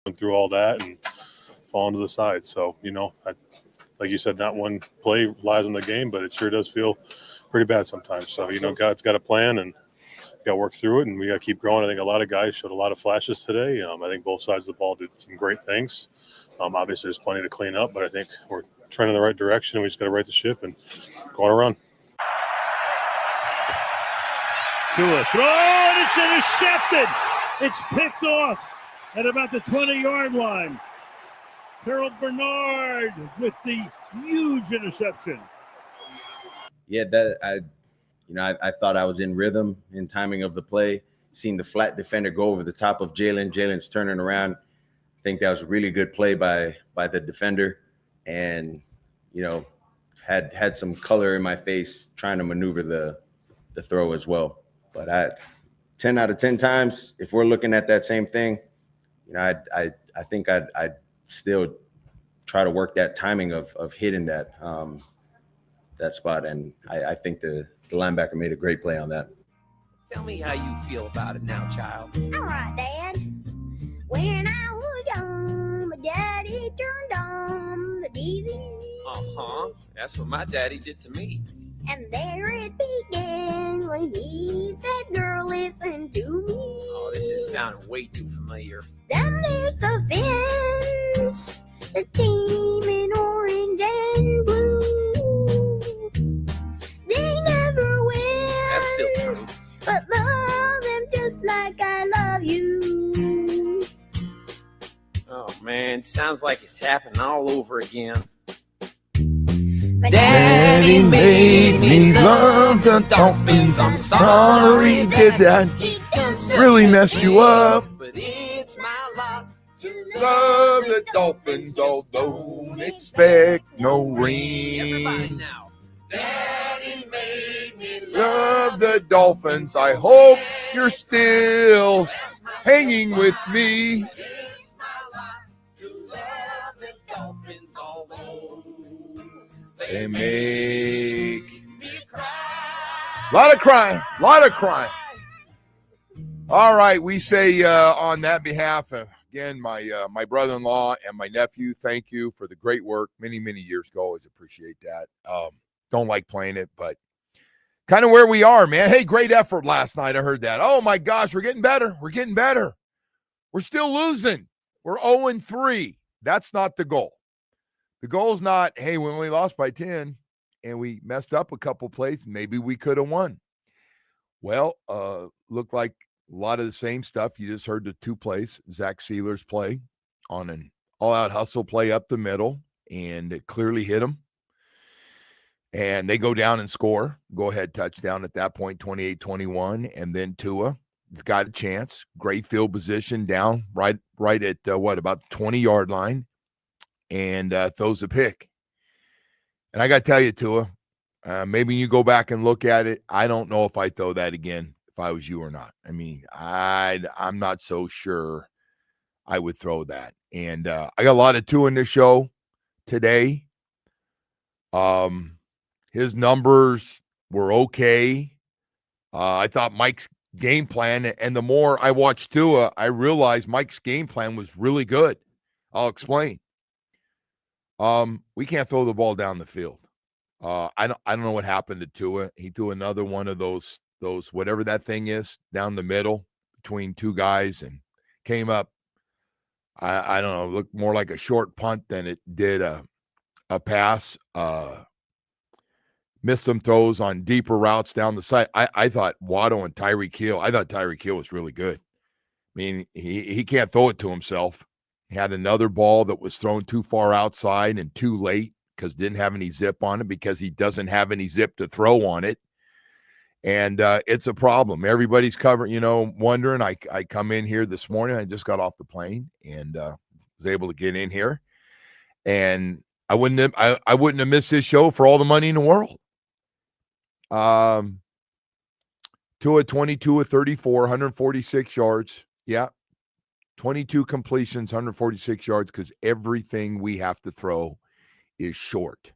went through all that and falling to the side. So, like you said, not one play lies in the game, but it sure does feel pretty bad sometimes. So, God's got a plan, and we got to work through it, and we got to keep growing. I think a lot of guys showed a lot of flashes today. I think both sides of the ball did some great things. Obviously, there's plenty to clean up, but I think we're trending in the right direction, and we just got to right the ship and go on a run. Tua throw, and it's intercepted. It's picked off at about the 20-yard line. Terrell Bernard with the huge interception. Yeah, I thought I was in rhythm in timing of the play. Seeing the flat defender go over the top of Jalen. Jalen's turning around. I think that was a really good play by the defender, and had some color in my face trying to maneuver the throw as well. But 10 out of 10 times, if we're looking at that same thing, I think I'd still try to work that timing of hitting that spot, and I think the linebacker made a great play on that. Tell me how you feel about it now, child. All right, Dad. When I was young, my daddy turned on the TV. Uh-huh. That's what my daddy did to me. And there it began when he said, girl, listen to me. Oh, this is sounding way too familiar. Then there's the fence, the team in orange and blue. They never win. That's still true. But love them just like I love you. Oh, man, sounds like it's happening all over again. Daddy made me love the Dolphins. I'm sorry did that really messed you up. But it's my lot to Love the Dolphins, although don't expect no ring. Everybody now. Daddy made me Love the Dolphins. I hope you're still hanging with me. It's my lot to love the Dolphins, although They make a lot of crying. All right, we say on that behalf, again, my brother-in-law and my nephew, thank you for the great work many, many years ago. Always appreciate that. Don't like playing it, but kind of where we are, man. Hey, great effort last night. I heard that. Oh, my gosh, we're getting better. We're still losing. We're 0-3. That's not the goal. The goal is not, hey, we only lost by 10 and we messed up a couple plays, maybe we could have won. Well, looked like a lot of the same stuff. You just heard the two plays. Zach Sealer's play on an all-out hustle play up the middle, and it clearly hit him. And they go down and score. Go-ahead touchdown at that point, 28-21. And then Tua has got a chance. Great field position down right at, about the 20-yard line. And throws a pick. And I got to tell you, Tua, maybe you go back and look at it. I don't know if I'd throw that again if I was you or not. I mean, I'm not so sure I would throw that. And I got a lot of Tua in this show today. His numbers were okay. I thought Mike's game plan, and the more I watched Tua, I realized Mike's game plan was really good. I'll explain. We can't throw the ball down the field. I don't know what happened to Tua. He threw another one of those whatever that thing is down the middle between two guys and came up. I don't know, looked more like a short punt than it did a pass. Missed some throws on deeper routes down the side. I thought Waddle and Tyreek Hill. I thought Tyreek Hill was really good. I mean, he can't throw it to himself. He had another ball that was thrown too far outside and too late because didn't have any zip on it because he doesn't have any zip to throw on it. And it's a problem. Everybody's covering, wondering. I come in here this morning. I just got off the plane and was able to get in here. And I wouldn't have missed this show for all the money in the world. Tua 22 of 34, 146 yards. Yeah. 22 completions, 146 yards, because everything we have to throw is short.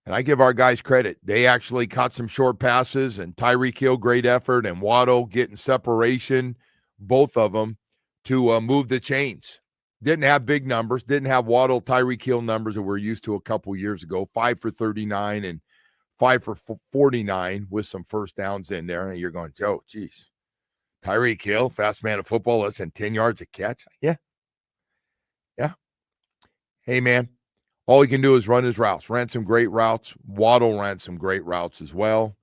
And I give our guys credit. They actually caught some short passes, and Tyreek Hill, great effort, and Waddle getting separation, both of them, to move the chains. Didn't have big numbers. Didn't have Waddle, Tyreek Hill numbers that we're used to a couple years ago. 5 for 39 and 5 for 49 with some first downs in there. And you're going, Joe, geez. Tyreek Hill, fast man of football, less than 10 yards a catch. Yeah. Hey, man, all he can do is run his routes. Ran some great routes. Waddle ran some great routes as well.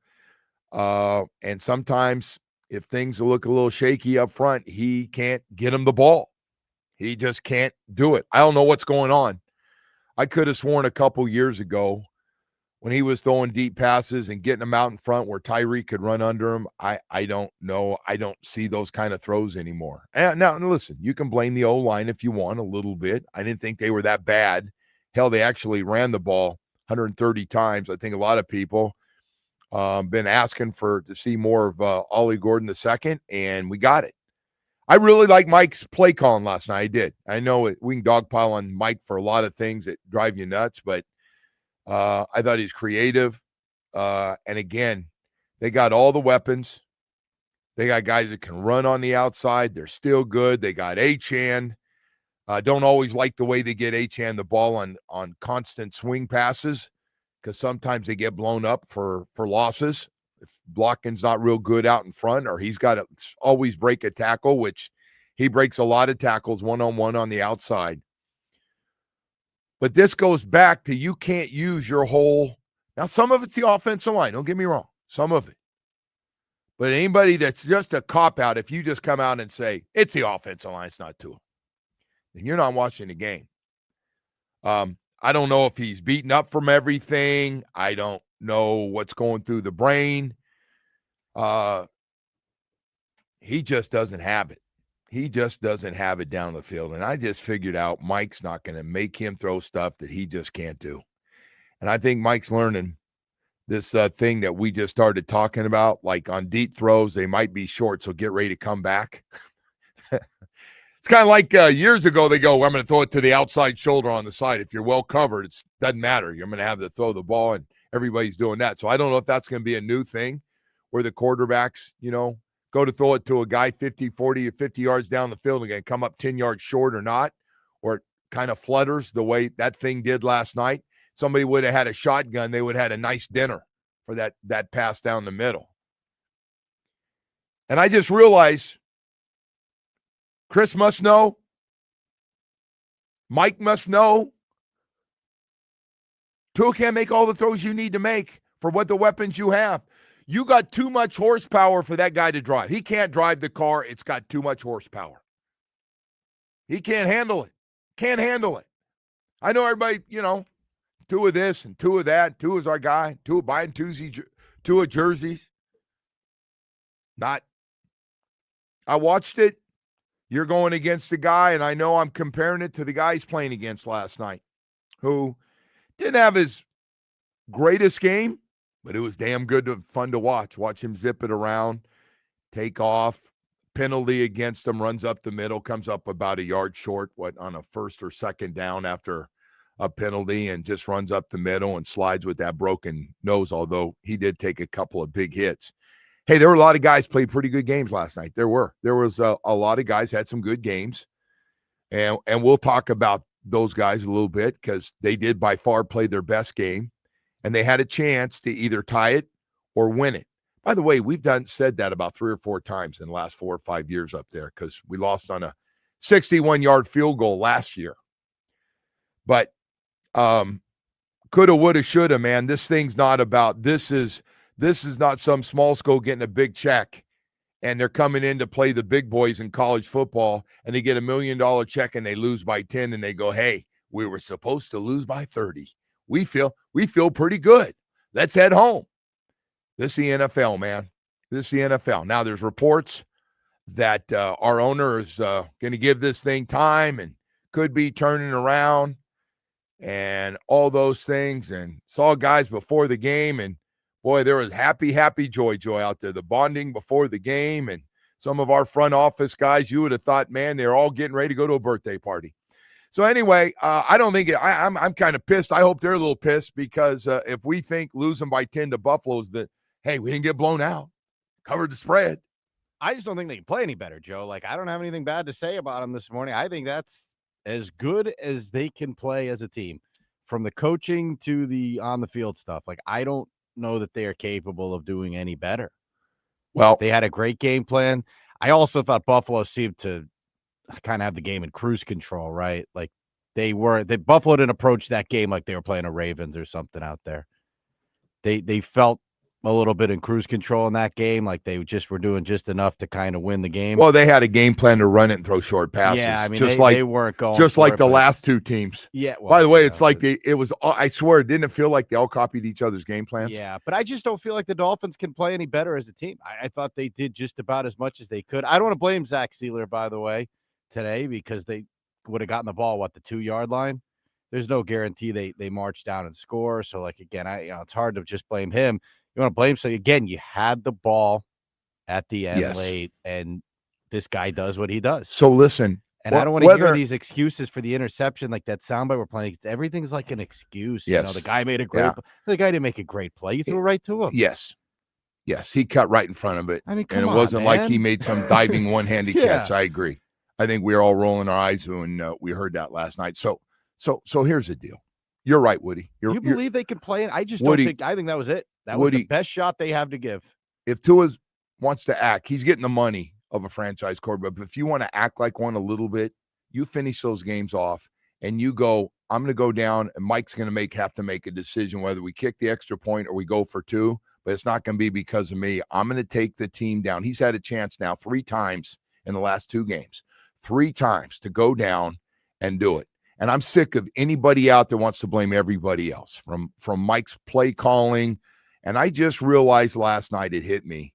And sometimes if things look a little shaky up front, he can't get him the ball. He just can't do it. I don't know what's going on. I could have sworn a couple years ago when he was throwing deep passes and getting them out in front where Tyreek could run under him. I don't know. I don't see those kind of throws anymore. And now, listen, you can blame the O-line if you want a little bit. I didn't think they were that bad. Hell, they actually ran the ball 130 times. I think a lot of people been asking to see more of Ollie Gordon II, and we got it. I really like Mike's play calling last night. I did. I know we can dogpile on Mike for a lot of things that drive you nuts, but I thought he's creative. And again, they got all the weapons. They got guys that can run on the outside. They're still good. They got Achane. Don't always like the way they get Achane the ball on constant swing passes because sometimes they get blown up for losses. If blocking's not real good out in front, or he's got to always break a tackle, which he breaks a lot of tackles one-on-one on the outside. But this goes back to you can't use your whole – now, some of it's the offensive line. Don't get me wrong. Some of it. But anybody that's just a cop-out, if you just come out and say, it's the offensive line, it's not Tua, then you're not watching the game. I don't know if he's beaten up from everything. I don't know what's going through the brain. He just doesn't have it. He just doesn't have it down the field. And I just figured out Mike's not going to make him throw stuff that he just can't do. And I think Mike's learning this thing that we just started talking about, like on deep throws, they might be short, so get ready to come back. It's kind of like years ago, they go, I'm going to throw it to the outside shoulder on the side. If you're well covered, it doesn't matter. You're going to have to throw the ball, and everybody's doing that. So I don't know if that's going to be a new thing where the quarterbacks, go to throw it to a guy 50, 40, or 50 yards down the field and going to come up 10 yards short or not, or it kind of flutters the way that thing did last night. Somebody would have had a shotgun. They would have had a nice dinner for that pass down the middle. And I just realized Chris must know. Mike must know. Tua can't make all the throws you need to make for what the weapons you have. You got too much horsepower for that guy to drive. He can't drive the car. It's got too much horsepower. He can't handle it. Can't handle it. I know everybody, two of this and two of that. Two is our guy. Two buying two of jerseys. Not. I watched it. You're going against the guy, and I know I'm comparing it to the guy he's playing against last night, who didn't have his greatest game, but it was damn good, fun to watch. Watch him zip it around, take off, penalty against him, runs up the middle, comes up about a yard short, on a first or second down after a penalty, and just runs up the middle and slides with that broken nose, although he did take a couple of big hits. Hey, there were a lot of guys played pretty good games last night. There was a lot of guys had some good games, and we'll talk about those guys a little bit because they did by far play their best game, and they had a chance to either tie it or win it. By the way, we've said that about 3 or 4 times in the last 4 or 5 years up there because we lost on a 61-yard field goal last year. But coulda, woulda, shoulda, man. This thing's not about this is not some small school getting a big check and they're coming in to play the big boys in college football and they get $1 million check and they lose by 10 and they go, hey, we were supposed to lose by 30. We feel pretty good. Let's head home. This is the NFL, man. This is the NFL. Now there's reports that our owner is going to give this thing time and could be turning around and all those things, and saw guys before the game, and boy, there was happy joy out there. The bonding before the game, and some of our front office guys, you would have thought, man, they're all getting ready to go to a birthday party. So anyway, I don't think I'm kind of pissed. I hope they're a little pissed because if we think losing by 10 to Buffalo's that, hey, we didn't get blown out, covered the spread. I just don't think they can play any better, Joe. Like, I don't have anything bad to say about them this morning. I think that's as good as they can play as a team, from the coaching to the on the field stuff, like I don't know that they are capable of doing any better. Well, They had a great game plan. I also thought Buffalo seemed to kind of have the game in cruise control, right? Like Buffalo didn't approach that game like they were playing a Ravens or something out there. They felt a little bit in cruise control in that game, like they just were doing just enough to kind of win the game. well, they had a game plan to run it and throw short passes. Yeah, I mean, just they weren't going just for like it, the but- last two teams. Yeah. Well, By the way, yeah, it's like but- it was. I swear, didn't it feel like they all copied each other's game plans? Yeah, but I just don't feel like the Dolphins can play any better as a team. I thought they did just about as much as they could. I don't want to blame Zach Sealer, by the way, today, because they would have gotten the ball, the 2-yard line. There's no guarantee they march down and score. So, like, again, it's hard to just blame him. You want to blame, so again, you had the ball at the end late, and this guy does what he does. So listen, and I don't want to hear these excuses for the interception, like that soundbite we're playing. Everything's like an excuse. Yes. The guy made a great play. The guy didn't make a great play. You threw it right to him. Yes, he cut right in front of it. I mean, and come it on, wasn't like man. he made some diving one-handed catch. I agree. I think we were all rolling our eyes when we heard that last night. So here's the deal. You're right, Woody. Do you believe they can play it? I just Woody, don't think. I think that was it. That was the best shot they have to give. If Tua wants to act, he's getting the money of a franchise quarterback. But if you want to act like one a little bit, you finish those games off and you go, I'm going to go down, and Mike's going to have to make a decision whether we kick the extra point or we go for 2. But it's not going to be because of me. I'm going to take the team down. He's had a chance now 3 times in the last 2 games, 3 times to go down and do it. And I'm sick of anybody out there wants to blame everybody else from Mike's play calling. And I just realized last night it hit me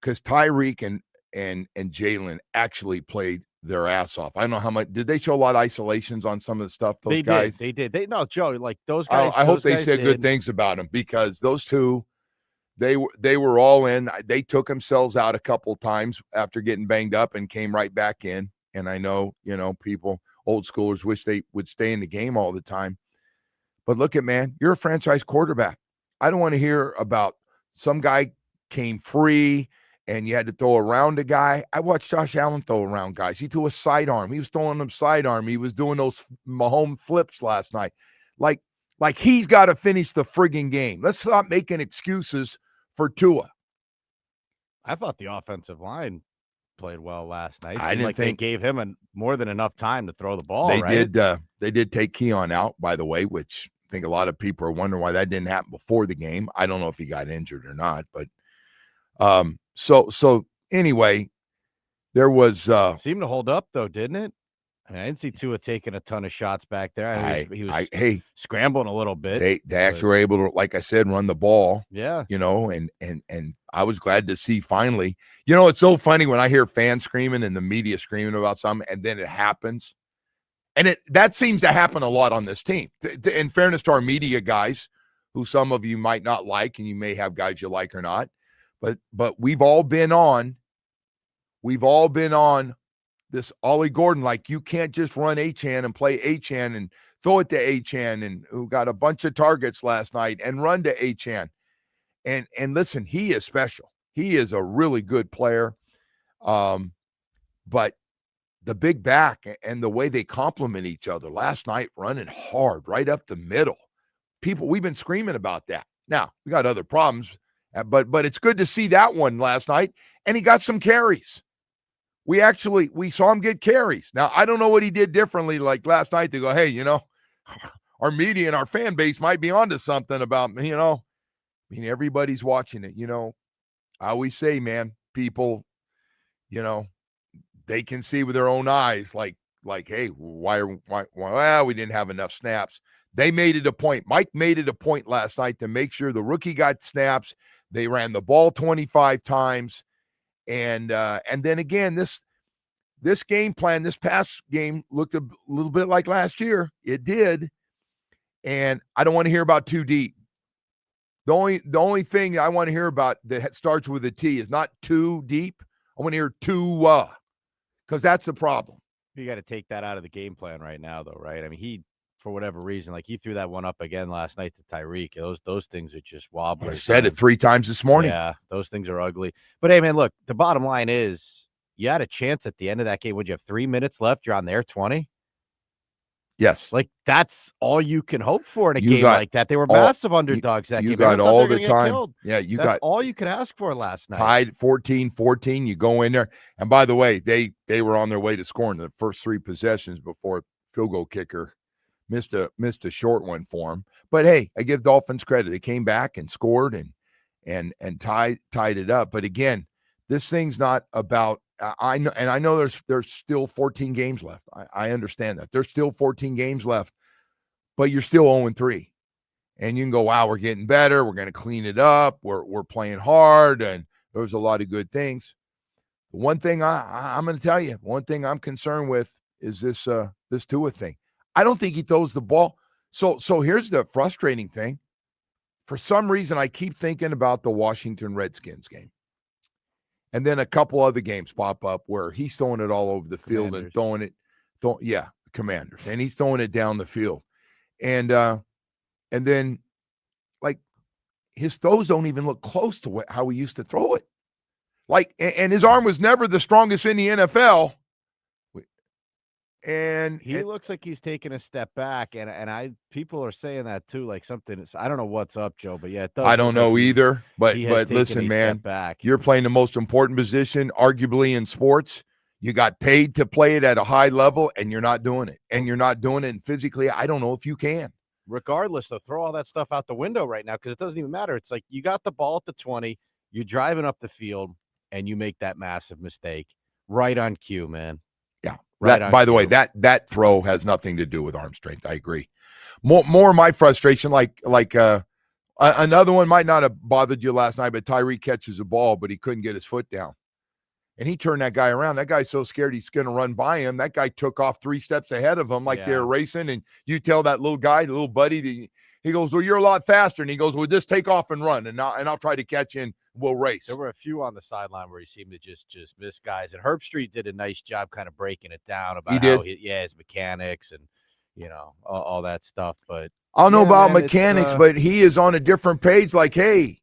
because Tyreek and Jalen actually played their ass off. I don't know how much. Did they show a lot of isolations on some of the stuff? Those guys? They did. No, Joe, like those guys. I hope they said good things about them, because those two, they were all in. They took themselves out a couple times after getting banged up and came right back in. And I know, people, old schoolers, wish they would stay in the game all the time. But look at, man, you're a franchise quarterback. I don't want to hear about some guy came free and you had to throw around a guy. I watched Josh Allen throw around guys. He threw a sidearm. He was throwing them sidearm. He was doing those Mahomes flips last night. Like he's got to finish the frigging game. Let's stop making excuses for Tua. I thought the offensive line played well last night. I didn't think they gave him more than enough time to throw the ball. They right? did. They did take Keon out, by the way, which I think a lot of people are wondering why that didn't happen before the game. I don't know if he got injured or not, but so anyway, there was seemed to hold up though, didn't it? I mean, I didn't see Tua taking a ton of shots back there. He was scrambling a little bit. They actually were able to, like I said, run the ball. Yeah. And I was glad to see finally. It's so funny when I hear fans screaming and the media screaming about something, and then it happens. And that seems to happen a lot on this team. In fairness to our media guys, who some of you might not like, and you may have guys you like or not, but we've all been on this Ollie Gordon, like you can't just run Achane and play Achane and throw it to Achane, and who got a bunch of targets last night, and run to Achane. And listen, he is special. He is a really good player. But the big back and the way they complement each other last night, running hard right up the middle. We've been screaming about that. Now, we got other problems, but it's good to see that one last night. And he got some carries. We saw him get carries. Now, I don't know what he did differently like last night to go, hey, our media and our fan base might be onto something about, everybody's watching it. I always say, man, people, they can see with their own eyes, like, hey, why we didn't have enough snaps. They made it a point. Mike made it a point last night to make sure the rookie got snaps. They ran the ball 25 times. And then again, this game plan, this past game looked a little bit like last year. It did. And I don't want to hear about too deep. The only thing I want to hear about that starts with a T is not too deep. I want to hear too, because that's the problem. You got to take that out of the game plan right now, though, right? I mean, he, for whatever reason, like he threw that one up again last night to Tyreek. Those things are just wobbly. I said it 3 times this morning. Yeah, those things are ugly. But hey, man, look, the bottom line is you had a chance at the end of that game. Would you have 3 minutes left? You're on their 20. Yes. Like, that's all you can hope for in a You game got like that. They were all- massive underdogs that you game. got Everyone thought all they were the gonna get time. killed. Yeah, you That's got all you could ask for last night. tied 14-14. You go in there. And by the way, they were on their way to scoring the first 3 possessions before field goal kicker missed a short one for them. But hey, I give Dolphins credit. They came back and scored and tied it up. But again, this thing's not about I know there's still 14 games left. I understand that. There's still 14 games left, but you're still 0-3. And you can go, wow, we're getting better. We're going to clean it up. We're playing hard, and there's a lot of good things. The one thing I'm going to tell you, one thing I'm concerned with is this Tua thing. I don't think he throws the ball. So here's the frustrating thing. For some reason, I keep thinking about the Washington Redskins game. And then a couple other games pop up where he's throwing it all over the field and throwing it. Commanders. And he's throwing it down the field. And then, like, his throws don't even look close to how he used to throw it. Like, and his arm was never the strongest in the NFL. And he looks like he's taking a step back, and people are saying that too, like something. I don't know what's up, Joe, but yeah, it does. I don't know either. But listen, man, back. You're playing the most important position, arguably in sports. You got paid to play it at a high level, and you're not doing it. And you're not doing it. And physically, I don't know if you can. Regardless, though, throw all that stuff out the window right now because it doesn't even matter. It's like you got the ball at the 20, you're driving up the field, and you make that massive mistake right on cue, man. Yeah. Right. By the way, that throw has nothing to do with arm strength. I agree. More my frustration, like another one might not have bothered you last night, but Tyreek catches a ball, but he couldn't get his foot down. And he turned that guy around. That guy's so scared he's going to run by him. That guy took off 3 steps ahead of him like they were racing. And you tell that little guy, the little buddy, he goes, well, you're a lot faster. And he goes, well, just take off and run, and I'll try to catch you and we'll race. There were a few on the sideline where he seemed to just miss guys. And Herb Street did a nice job kind of breaking it down about his mechanics and, all that stuff. But I don't know about mechanics, but he is on a different page. Like, hey,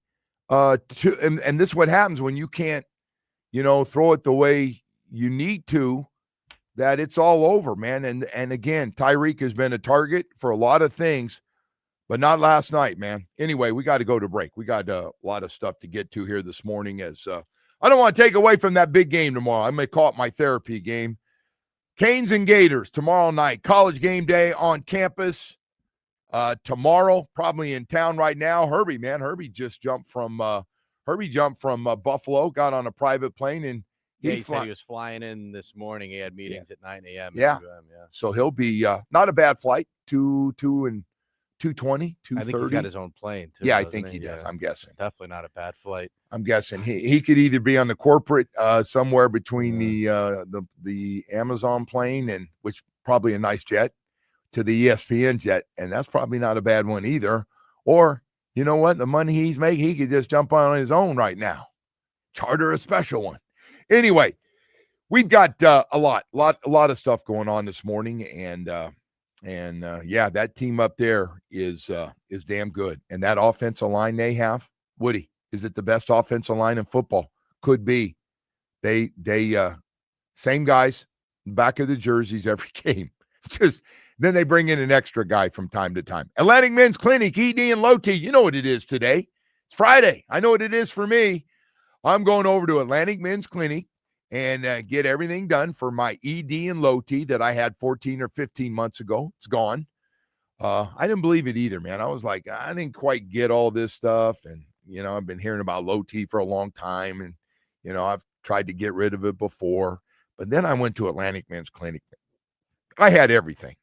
and this is what happens when you can't, throw it the way you need to, that it's all over, man. And again, Tyreek has been a target for a lot of things, but not last night, man. Anyway, we got to go to break. We got a lot of stuff to get to here this morning as I don't want to take away from that big game tomorrow. I may call it my therapy game. Canes and Gators tomorrow night. College game day on campus tomorrow, probably in town right now. Herbie just jumped from Buffalo, got on a private plane, and he said he was flying in this morning. He had meetings at 9 a.m. Yeah. So he'll be not a bad flight, 2:20, 2:30. I think he's got his own plane, too. Yeah, I think he does. I'm guessing. Definitely not a bad flight. I'm guessing he could either be on the corporate somewhere between the Amazon plane, and which probably a nice jet, to the ESPN jet, and that's probably not a bad one either. Or, you know what? The money he's making, he could just jump on his own right now. Charter a special one. Anyway, we've got a lot of stuff going on this morning, and that team up there is damn good. And that offensive line they have, Woody, is it the best offensive line in football? Could be. They same guys, back of the jerseys every game. Just then they bring in an extra guy from time to time. Atlantic Men's Clinic, ED and Low T. You know what it is today. It's Friday. I know what it is for me. I'm going over to Atlantic Men's Clinic and get everything done for my ED and Low T that I had 14 or 15 months ago. It's gone. I didn't believe it either, man. I was like, I didn't quite get all this stuff. And, I've been hearing about Low T for a long time. And, I've tried to get rid of it before. But then I went to Atlantic Men's Clinic. I had everything.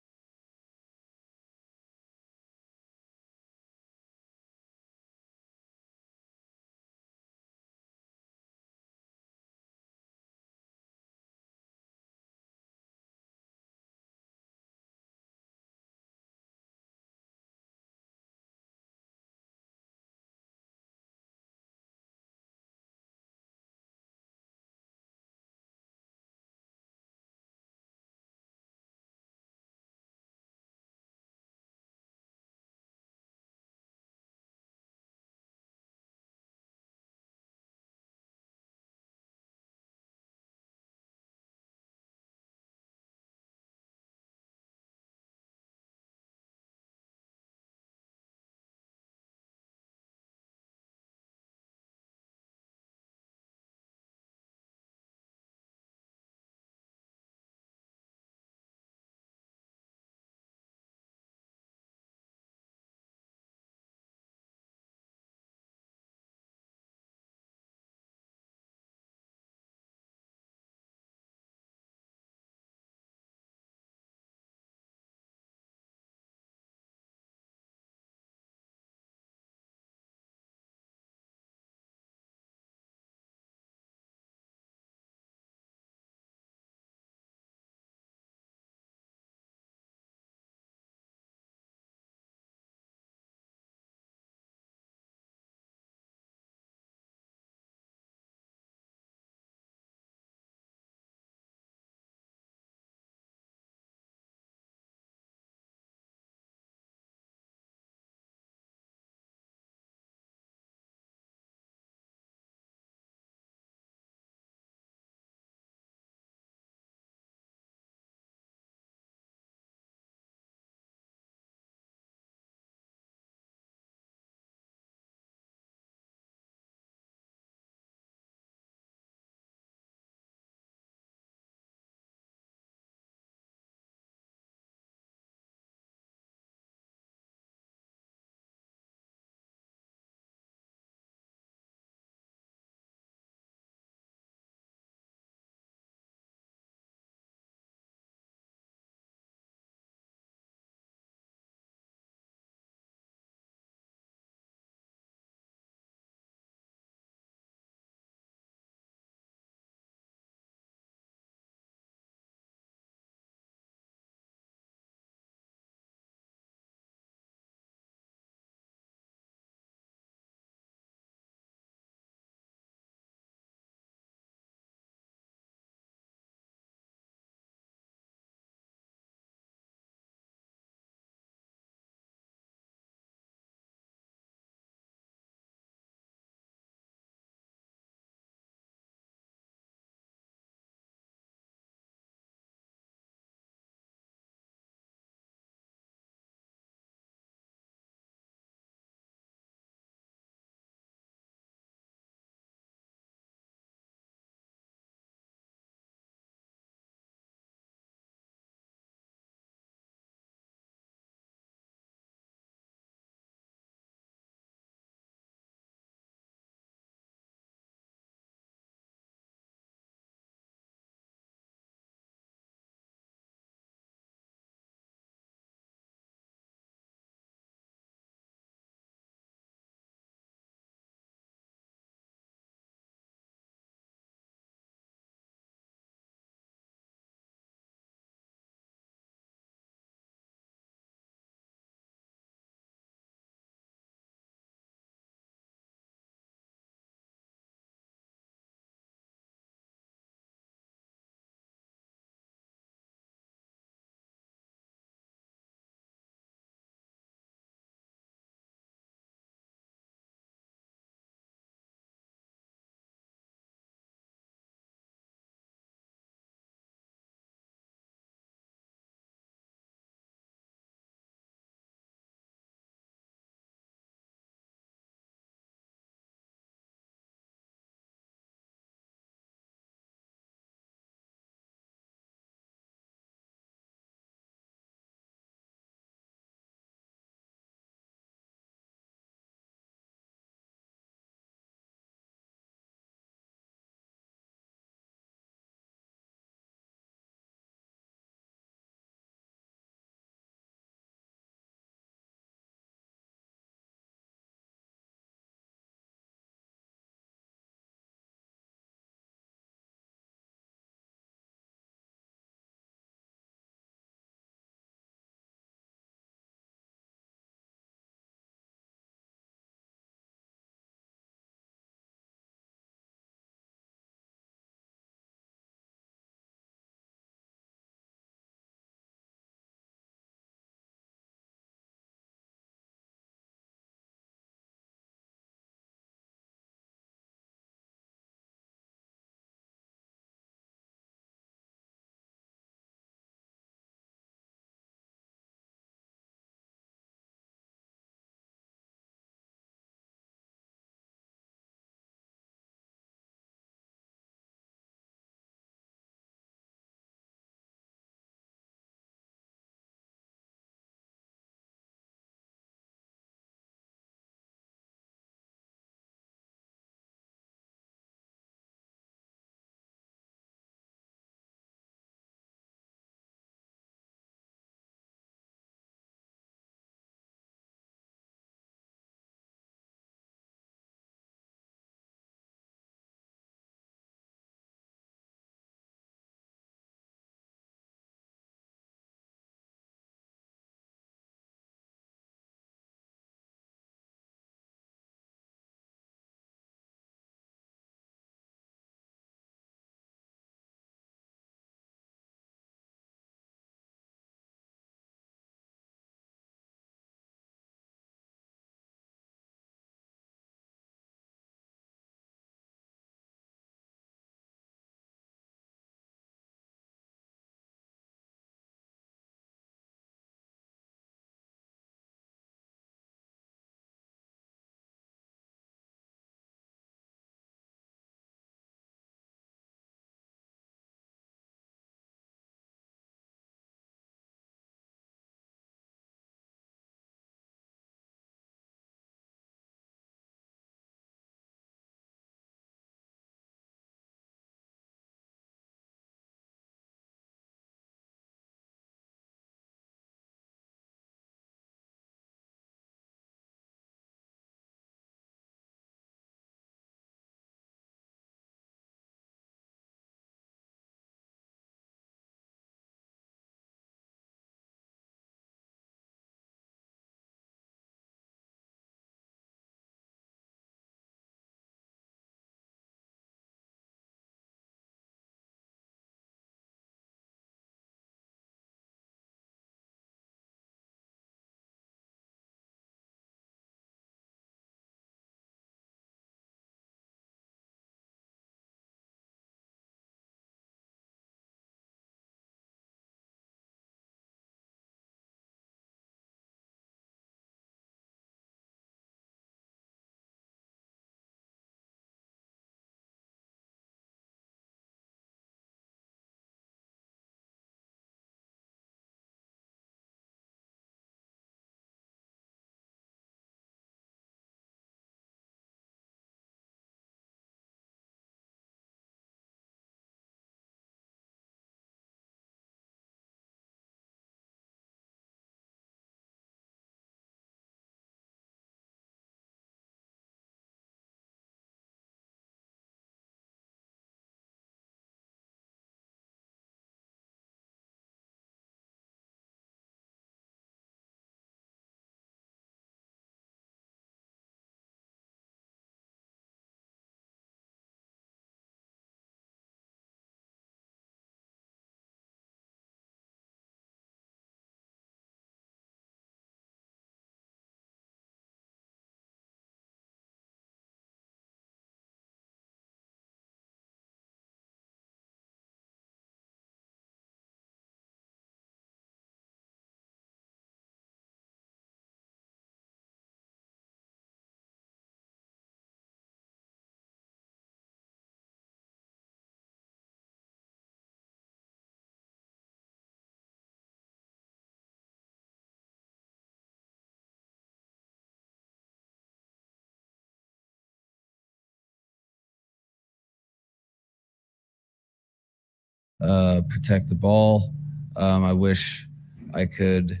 protect the ball. I wish I could,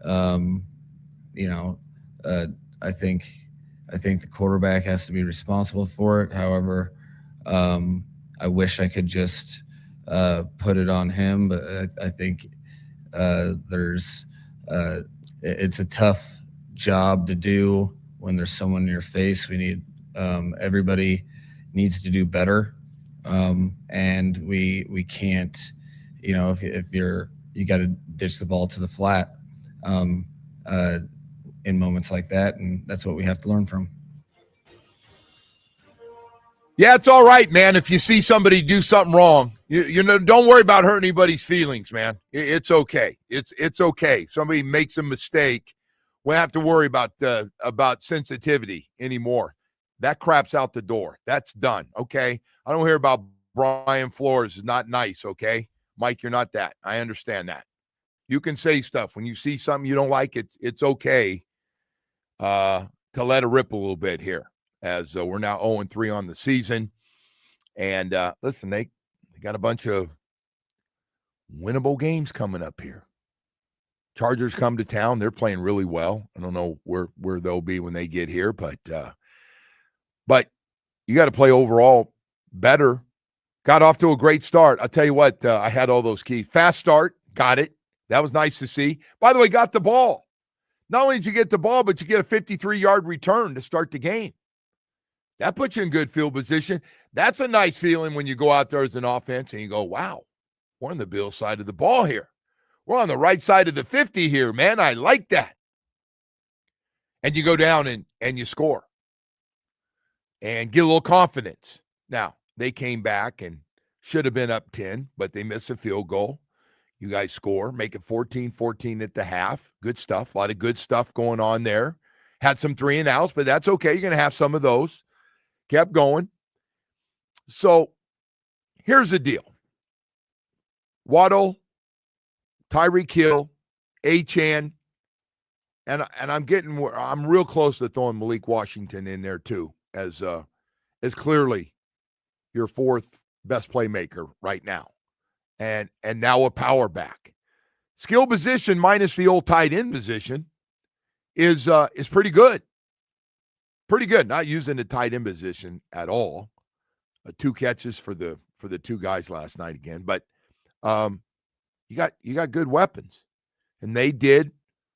you know, I think the quarterback has to be responsible for it. However, I wish I could just put it on him, but I think there's it's a tough job to do when there's someone in your face. We need everybody needs to do better, and we can't, if you got to ditch the ball to the flat in moments like that, and that's what we have to learn from. Yeah, it's all right, man. If you see somebody do something wrong, don't worry about hurting anybody's feelings, man. It's okay. It's okay. Somebody makes a mistake. We don't have to worry about sensitivity anymore. That crap's out the door. That's done. Okay. I don't hear about Brian Flores is not nice. Okay, Mike, you're not that. I understand that. You can say stuff when you see something you don't like. It's okay to let it rip a little bit here, as we're now 0-3 on the season. And listen, they got a bunch of winnable games coming up here. Chargers come to town. They're playing really well. I don't know where they'll be when they get here, but you got to play overall better. Got off to a great start. I'll tell you what, I had all those keys. Fast start, got it. That was nice to see. By the way, got the ball. Not only did you get the ball, but you get a 53-yard return to start the game. That puts you in good field position. That's a nice feeling when you go out there as an offense and you go, wow, we're on the Bills side of the ball here. We're on the right side of the 50 here, man. I like that. And you go down and you score and get a little confidence. Now, they came back and should have been up 10, but they missed a field goal. You guys score, make it 14-14 at the half. Good stuff. A lot of good stuff going on there. Had some 3-and-outs, but that's okay. You're going to have some of those. Kept going. So here's the deal. Waddle, Tyreek Hill, Achane, and I'm real close to throwing Malik Washington in there too, as clearly your fourth best playmaker right now. And now a power back. Skill position minus the old tight end position is pretty good. Pretty good. Not using the tight end position at all. 2 catches for the 2 guys last night again. But you got good weapons. And they did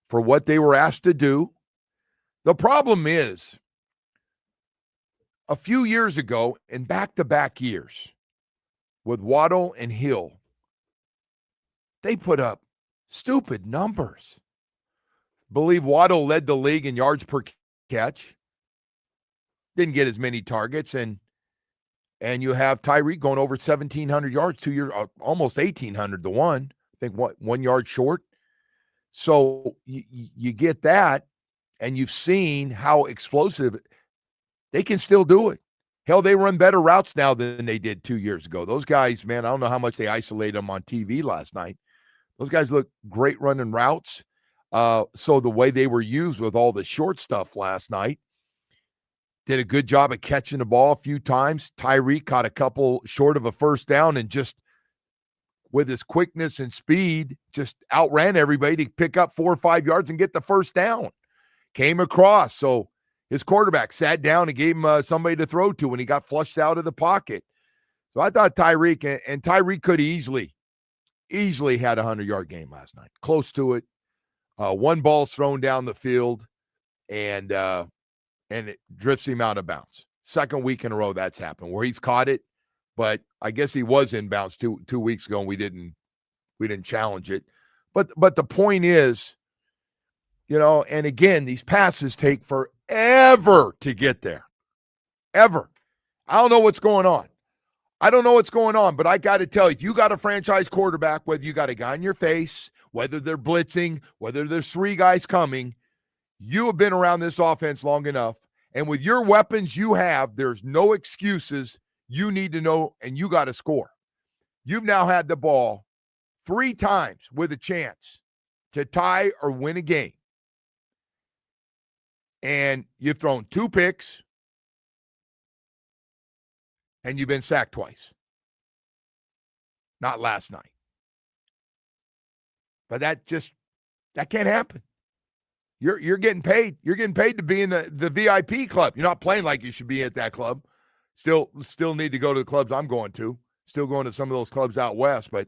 for what they were asked to do. The problem is, a few years ago, in back-to-back years, with Waddle and Hill, they put up stupid numbers. Believe Waddle led the league in yards per catch. Didn't get as many targets, and you have Tyreek going over 1,700 yards 2 years, almost 1,800 to one. I think 1 yard short. So you get that, and you've seen how explosive they can still do it. Hell, they run better routes now than they did 2 years ago. Those guys, man, I don't know how much they isolated them on TV last night. Those guys look great running routes. So the way they were used with all the short stuff last night, did a good job of catching the ball a few times. Tyreek caught a couple short of a first down and just with his quickness and speed, just outran everybody to pick up 4 or 5 yards and get the first down. Came across. So his quarterback sat down and gave him somebody to throw to when he got flushed out of the pocket. So I thought Tyreek could easily had a 100-yard game last night. Close to it. 1 ball's thrown down the field, and it drifts him out of bounds. Second week in a row that's happened where he's caught it, but I guess he was in bounds two weeks ago and we didn't challenge it. But the point is, and again, these passes take forever to get there. Ever. I don't know what's going on. But I got to tell you, if you got a franchise quarterback, whether you got a guy in your face, whether they're blitzing, whether there's 3 guys coming, you have been around this offense long enough. And with your weapons you have, there's no excuses. You need to know, and you got to score. You've now had the ball 3 times with a chance to tie or win a game. And you've thrown 2 picks, and you've been sacked twice. not last night. But that can't happen. You're getting paid. You're getting paid to be in the VIP club. You're not playing like you should be at that club. Still need to go to the clubs I'm going to. Still going to some of those clubs out west. But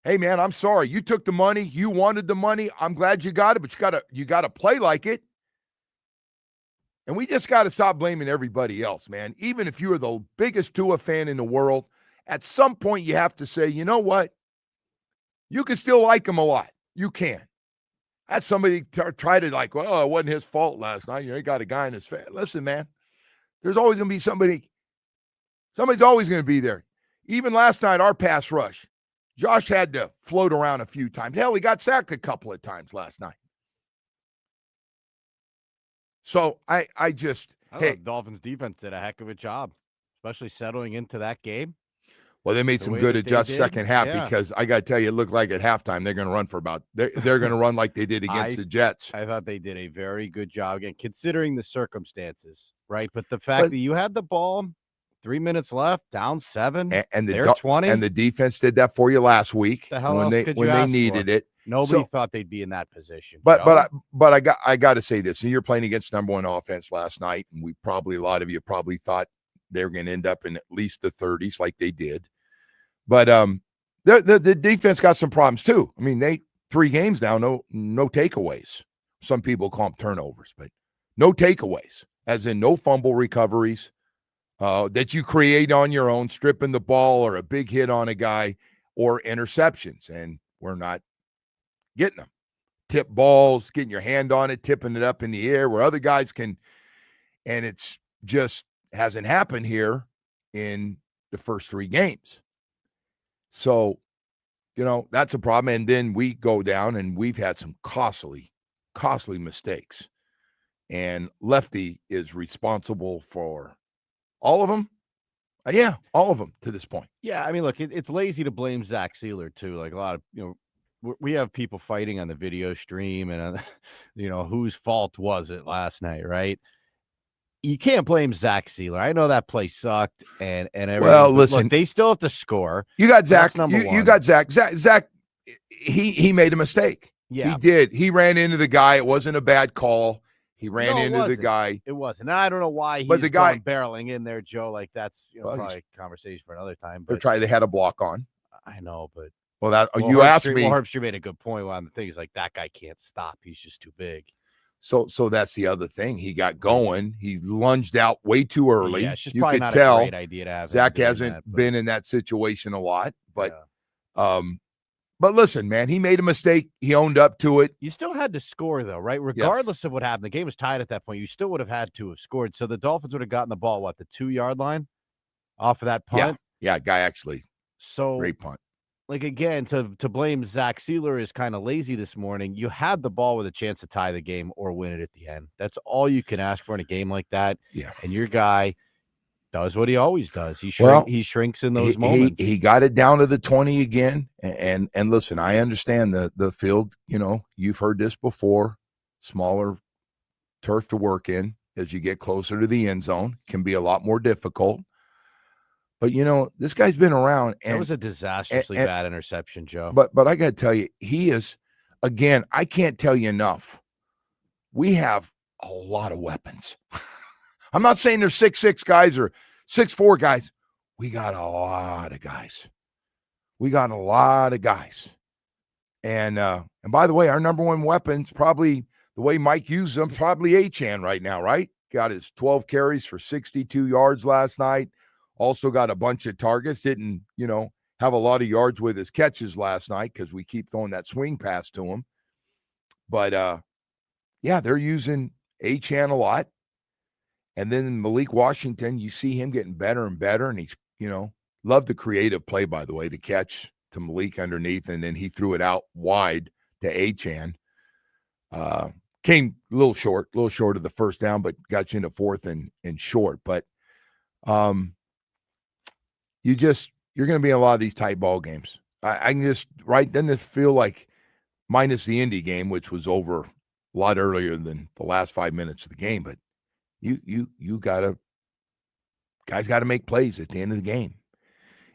hey man, I'm sorry. You took the money. You wanted the money. I'm glad you got it, but you gotta play like it. And we just got to stop blaming everybody else, man. Even if you're the biggest Tua fan in the world, at some point you have to say, you know what? You can still like him a lot. You can. Had somebody try to like, well, it wasn't his fault last night. He got a guy in his face. Listen, man, there's always going to be somebody. Somebody's always going to be there. Even last night, our pass rush, Josh had to float around a few times. Hell, he got sacked a couple of times last night. So I the Dolphins defense did a heck of a job, especially settling into that game. Well, they made some good adjustments second half because I got to tell you, it looked like at halftime they're going to run for about they're going to run like they did against the Jets. I thought they did a very good job again, considering the circumstances, right? But the fact that you had the ball, 3 minutes left, down 7, and they're 20, and the defense did that for you last week when they needed it. Nobody thought they'd be in that position. But I got to say this. And you're playing against number one offense last night, and a lot of you probably thought they were going to end up in at least the 30s like they did. But the defense got some problems too. I mean, 3 games now, no takeaways. Some people call them turnovers, but no takeaways, as in no fumble recoveries that you create on your own, stripping the ball or a big hit on a guy or interceptions. And we're not getting them. Tip balls, getting your hand on it, tipping it up in the air where other guys can. And it's just hasn't happened here in the first 3 games. So, that's a problem. And then we go down and we've had some costly mistakes. And Lefty is responsible for all of them. Yeah, all of them to this point. Yeah, I mean, look, it's lazy to blame Zach Sealer too. Like a lot of, we have people fighting on the video stream and, whose fault was it last night, right? You can't blame Zach Sealer. I know that play sucked and everything. Well, listen, look, they still have to score. You got Zach. You got Zach. Zach, he made a mistake. Yeah, he did. He ran into the guy. It wasn't a bad call. He ran into the guy. It wasn't. And I don't know why he's the guy barreling in there, Joe. Like that's probably a conversation for another time. But they had a block on. I know, but you asked me. Herbstreit made a good point on the thing. He's like, that guy can't stop. He's just too big. So that's the other thing. He got going. He lunged out way too early. Yeah, it's just you probably could not tell a great idea to have. Zach hasn't been in that situation a lot, but listen, man, he made a mistake. He owned up to it. You still had to score though, right? Regardless of what happened, the game was tied at that point. You still would have had to have scored. So the Dolphins would have gotten the ball, the 2-yard line off of that punt? Yeah, guy actually. So great punt. Like, again, to blame Zach Sealer is kind of lazy this morning. You had the ball with a chance to tie the game or win it at the end. That's all you can ask for in a game like that. Yeah. And your guy does what he always does. He shrinks in those moments. He got it down to the 20 again. And listen, I understand the field, you've heard this before, smaller turf to work in as you get closer to the end zone can be a lot more difficult. But, this guy's been around. And that was a disastrously bad interception, Joe. But I got to tell you, he is, again, I can't tell you enough. We have a lot of weapons. I'm not saying there's 6'6" guys or 6'4" guys. We got a lot of guys. And by the way, our number one weapon's probably the way Mike uses them, probably Achane right now, right? Got his 12 carries for 62 yards last night. Also got a bunch of targets. Didn't, have a lot of yards with his catches last night because we keep throwing that swing pass to him. But, they're using Achane a lot. And then Malik Washington, you see him getting better and better. And he's, loved the creative play, by the way, the catch to Malik underneath. And then he threw it out wide to Achane. Came a little short of the first down, but got you into fourth and short. But, you're going to be in a lot of these tight ball games. I can just, doesn't it feel like, minus the Indy game, which was over a lot earlier than the last 5 minutes of the game, but guys got to make plays at the end of the game.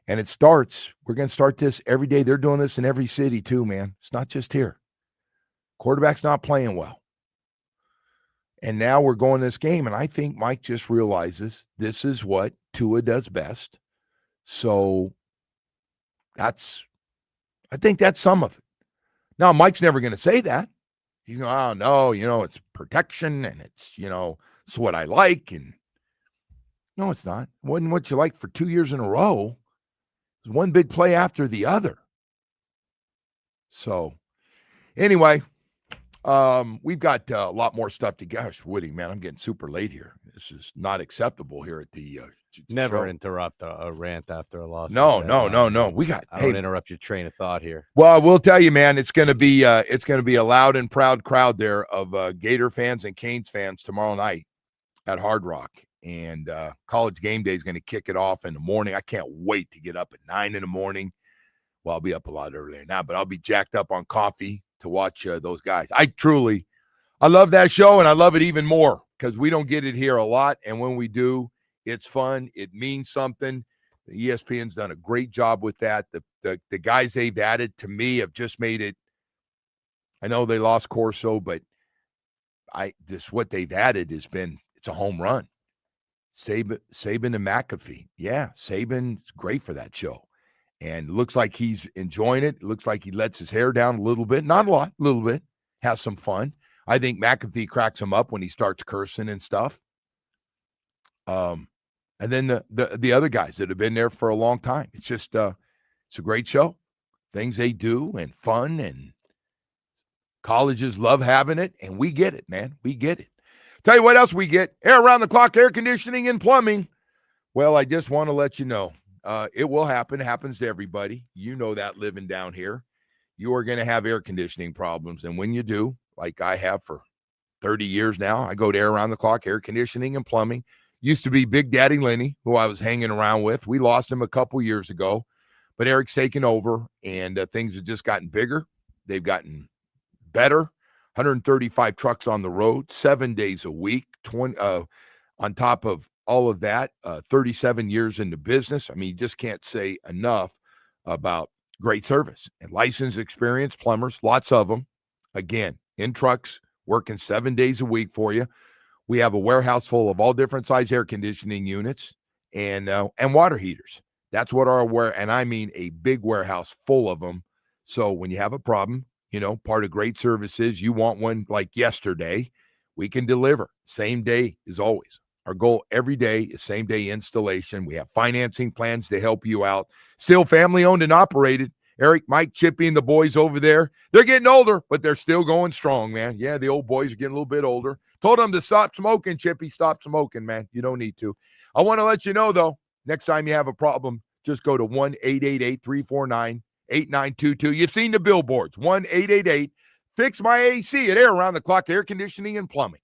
And we're going to start this every day. They're doing this in every city too, man. It's not just here. Quarterback's not playing well. And now we're going this game, and I think Mike just realizes this is what Tua does best. So I think that's some of it. Now, Mike's never going to say that. He's going, oh, no, it's protection, and it's what I like. And no, it's not. It wasn't what you like for 2 years in a row. It was one big play after the other. So anyway, we've got a lot more stuff to go. Gosh, Woody, man, I'm getting super late here. This is not acceptable here at the Never show. interrupt a rant after a loss. No. We got. I don't interrupt your train of thought here. Well, we'll tell you, man. It's going to be a loud and proud crowd there of Gator fans and Canes fans tomorrow night at Hard Rock, and College Game Day is going to kick it off in the morning. I can't wait to get up at 9 in the morning. Well, I'll be up a lot earlier now, but I'll be jacked up on coffee to watch those guys. I love that show, and I love it even more because we don't get it here a lot, and when we do, it's fun. It means something. The ESPN's done a great job with that. The guys they've added to me have just made it. I know they lost Corso, but what they've added it's a home run. Saban and McAfee. Yeah, Saban's great for that show. And it looks like he's enjoying it. It looks like he lets his hair down a little bit. Not a lot, a little bit. Has some fun. I think McAfee cracks him up when he starts cursing and stuff. And then the other guys that have been there for a long time. It's just it's a great show. Things they do and fun, and colleges love having it, and we get it, man. We get it. Tell you what else we get. Air around the clock, air conditioning and plumbing. Well, I just want to let you know. It will happen. It happens to everybody. You know that living down here. You are going to have air conditioning problems. And when you do, like I have for 30 years now, I go to Air Around the Clock, air conditioning and plumbing. Used to be Big Daddy Lenny, who I was hanging around with. We lost him a couple years ago. But Eric's taken over, and things have just gotten bigger. They've gotten better. 135 trucks on the road, 7 days a week, 20 on top of all of that, 37 years in the business. I mean, you just can't say enough about great service and licensed experienced plumbers, lots of them. Again, in trucks, working 7 days a week for you. We have a warehouse full of all different size air conditioning units and water heaters. That's what and I mean a big warehouse full of them. So when you have a problem, part of great service is you want one like yesterday, we can deliver same day as always. Our goal every day is same day installation. We have financing plans to help you out. Still family owned and operated. Eric, Mike, Chippy, and the boys over there, they're getting older, but they're still going strong, man. Yeah, the old boys are getting a little bit older. Told them to stop smoking, Chippy. Stop smoking, man. You don't need to. I want to let you know, though, next time you have a problem, just go to 1-888-349-8922. You've seen the billboards. 1-888 Fix My AC at Air Around the Clock, air conditioning and plumbing.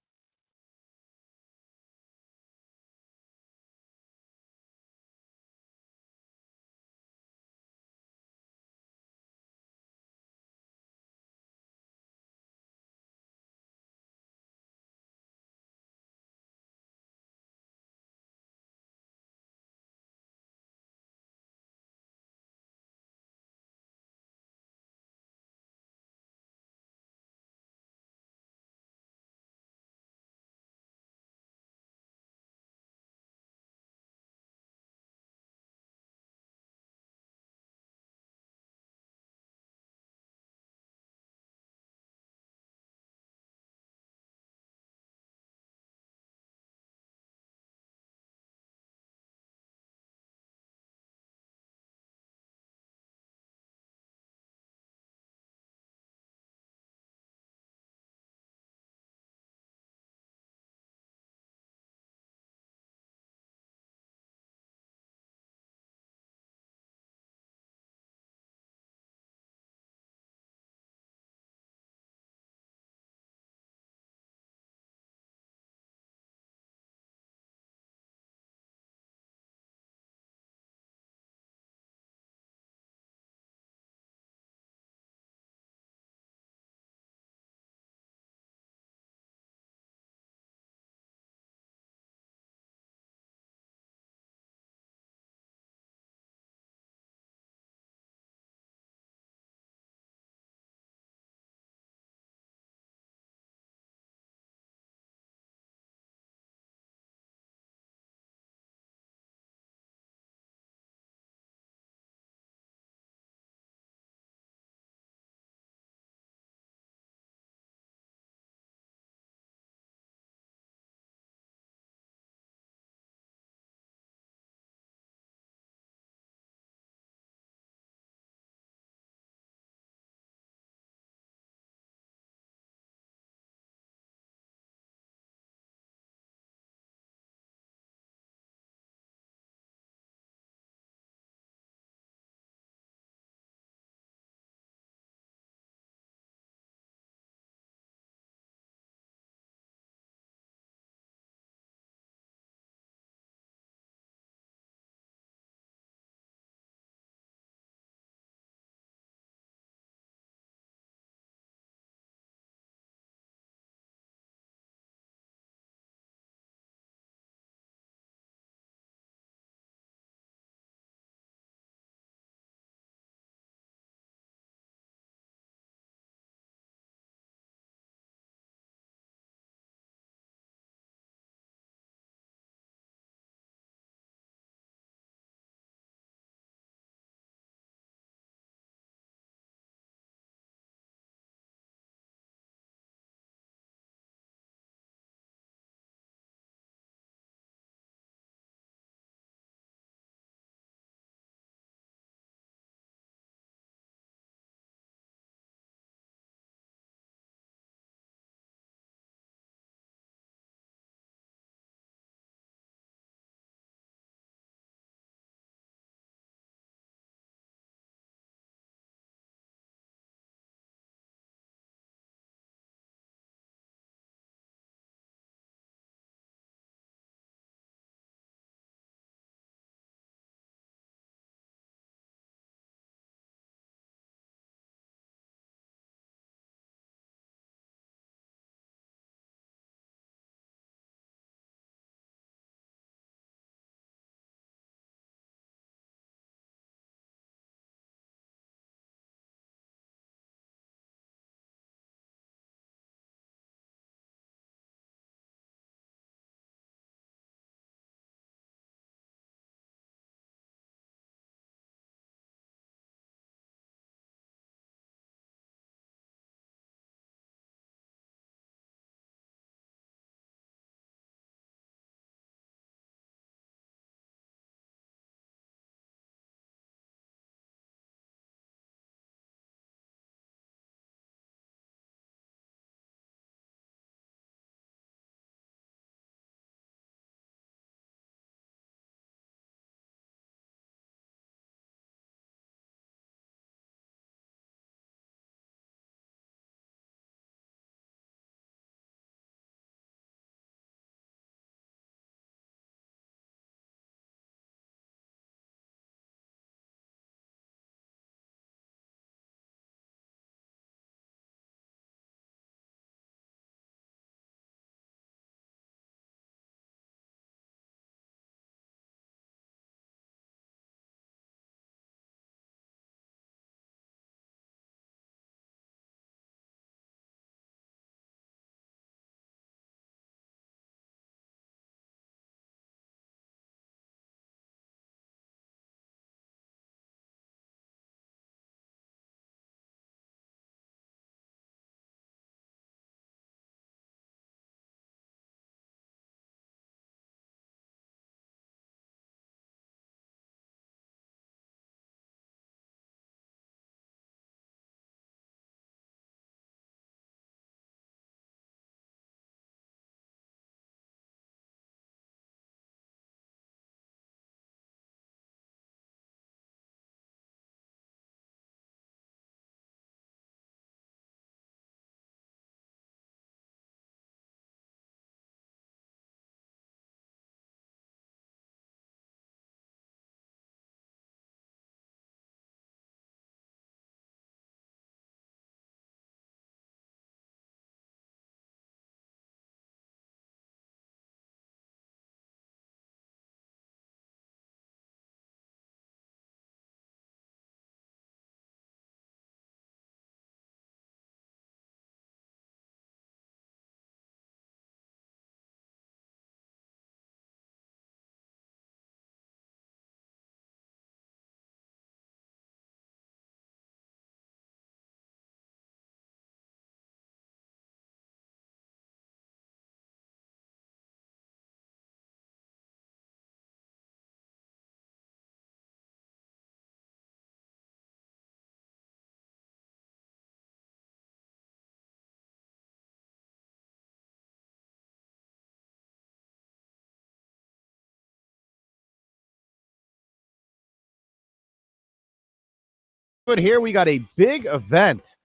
But here we got a big event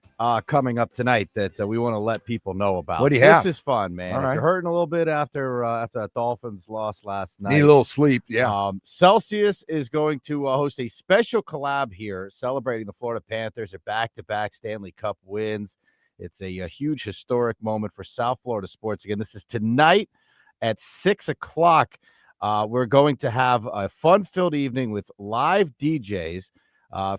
coming up tonight that we want to let people know about. What do you have? This is fun, man. All If right. you're hurting a little bit after that Dolphins lost last night, Need a little sleep. Yeah. Celsius is going to host a special collab here celebrating the Florida Panthers, their back-to-back Stanley Cup wins. It's a huge historic moment for South Florida sports. Again, this is tonight at 6 o'clock. We're going to have a fun-filled evening with live DJs,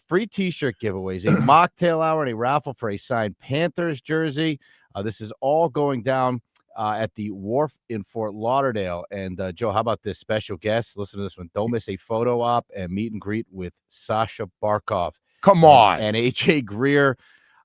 free T-shirt giveaways, a mocktail hour, and a raffle for a signed Panthers jersey. This is all going down at the Wharf in Fort Lauderdale. And, Joe, how about this special guest? Listen to this one. Don't miss a photo op and meet and greet with Sasha Barkov. Come on. And A.J. Greer.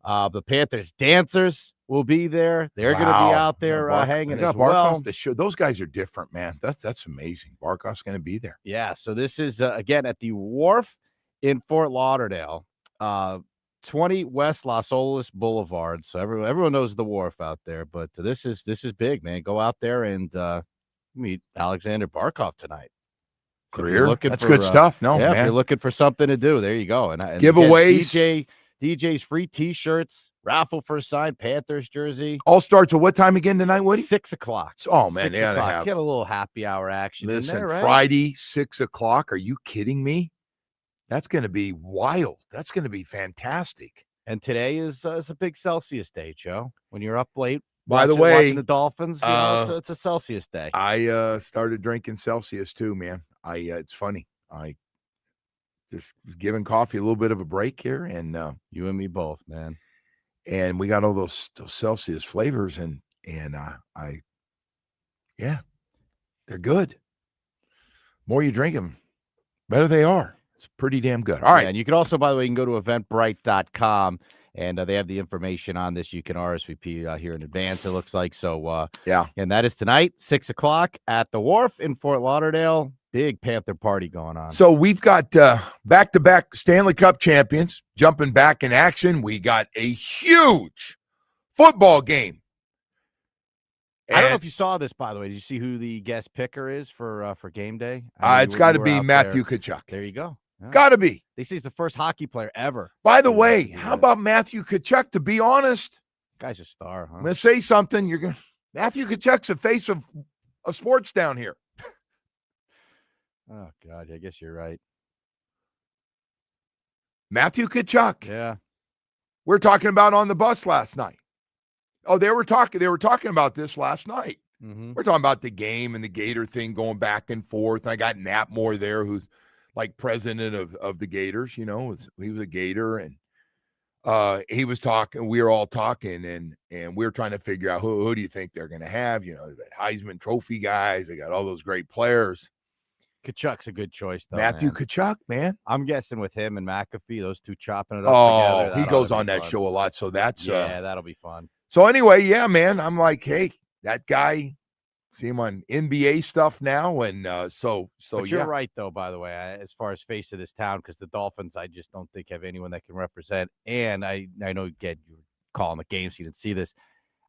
The Panthers dancers will be there. They're going to be out there hanging as well. Those guys are different, man. That's amazing. Barkov's going to be there. Yeah, so this is, again, at the Wharf in Fort Lauderdale, 20 West Las Olas Boulevard. So everyone knows the Wharf out there, but this is big, man. Go out there and meet Alexander Barkov tonight. Greer, that's good stuff. No, yeah, man. If you're looking for something to do, there you go. And giveaways. Again, DJ's free T-shirts, raffle for a signed Panthers jersey. All starts at what time again tonight, Woody? 6 o'clock. Oh, man. 6 o'clock. Get a little happy hour action. Listen, in there, right? Friday, 6 o'clock. Are you kidding me? That's going to be wild. That's going to be fantastic. And today is a big Celsius day, Joe. When you're up late, by the way, watching the Dolphins, it's a Celsius day. I started drinking Celsius too, man. It's funny. I just was giving coffee a little bit of a break here, and you and me both, man. And we got all those Celsius flavors, and yeah, they're good. More you drink them, better they are. It's pretty damn good. All right. Yeah, and you can also, by the way, you can go to eventbrite.com, and they have the information on this. You can RSVP here in advance, it looks like. So, yeah. And that is tonight, 6 o'clock at the Wharf in Fort Lauderdale. Big Panther party going on. So we've got back-to-back Stanley Cup champions jumping back in action. We got a huge football game. I don't know if you saw this, by the way. Did you see who the guest picker is for game day? It's got to be Matthew Tkachuk. There you go. Yeah. Got to be. They say he's the first hockey player ever. By the way, how about Matthew Tkachuk? To be honest, guy's a star. Huh? I'm gonna say something. Matthew Tkachuk's the face of sports down here. Oh God, I guess you're right. Matthew Tkachuk. Yeah, we're talking about on the bus last night. Oh, they were talking about this last night. Mm-hmm. We're talking about the game and the Gator thing going back and forth. And I got Knapmore there, who's like president of the Gators. He was a Gator, and he was talking. We were all talking, and we were trying to figure out who do you think they're going to have. They've got Heisman Trophy guys. They got all those great players. Tkachuk's a good choice, though. Matthew Tkachuk, man. I'm guessing with him and McAfee, those two chopping it up together. He goes on that show a lot, so that's that'll be fun. So anyway, yeah, man, I'm like, hey, that guy, see him on NBA stuff now, and so but you're right, though. By the way, as far as face of this town, because the Dolphins, I just don't think have anyone that can represent. And I know, again, you were calling the game, so you didn't see this.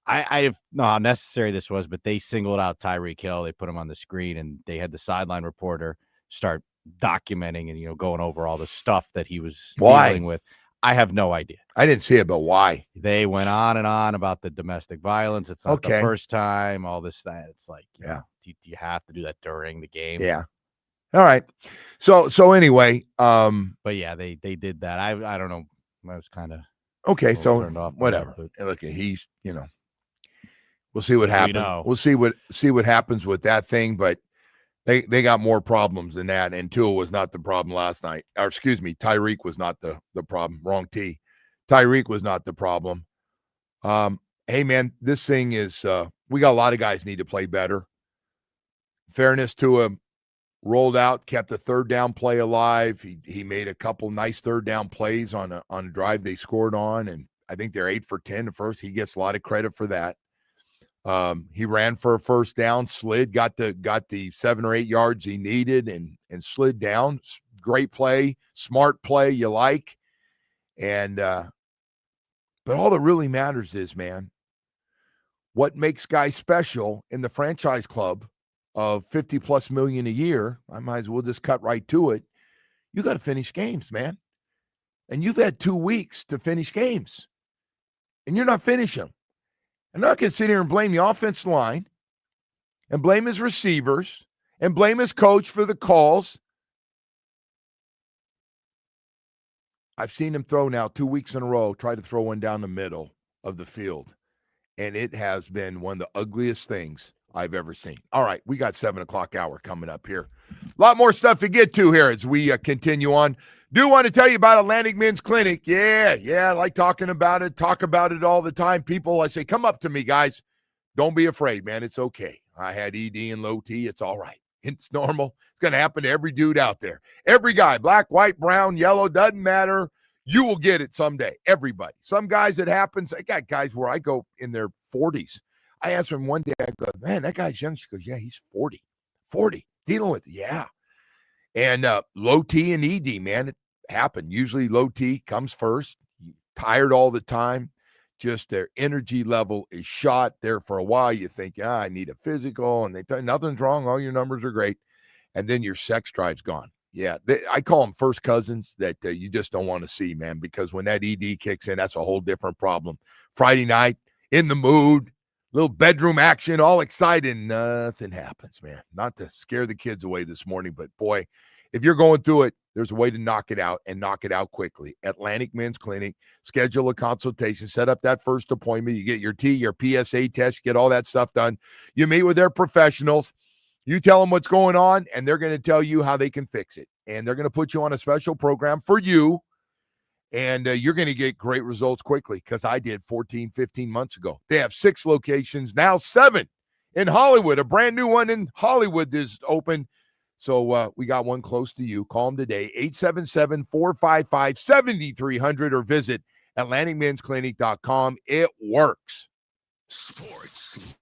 I don't know how necessary this was, but they singled out Tyreek Hill. They put him on the screen, and they had the sideline reporter start documenting and going over all the stuff that he was dealing with. I have no idea. I didn't see it, but why? They went on and on about the domestic violence. It's not the first time. All this, that. It's like, do you have to do that during the game? Yeah. All right. So anyway, but yeah, they did that. I don't know. I was kind of okay. So off whatever. That, look, he's we'll see what happens. We'll see what happens with that thing, but. They got more problems than that, and Tua was not the problem last night. Or excuse me, Tyreek was not the problem. Wrong T. Tyreek was not the problem. Hey, man, this thing is we got a lot of guys need to play better. Fairness, Tua rolled out, kept a third down play alive. He made a couple nice third down plays on a drive they scored on, and I think they're 8 for 10 at first. He gets a lot of credit for that. He ran for a first down, slid, got the 7 or 8 yards he needed, and slid down. Great play, smart play, you like. And but all that really matters is, man, what makes guys special in the franchise club of $50+ million a year. I might as well just cut right to it. You got to finish games, man. And you've had 2 weeks to finish games, and you're not finishing them. I'm not going to sit here and blame the offensive line and blame his receivers and blame his coach for the calls. I've seen him throw now 2 weeks in a row, try to throw one down the middle of the field, and it has been one of the ugliest things I've ever seen. All right, we got 7 o'clock hour coming up here. A lot more stuff to get to here as we continue on. Do want to tell you about Atlantic Men's Clinic. Yeah, I like talking about it, talk about it all the time. People, I say, come up to me, guys. Don't be afraid, man. It's okay. I had ED and low T. It's all right. It's normal. It's going to happen to every dude out there. Every guy, black, white, brown, yellow, doesn't matter. You will get it someday. Everybody. Some guys, it happens. I got guys where I go in their 40s. I asked him one day, I go, man, that guy's young. She goes, yeah, he's 40. 40. Dealing with it. Yeah. And low T and ED, man, it happened. Usually low T comes first. Tired all the time. Just their energy level is shot there for a while. You think, yeah, I need a physical, and they tell you nothing's wrong. All your numbers are great. And then your sex drive's gone. Yeah, I call them first cousins that you just don't want to see, man, because when that ED kicks in, that's a whole different problem. Friday night, in the mood, little bedroom action, all excited. Nothing happens, man. Not to scare the kids away this morning, but boy, if you're going through it, there's a way to knock it out and knock it out quickly. Atlantic Men's Clinic, schedule a consultation, set up that first appointment. You get your T, your PSA test, get all that stuff done. You meet with their professionals. You tell them what's going on, and they're going to tell you how they can fix it. And they're going to put you on a special program for you, and you're going to get great results quickly because I did 14, 15 months ago. They have 6 locations, now 7 in Hollywood. A brand new one in Hollywood is open. So we got one close to you. Call them today, 877-455-7300, or visit AtlanticMen'sClinic.com. It works. Sports.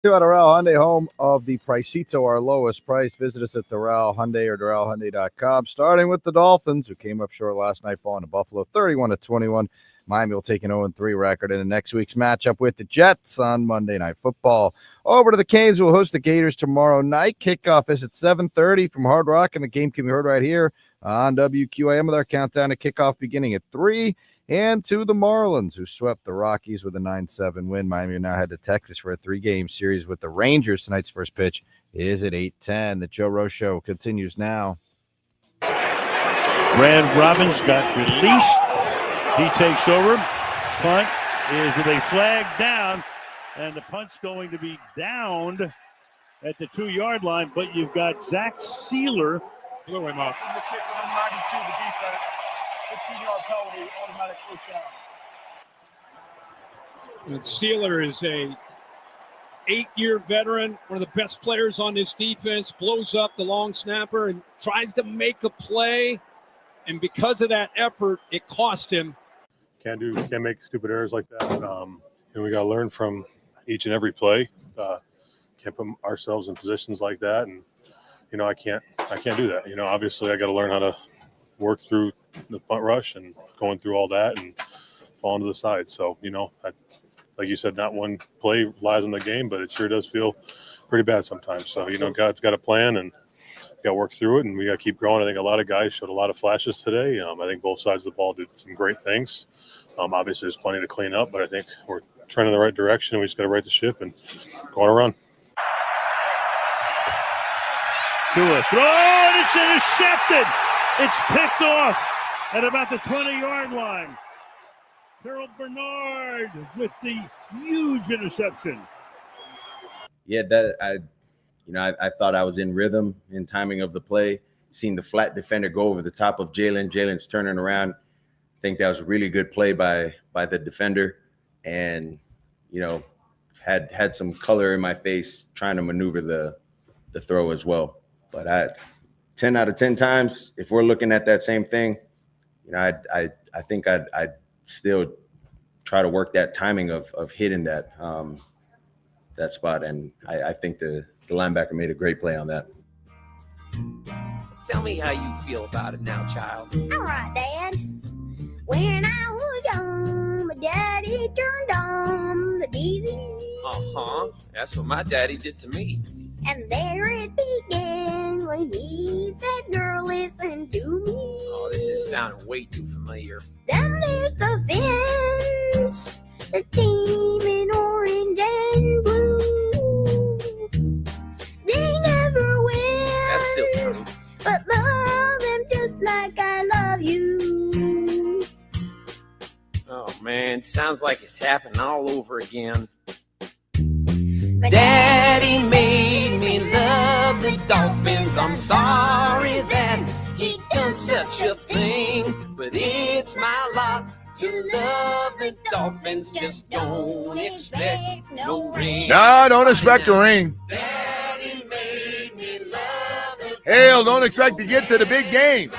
At Doral Hyundai, home of the Pricito, our lowest price. Visit us at Doral Hyundai or DoralHyundai.com. Starting with the Dolphins, who came up short last night, falling to Buffalo 31-21. Miami will take an 0-3 record in the next week's matchup with the Jets on Monday Night Football. Over to the Canes, who will host the Gators tomorrow night. Kickoff is at 7:30 from Hard Rock, and the game can be heard right here on WQAM with our countdown to kickoff beginning at 3. And to the Marlins, who swept the Rockies with a 9-7 win. Miami now head to Texas for a 3-game series with the Rangers. Tonight's first pitch is at 8:10. The Joe Rose Show continues now. Brad Robbins got released. He takes over. Punt is with a flag down, and the punt's going to be downed at the 2-yard line, but you've got Zach Sealer. Blew him up. The kick from 92, the defense. 15-yard penalty, automatic first down. And Sealer is a 8-year veteran, one of the best players on this defense, blows up the long snapper and tries to make a play. And because of that effort, it cost him. Can't make stupid errors like that. And we got to learn from each and every play. Can't put ourselves in positions like that. And, I can't do that. Obviously I got to learn how to work through the punt rush and going through all that and falling to the side. So, like you said, not one play lies in the game, but it sure does feel pretty bad sometimes. So, God's got a plan and got to work through it, and we got to keep growing. I think a lot of guys showed a lot of flashes today. I think both sides of the ball did some great things. Obviously, there's plenty to clean up, but I think we're trending in the right direction. We just got to right the ship and go on a run. Tua throw, and it's intercepted. It's picked off at about the 20-yard line. Terrell Bernard with the huge interception. Yeah, I thought I was in rhythm in timing of the play. Seen the flat defender go over the top of Jalen. Jalen's turning around. I think that was a really good play by the defender, and had some color in my face trying to maneuver the throw as well. But 10 out of 10 times, if we're looking at that same thing, I think I'd still try to work that timing of hitting that spot, and I think the linebacker made a great play on that. Tell me how you feel about it now, child. All right, Dad. When I was young, my daddy turned on the TV. That's what my daddy did to me. And there it began when he said, "Girl, listen to me." Oh, this is sounding way too familiar. Then there's the fence, the team in orange and blue. They never win. That's still true. But love them just like I love you. Oh, man, sounds like it's happening all over again. Daddy made me love the Dolphins. I'm sorry that he done such a thing, but it's my lot to love the Dolphins. Just don't expect no ring. No, don't expect a ring. Daddy made me love the Hell, don't expect to get to the big game.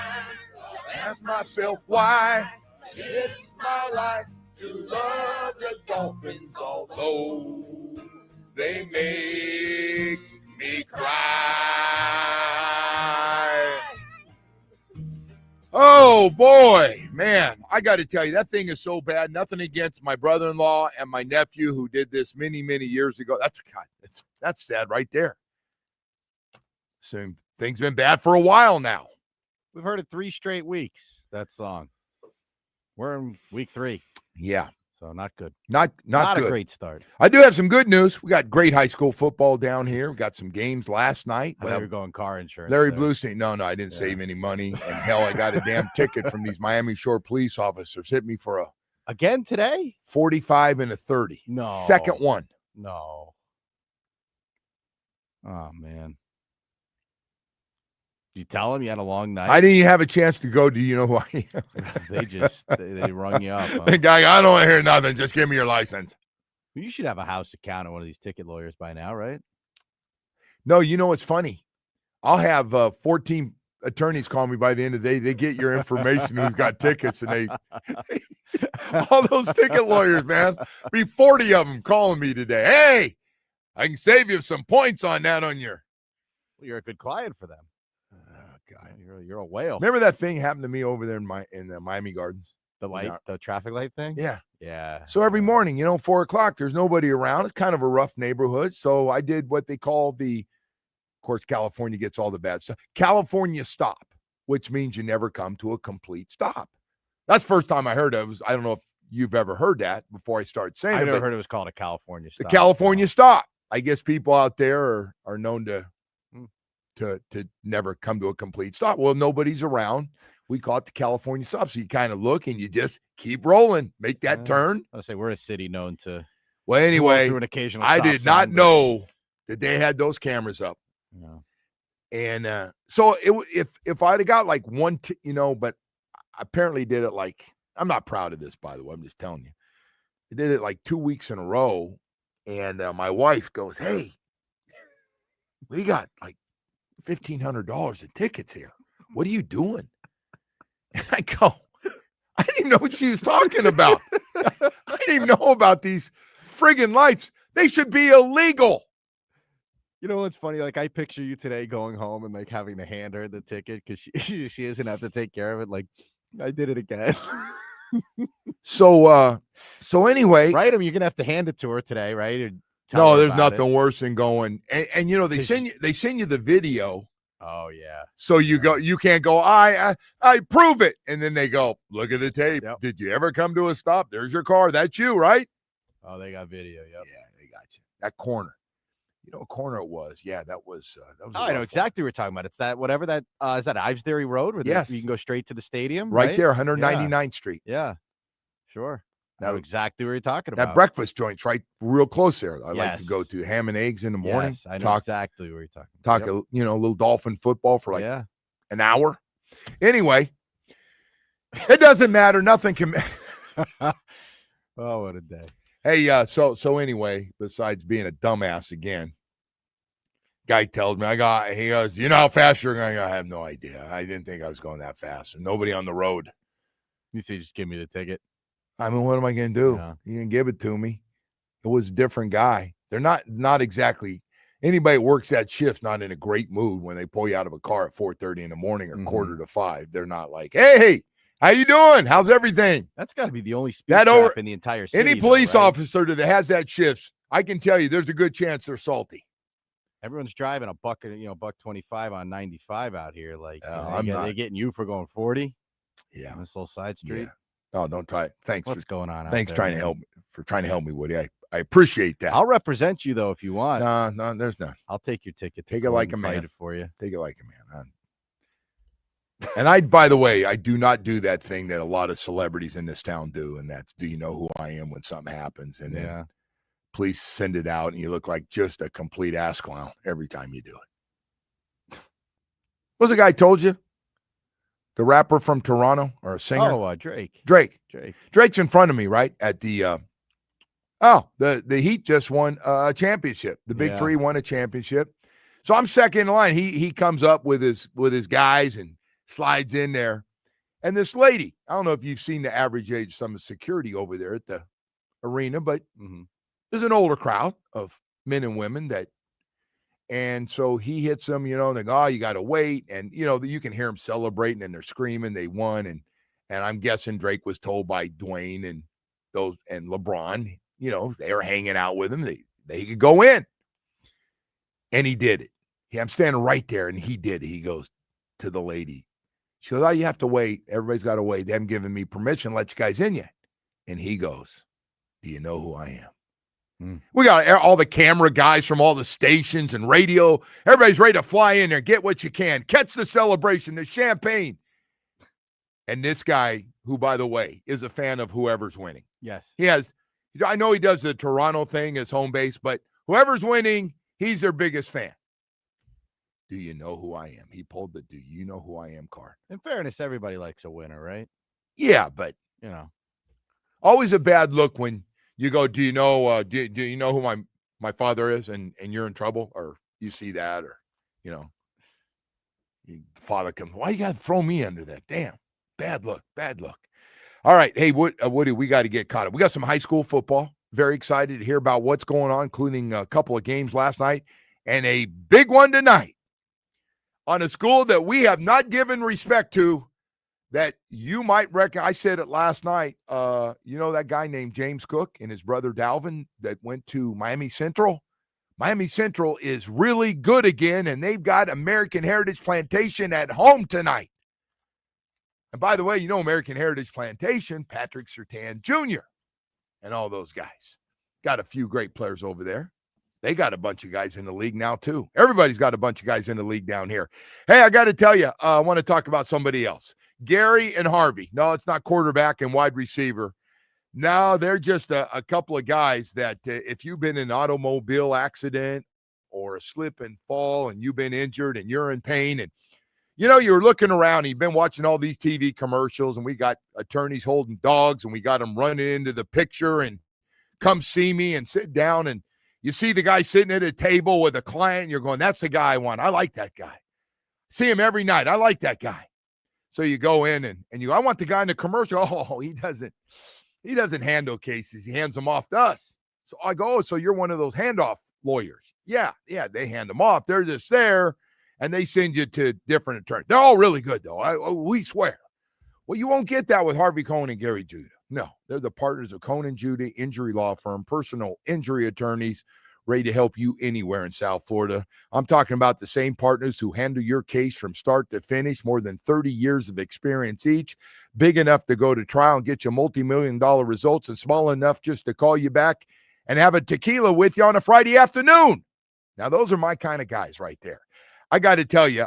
Ask myself why. It's my life to love the Dolphins, although they make me cry. Oh, boy, man, I got to tell you, that thing is so bad. Nothing against my brother-in-law and my nephew who did this many, many years ago. That's sad right there. So things been bad for a while now. We've heard it 3 straight weeks, that song. We're in week 3. Yeah. So not good. Not good. A great start. I do have some good news. We got great high school football down here. We got some games last night. I thought you were going car insurance. Larry there. Bluestein. No, I didn't save any money. And hell, I got a damn ticket from these Miami Shore police officers. Hit me for a again today? 45 and a 30. No. Second one. No. Oh man. You tell him you had a long night. I didn't even have a chance to go. Do you know who I am? they rung you up. Huh? The guy, I don't want to hear nothing. Just give me your license. You should have a house account at one of these ticket lawyers by now, right? No, you know what's funny? I'll have 14 attorneys call me by the end of the day. They get your information who's got tickets, and they all those ticket lawyers, man. Be 40 of them calling me today. Hey, I can save you some points on that on your. Well, you're a good client for them. Oh, God. You're a whale. Remember that thing happened to me over there in the Miami Gardens? The traffic light thing? Yeah. Yeah. So every morning, 4 o'clock, there's nobody around. It's kind of a rough neighborhood. So I did what they call of course, California gets all the bad stuff. California stop, which means you never come to a complete stop. That's the first time I heard it. I don't know if you've ever heard that before I started saying it. I never heard it was called a California stop. The California stop. I guess people out there are known to never come to a complete stop. Well, nobody's around. We call it the California stop. So you kind of look and you just keep rolling, make that turn. I say we're a city known to. Well, anyway, through an occasional I stop did not sign, know that they had those cameras up. Yeah. And so if I'd have got like one, but I apparently did it like, I'm not proud of this, by the way. I'm just telling you. I did it like 2 weeks in a row. And my wife goes, hey, we got like $1,500 in tickets here. What are you doing? And I go, I didn't even know what she was talking about. I didn't even know about these friggin' lights. They should be illegal. You know what's funny? Like I picture you today going home and like having to hand her the ticket because she doesn't have to take care of it. Like I did it again. So anyway, right? I mean, you're gonna have to hand it to her today, right? Or no, there's nothing worse than going and they send you the video. Oh yeah. So you can't go, I prove it. And then they go, look at the tape. Yep. Did you ever come to a stop? There's your car. That's you, right? Oh, they got video. Yep. Yeah, they got you. That corner. You know what corner it was? Yeah, that was. I know exactly what we're talking about. It's that whatever that is that Ives Dairy Road where yes. you can go straight to the stadium. Right there, 199th Street. Yeah, sure. I know exactly what you're talking about. That breakfast joint's right real close there. I Yes. like to go to ham and eggs in the morning. Yes, I know exactly what you're talking about. Yep. A little Dolphin football for like an hour. Anyway, it doesn't matter. Nothing can. Oh, what a day. Hey, so anyway, besides being a dumbass again, guy tells me, he goes, you know how fast you're going? I have no idea. I didn't think I was going that fast. And nobody on the road. You say, just give me the ticket. I mean, what am I going to do? Yeah. He didn't give it to me. It was a different guy. They're not exactly, anybody that works that shift's not in a great mood when they pull you out of a car at 4:30 in the morning or 4:45. They're not like, hey, how you doing? How's everything? That's got to be the only speed trap in the entire city. Any police officer that has that shift, I can tell you there's a good chance they're salty. Everyone's driving a $1.25 on 95 out here. Like, they're getting you for going 40. Yeah. On this little side street. Yeah. Oh, don't try it. Thanks. What's going on? Thanks out there, trying to help me, Woody. I appreciate that. I'll represent you though if you want. No, there's none. I'll take your ticket. Take it like a man. It for you. Take it like a man. And by the way, I do not do that thing that a lot of celebrities in this town do, and that's, do you know who I am when something happens? And then please send it out, and you look like just a complete ass clown every time you do it. What's the guy told you? The rapper from Toronto or a singer? Oh, Drake. Drake's in front of me, right? At the the Heat just won a championship. The Big Three won a championship. So I'm second in line. He comes up with his guys and slides in there. And this lady, I don't know if you've seen the average age of some security over there at the arena, but there's an older crowd of men and women and so he hits them, they go, oh, you got to wait. And, you can hear them celebrating and they're screaming. They won. And I'm guessing Drake was told by Dwayne and LeBron, they were hanging out with him. They could go in. And he did it. I'm standing right there and he did it. He goes to the lady. She goes, oh, you have to wait. Everybody's got to wait. They haven't given me permission to let you guys in yet. And he goes, do you know who I am? We got all the camera guys from all the stations and radio. Everybody's ready to fly in there, get what you can, catch the celebration, the champagne. And this guy, who, by the way, is a fan of whoever's winning. Yes. I know he does the Toronto thing as home base, but whoever's winning, he's their biggest fan. Do you know who I am? He pulled the do you know who I am card. In fairness, everybody likes a winner, right? Yeah, but, always a bad look when you go, do you know who my father is and you're in trouble, or you see that, or, your father comes, why you got to throw me under that? Damn, bad luck. All right. Hey, Woody, we got to get caught up. We got some high school football Very excited to hear about what's going on, including a couple of games last night and a big one tonight on a school that we have not given respect to that you might reckon. I said it last night. You know that guy named James Cook and his brother Dalvin that went to Miami Central? Miami Central is really good again, and they've got American Heritage Plantation at home tonight. And by the way, you know American Heritage Plantation, Patrick Surtain Jr. and all those guys. Got a few great players over there. They got a bunch of guys in the league now, too. Everybody's got a bunch of guys in the league down here. Hey, I got to tell you, I want to talk about somebody else. Gary and Harvey. No, it's not quarterback and wide receiver. No, they're just a couple of guys that if you've been in an automobile accident or a slip and fall and you've been injured and you're in pain and, you know, you're looking around and you've been watching all these TV commercials and we got attorneys holding dogs and we got them running into the picture and come see me and sit down and you see the guy sitting at a table with a client and you're going, that's the guy I want. I like that guy. See him every night. I like that guy. So you go in and you go, I want the guy in the commercial. Oh, he doesn't handle cases. He hands them off to us. So I go, oh, so you're one of those handoff lawyers. Yeah, they hand them off. They're just there, and they send you to different attorneys. They're all really good, though. We swear. Well, you won't get that with Harvey Cohn and Gary Judah. No, they're the partners of Cohn and Judah Injury Law Firm, personal injury attorneys, ready to help you anywhere in South Florida. I'm talking about the same partners who handle your case from start to finish, more than 30 years of experience each, big enough to go to trial and get you multi-million-dollar results, and small enough just to call you back and have a tequila with you on a Friday afternoon. Now, those are my kind of guys right there. I got to tell you,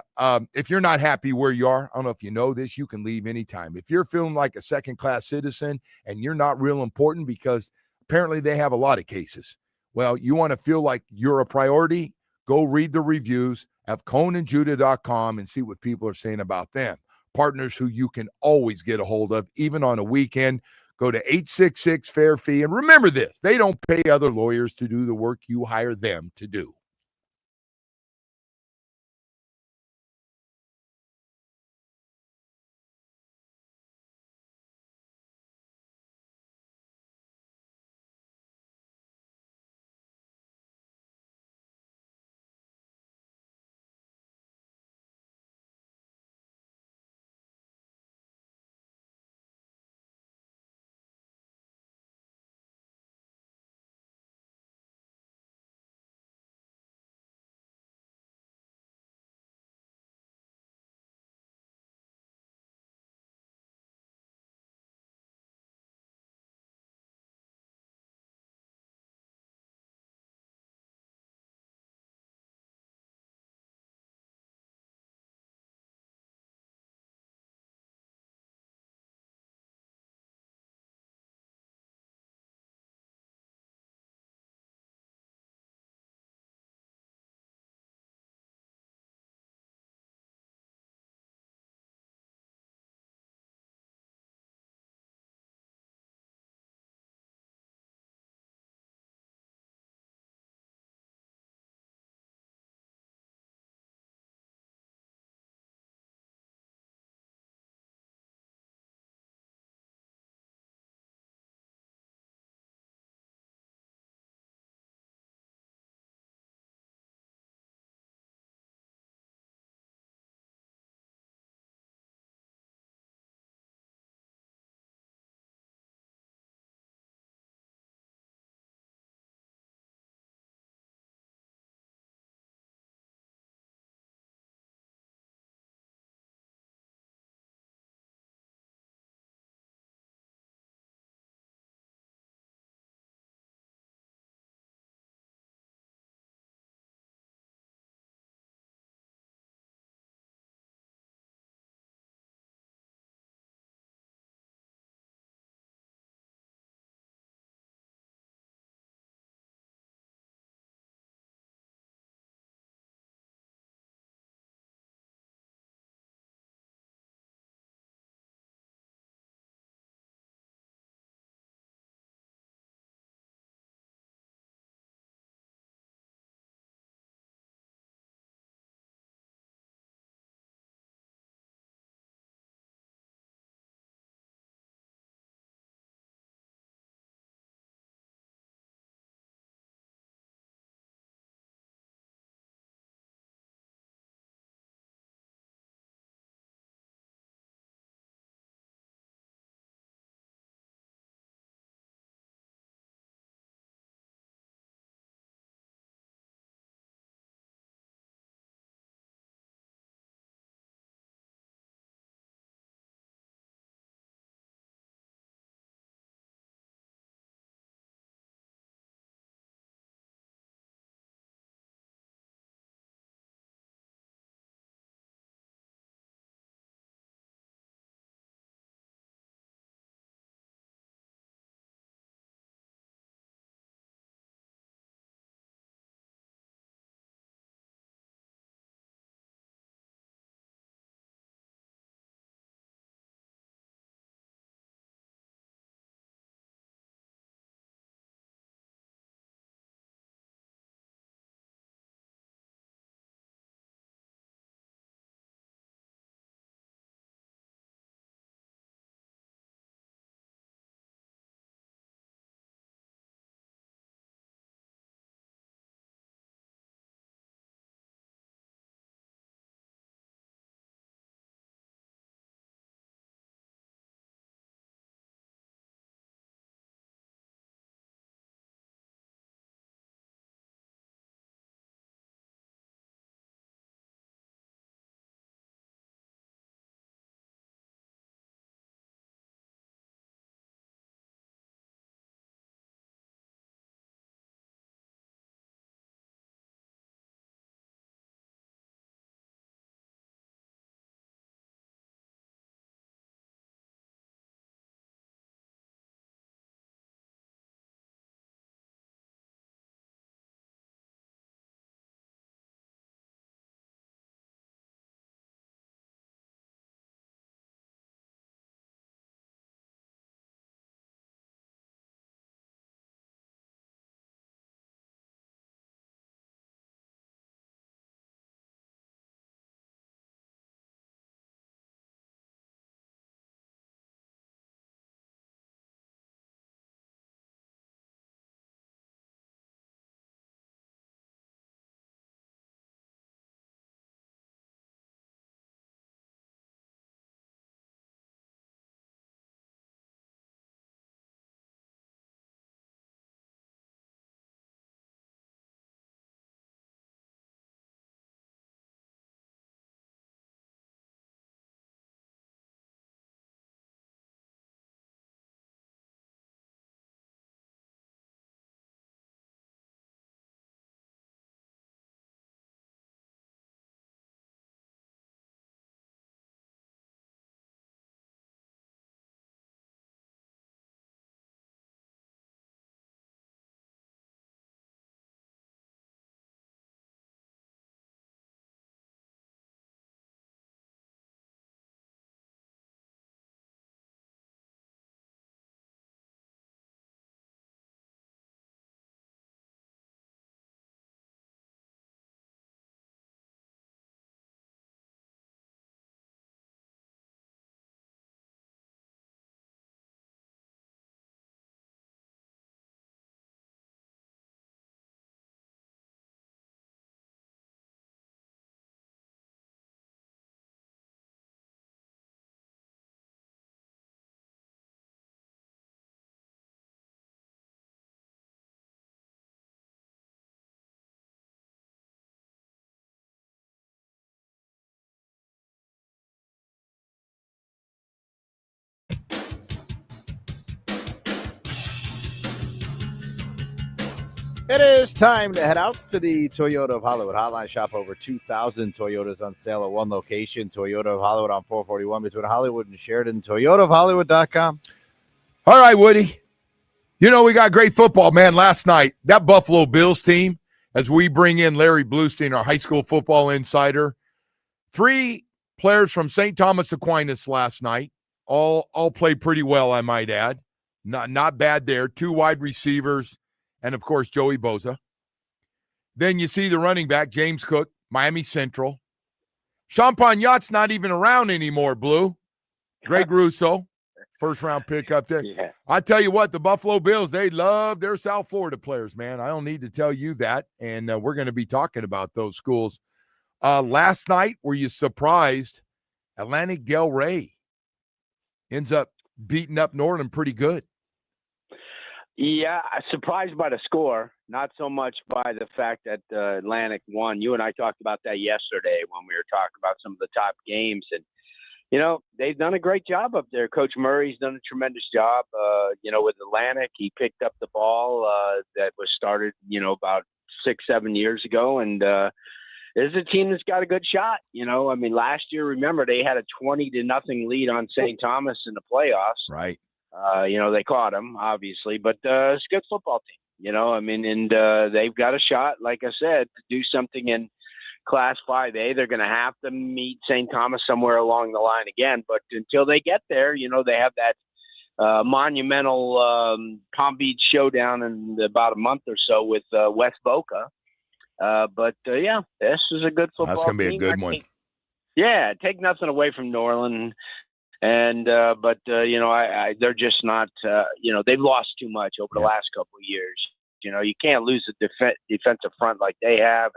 if you're not happy where you are, I don't know if you know this, you can leave anytime. If you're feeling like a second-class citizen and you're not real important because apparently they have a lot of cases, well, you want to feel like you're a priority, go read the reviews at CohnandJudah.com and see what people are saying about them. Partners who you can always get a hold of, even on a weekend. Go to 866-FAIR-FEE. And remember this, they don't pay other lawyers to do the work you hire them to do. It is time to head out to the Toyota of Hollywood hotline. Shop over 2,000 Toyotas on sale at one location. Toyota of Hollywood on 441 between Hollywood and Sheridan. ToyotaofHollywood.com. All right, Woody. You know, we got great football, man. Last night, that Buffalo Bills team, as we bring in Larry Bluestein, our high school football insider, 3 players from St. Thomas Aquinas last night, all played pretty well, I might add. Not bad there. 2 wide receivers, and, of course, Joey Bosa. Then you see the running back, James Cook, Miami Central. Champagne Yacht's not even around anymore, Blue. Greg Russo, first-round pick up there. Yeah. I tell you what, the Buffalo Bills, they love their South Florida players, man. I don't need to tell you that, and we're going to be talking about those schools. Last night, were you surprised Atlantic Del Rey ends up beating up Northern pretty good? Yeah, surprised by the score, not so much by the fact that Atlantic won. You and I talked about that yesterday when we were talking about some of the top games. And, you know, they've done a great job up there. Coach Murray's done a tremendous job, with Atlantic. He picked up the ball that was started, about 6-7 years ago. And this is a team that's got a good shot. I mean, last year, remember, they had a 20-0 lead on St. Thomas in the playoffs. Right. They caught them, obviously, but it's a good football team, and they've got a shot, like I said, to do something in Class 5A. They're going to have to meet St. Thomas somewhere along the line again, but until they get there, they have that monumental Palm Beach showdown in about a month or so with West Boca. This is a good football team. That's going to be a good one. Take nothing away from New Orleans. And they're just not. They've lost too much over the last couple of years. You can't lose a defensive front like they have.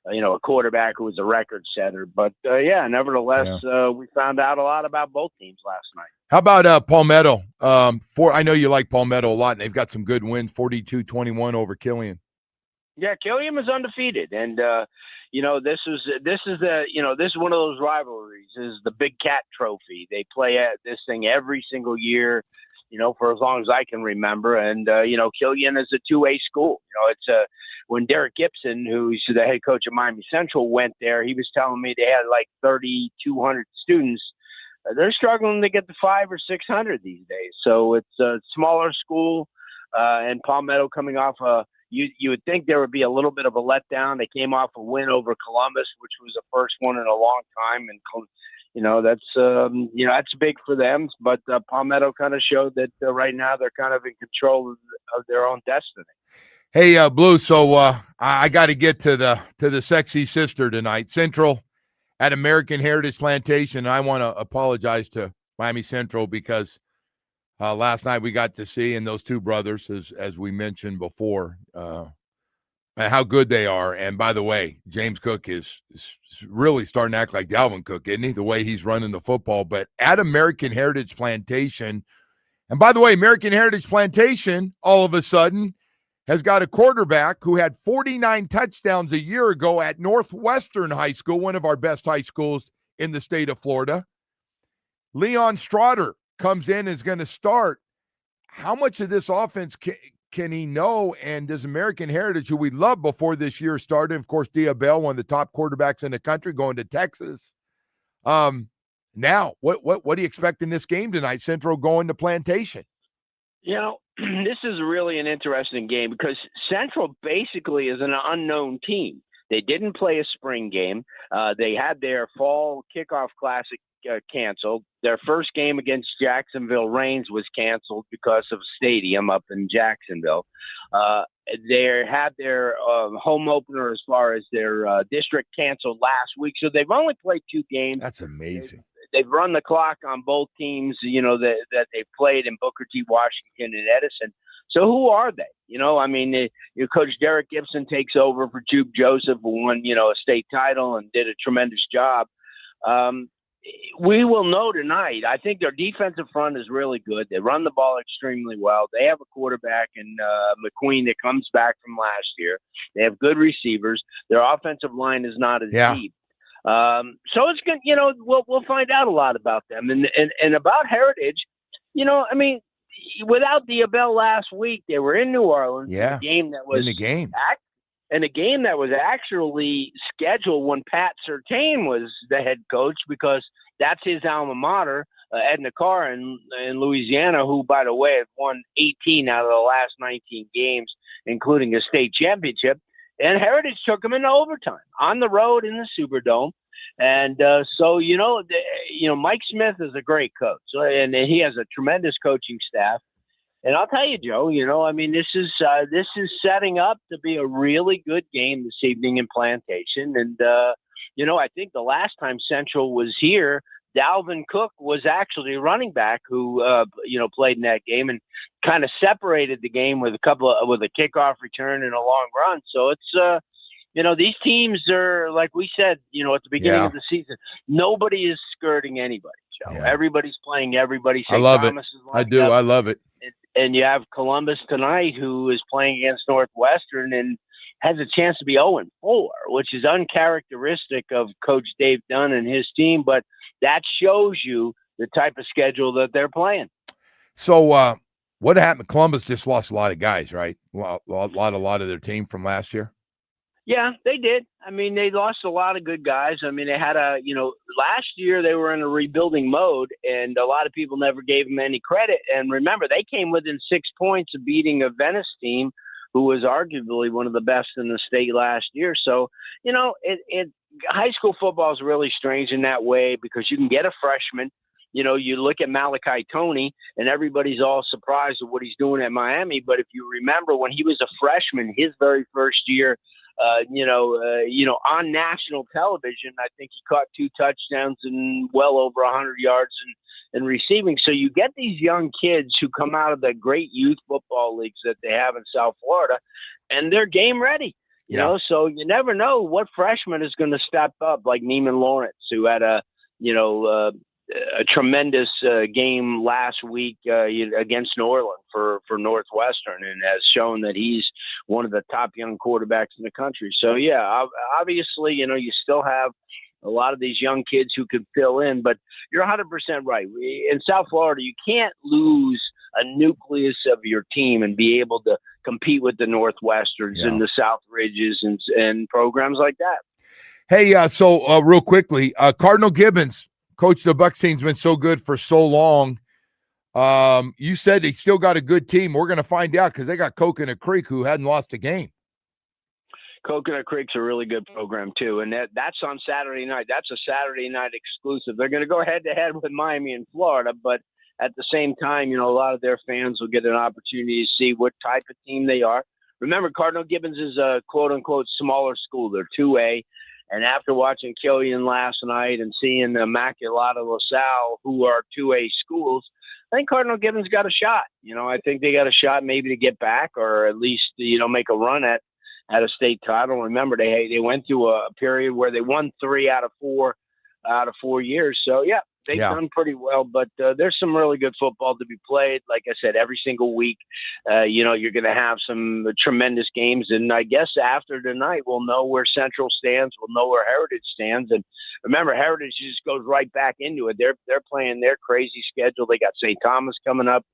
A quarterback who was a record setter. But nevertheless, we found out a lot about both teams last night. How about Palmetto? I know you like Palmetto a lot, and they've got some good wins. 42-21 over Killian. Yeah, Killian is undefeated, and this is one of those rivalries. This is the Big Cat Trophy. They play at this thing every single year, for as long as I can remember. And Killian is a 2A school. It's when Derek Gibson, who's the head coach of Miami Central, went there, he was telling me they had like 3,200 students. They're struggling to get to 500 or 600 these days. So it's a smaller school, and Palmetto coming off You would think there would be a little bit of a letdown. They came off a win over Columbus, which was the first one in a long time, and that's big for them. But Palmetto kind of showed that right now they're kind of in control of their own destiny. Hey, Blue. So I got to get to the sexy sister tonight. Central at American Heritage Plantation. I want to apologize to Miami Central because last night we got to see, and those 2 brothers, as we mentioned before, how good they are. And by the way, James Cook is really starting to act like Dalvin Cook, isn't he? The way he's running the football. But at American Heritage Plantation, and by the way, American Heritage Plantation, all of a sudden, has got a quarterback who had 49 touchdowns a year ago at Northwestern High School, one of our best high schools in the state of Florida. Leon Strotter comes in, is going to start. How much of this offense can he know? And does American Heritage, who we loved before this year started, of course, Diabell, one of the top quarterbacks in the country, going to Texas. Now, what do you expect in this game tonight? Central going to Plantation. This is really an interesting game because Central basically is an unknown team. They didn't play a spring game. They had their fall kickoff classic canceled. Their first game against Jacksonville Reigns was canceled because of a stadium up in Jacksonville. They had their home opener as far as their district canceled last week. So they've only played 2 games. That's amazing. They've run the clock on both teams, that they've played in Booker T. Washington and Edison. So who are they? Coach Derek Gibson takes over for Juke Joseph, who won, a state title and did a tremendous job. We will know tonight. I think their defensive front is really good. They run the ball extremely well. They have a quarterback in McQueen that comes back from last year. They have good receivers. Their offensive line is not as deep. So it's good. We'll find out a lot about them and about Heritage. without Diabell last week, they were in New Orleans. Yeah, a game that was in the game. And a game that was actually scheduled when Pat Surtain was the head coach, because that's his alma mater, Edna Carr in Louisiana, who, by the way, has won 18 out of the last 19 games, including a state championship. And Heritage took them into overtime on the road in the Superdome. And so, Mike Smith is a great coach, and he has a tremendous coaching staff. And I'll tell you, Joe, this is setting up to be a really good game this evening in Plantation. And, I think the last time Central was here, Dalvin Cook was actually running back who, played in that game and kind of separated the game with a kickoff return and a long run. So it's, these teams are, like we said, at the beginning of the season, nobody is skirting anybody, Joe. Yeah. Everybody's playing everybody. I love it. I do. I love it. And you have Columbus tonight, who is playing against Northwestern and has a chance to be 0-4, which is uncharacteristic of Coach Dave Dunn and his team. But that shows you the type of schedule that they're playing. So what happened? Columbus just lost a lot of guys, right? A lot of their team from last year. Yeah, they did. They lost a lot of good guys. They had last year they were in a rebuilding mode, and a lot of people never gave them any credit. And remember, they came within 6 points of beating a Venice team who was arguably one of the best in the state last year. So, high school football is really strange in that way, because you can get a freshman. You look at Malachi Toney, and everybody's all surprised at what he's doing at Miami. But if you remember, when he was a freshman, his very first year, on national television, I think he caught 2 touchdowns and well over 100 yards in receiving. So you get these young kids who come out of the great youth football leagues that they have in South Florida, and they're game ready. You know, so you never know what freshman is going to step up, like Neiman Lawrence, who had a tremendous game last week against New Orleans for Northwestern, and has shown that he's one of the top young quarterbacks in the country. So, obviously, you still have a lot of these young kids who could fill in, but you're 100% right. In South Florida, you can't lose a nucleus of your team and be able to compete with the Northwesterns and the South Ridges and programs like that. Hey, so real quickly, Cardinal Gibbons, coach of the Bucs team's been so good for so long. You said they still got a good team. We're going to find out, because they got Coconut Creek, who hadn't lost a game. Coconut Creek's a really good program too, and that's on Saturday night. That's a Saturday night exclusive. They're going to go head-to-head with Miami and Florida, but at the same time, a lot of their fans will get an opportunity to see what type of team they are. Remember, Cardinal Gibbons is a quote-unquote smaller school. They're 2A. And after watching Killian last night and seeing the Immaculata LaSalle, who are 2A schools, I think Cardinal Gibbons got a shot. I think they got a shot maybe to get back, or at least, make a run at a state title. Remember, they went through a period where they won 3 out of 4 years. So, they've done pretty well, but there's some really good football to be played. Like I said, every single week, you're going to have some tremendous games. And I guess after tonight, we'll know where Central stands. We'll know where Heritage stands. And remember, Heritage just goes right back into it. They're playing their crazy schedule. They got St. Thomas coming up.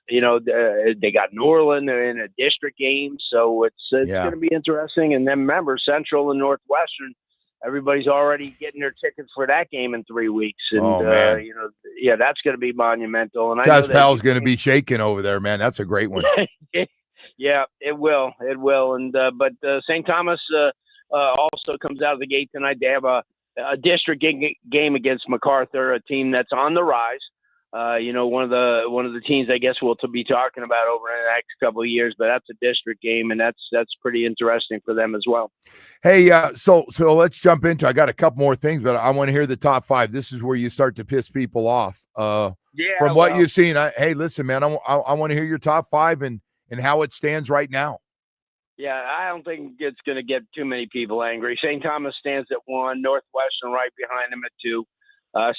They got New Orleans. They're in a district game. So it's going to be interesting. And then remember, Central and Northwestern, everybody's already getting their tickets for that game in 3 weeks. And, that's going to be monumental. And Jazz Pal's going to be shaking over there, man. That's a great one. Yeah, it will. It will. And, but St. Thomas also comes out of the gate tonight. They have a district game against MacArthur, a team that's on the rise. One of the teams I guess we'll be talking about over the next couple of years, but that's a district game, and that's pretty interesting for them as well. Hey, so let's jump into. I got a couple more things, but I want to hear the top 5. This is where you start to piss people off. From what you've seen, hey, listen, man, I want to hear your top 5 and how it stands right now. Yeah, I don't think it's going to get too many people angry. St. Thomas stands at 1, Northwestern right behind them at 2.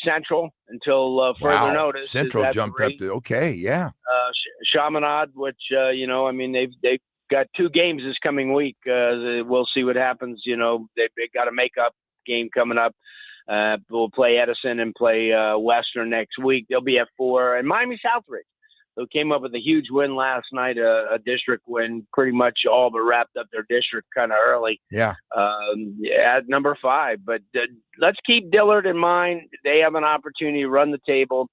Central until further notice. Central jumped up to Chaminade, which they've got 2 games this coming week. We'll see what happens. They've got a makeup game coming up. We'll play Edison and play Western next week. They'll be at 4, and Miami Southridge. who came up with a huge win last night, a district win, pretty much all but wrapped up their district kind of early. Yeah. At number 5. But let's keep Dillard in mind. They have an opportunity to run the table.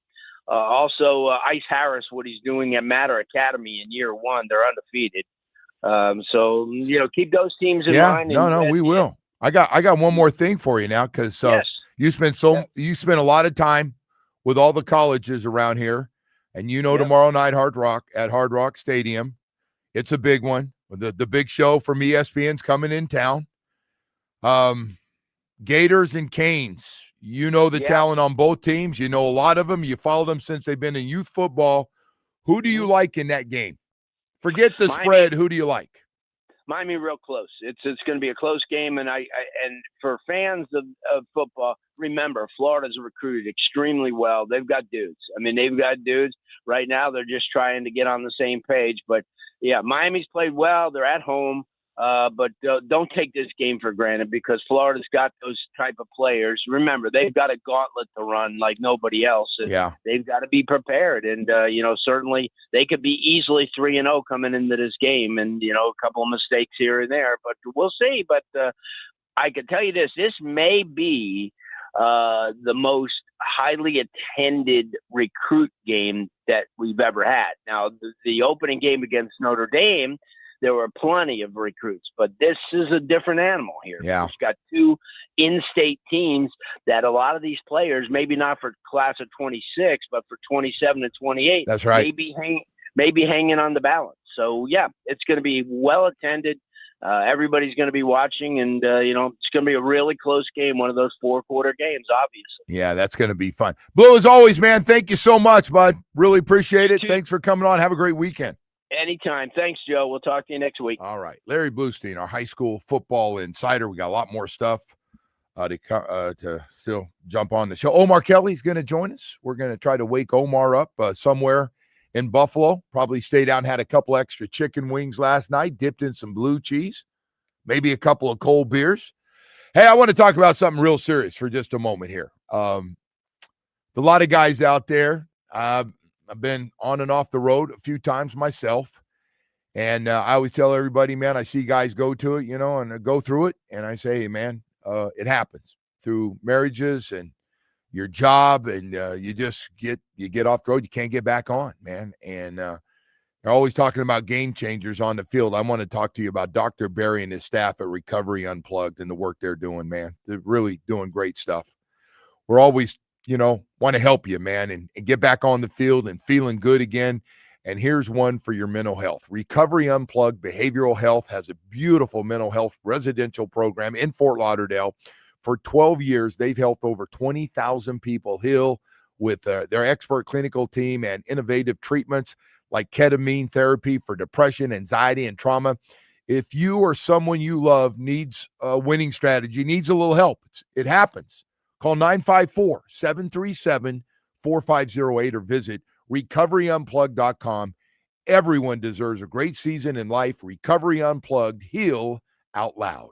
Also, Ice Harris, what he's doing at Matter Academy in year 1, they're undefeated. So, keep those teams in mind. No, we will. I got one more thing for you now, because yes. you spent a lot of time with all the colleges around here, and tomorrow night Hard Rock Stadium, it's a big one. The big show from ESPN's coming in town. Gators and Canes. The talent on both teams. You know a lot of them. You follow them since they've been in youth football. Who do you like in that game? Forget the spread. Who do you like? Miami real close. It's going to be a close game, and and for fans of football, remember Florida's recruited extremely well. They've got dudes. I mean, they've got dudes right now. They're just trying to get on the same page. But yeah, Miami's played well. They're at home. But don't take this game for granted, because Florida's got those type of players. Remember, they've got a gauntlet to run like nobody else. And they've got to be prepared. And, certainly they could be easily 3-0 coming into this game, and, a couple of mistakes here and there. But we'll see. But I can tell you this may be the most highly attended recruit game that we've ever had. Now, the opening game against Notre Dame, there were plenty of recruits, but this is a different animal here. Yeah. We've got 2 in-state teams that a lot of these players, maybe not for class of 26, but for 27 and 28, that's right, maybe hanging on the balance. So, yeah, it's going to be well attended. Everybody's going to be watching, and, it's going to be a really close game, one of those 4-quarter games, obviously. Yeah, that's going to be fun. Blue, as always, man, thank you so much, bud. Really appreciate it. Thanks for coming on. Have a great weekend. Anytime. Thanks, Joe. We'll talk to you next week. All right. Larry Bluestein, our high school football insider. We got a lot more stuff to still jump on the show. Omar Kelly's going to join us. We're going to try to wake Omar up somewhere in Buffalo. Probably stayed out and had a couple extra chicken wings last night, dipped in some blue cheese, maybe a couple of cold beers. Hey, I want to talk about something real serious for just a moment here. A lot of guys out there, I've been on and off the road a few times myself. And I always tell everybody, man, I see guys go to it, and go through it. And I say, hey, man, it happens through marriages and your job. And you get off the road. You can't get back on, man. And they're always talking about game changers on the field. I want to talk to you about Dr. Barry and his staff at Recovery Unplugged and the work they're doing, man. They're really doing great stuff. We're always want to help you, man, and get back on the field and feeling good again. And here's one for your mental health. Recovery Unplugged Behavioral Health has a beautiful mental health residential program in Fort Lauderdale. For 12 years, they've helped over 20,000 people heal with their expert clinical team and innovative treatments like ketamine therapy for depression, anxiety, and trauma. If you or someone you love needs a winning strategy, needs a little help, it happens. Call 954-737-4508 or visit recoveryunplugged.com. Everyone deserves a great season in life. Recovery Unplugged. Heal out loud.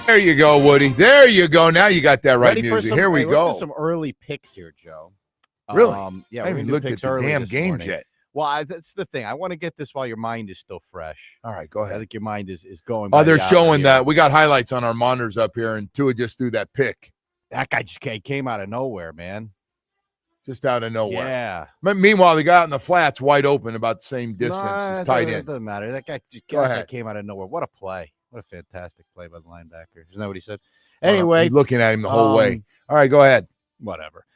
There you go, Woody. There you go. Now you got that right Ready for music. some, Here we let's go. do some early picks here, Joe. Really? Yeah, I we're haven't gonna do looked at picks the early damn this games morning. yet. Well, that's the thing. I want to get this while your mind is still fresh. All right, go I ahead. think your mind is going. Oh, by they're the hour showing here. that. We got highlights on our monitors up here, and Tua just threw that pick. That guy just came out of nowhere, man. Just out of nowhere. Yeah. But meanwhile, the guy out in the flats wide open about the same distance as tight It end. doesn't matter. That guy came out of nowhere. What a play. What a fantastic play by the linebacker. Isn't that what he said? Anyway. I'm looking at him the whole way. All right, go ahead. Whatever.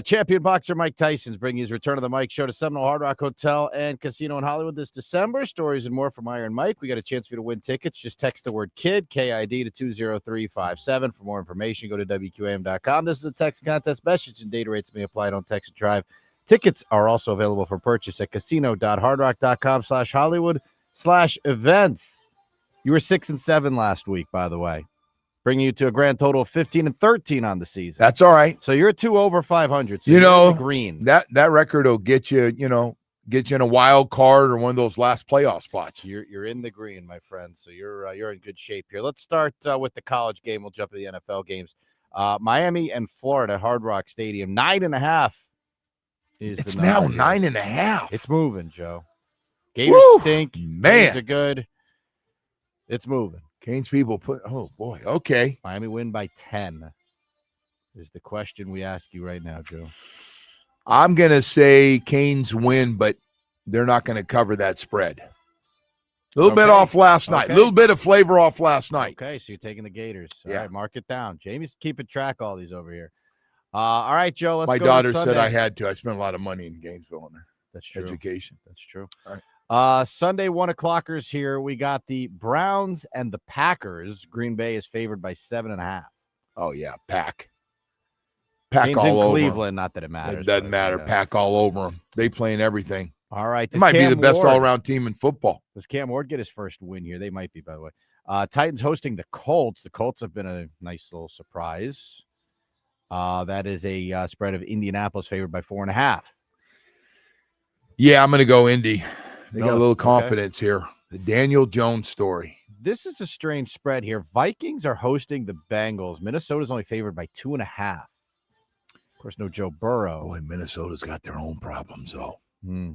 Champion boxer Mike Tyson's bringing his Return of the Mike show to Seminole Hard Rock Hotel and Casino in Hollywood this December. Stories and more from Iron Mike. We got a chance for you to win tickets. Just text the word KID, KID, to 20357. For more information, go to WQAM.com. This is a text contest message, and data rates may apply. Don't text and drive. Tickets are also available for purchase at casino.hardrock.com/Hollywood/events. You were 6-7 last week, by the way, bringing you to a grand total of 15-13 on the season. That's all right. So you're 2 over 500. So you know, in the green. That record will get you, get you in a wild card or one of those last playoff spots. You're in the green, my friend. So you're in good shape here. Let's start with the college game. We'll jump to the NFL games. Miami and Florida, Hard Rock Stadium, 9.5. It's now 9.5. It's moving, Joe. Gators stink. Man, Canes are good. It's moving. Canes people oh boy, okay. Miami win by 10 is the question we ask you right now, Joe. I'm gonna say Canes win, but they're not gonna cover that spread. A little bit off last night. A little bit of flavor off last night. Okay, so you're taking the Gators. All Yeah. right, mark it down. Jamie's keeping track of all these over here. All right, Joe, let's My go daughter to said I Sunday. had to. I spent a lot of money in Gainesville on her That's true. education. That's true. All right. Sunday 1:00ers here. We got the Browns and the Packers. Green Bay is favored by 7.5. Oh yeah, Pack Game's all in over 'em. Cleveland. Not that it matters. It doesn't but, matter. yeah. Pack all over them. They playing everything. All right. It might be the best all-around team in football. Does Cam Ward get his first win here? They might be, by the way. Titans hosting the Colts. The Colts have been a nice little surprise. That is a spread of Indianapolis favored by 4.5. Yeah, I'm going to go Indy. They got a little Okay. confidence here. The Daniel Jones story. This is a strange spread here. Vikings are hosting the Bengals. Minnesota's only favored by 2.5. Of course, no Joe Burrow. Boy, Minnesota's got their own problems, though. Hmm.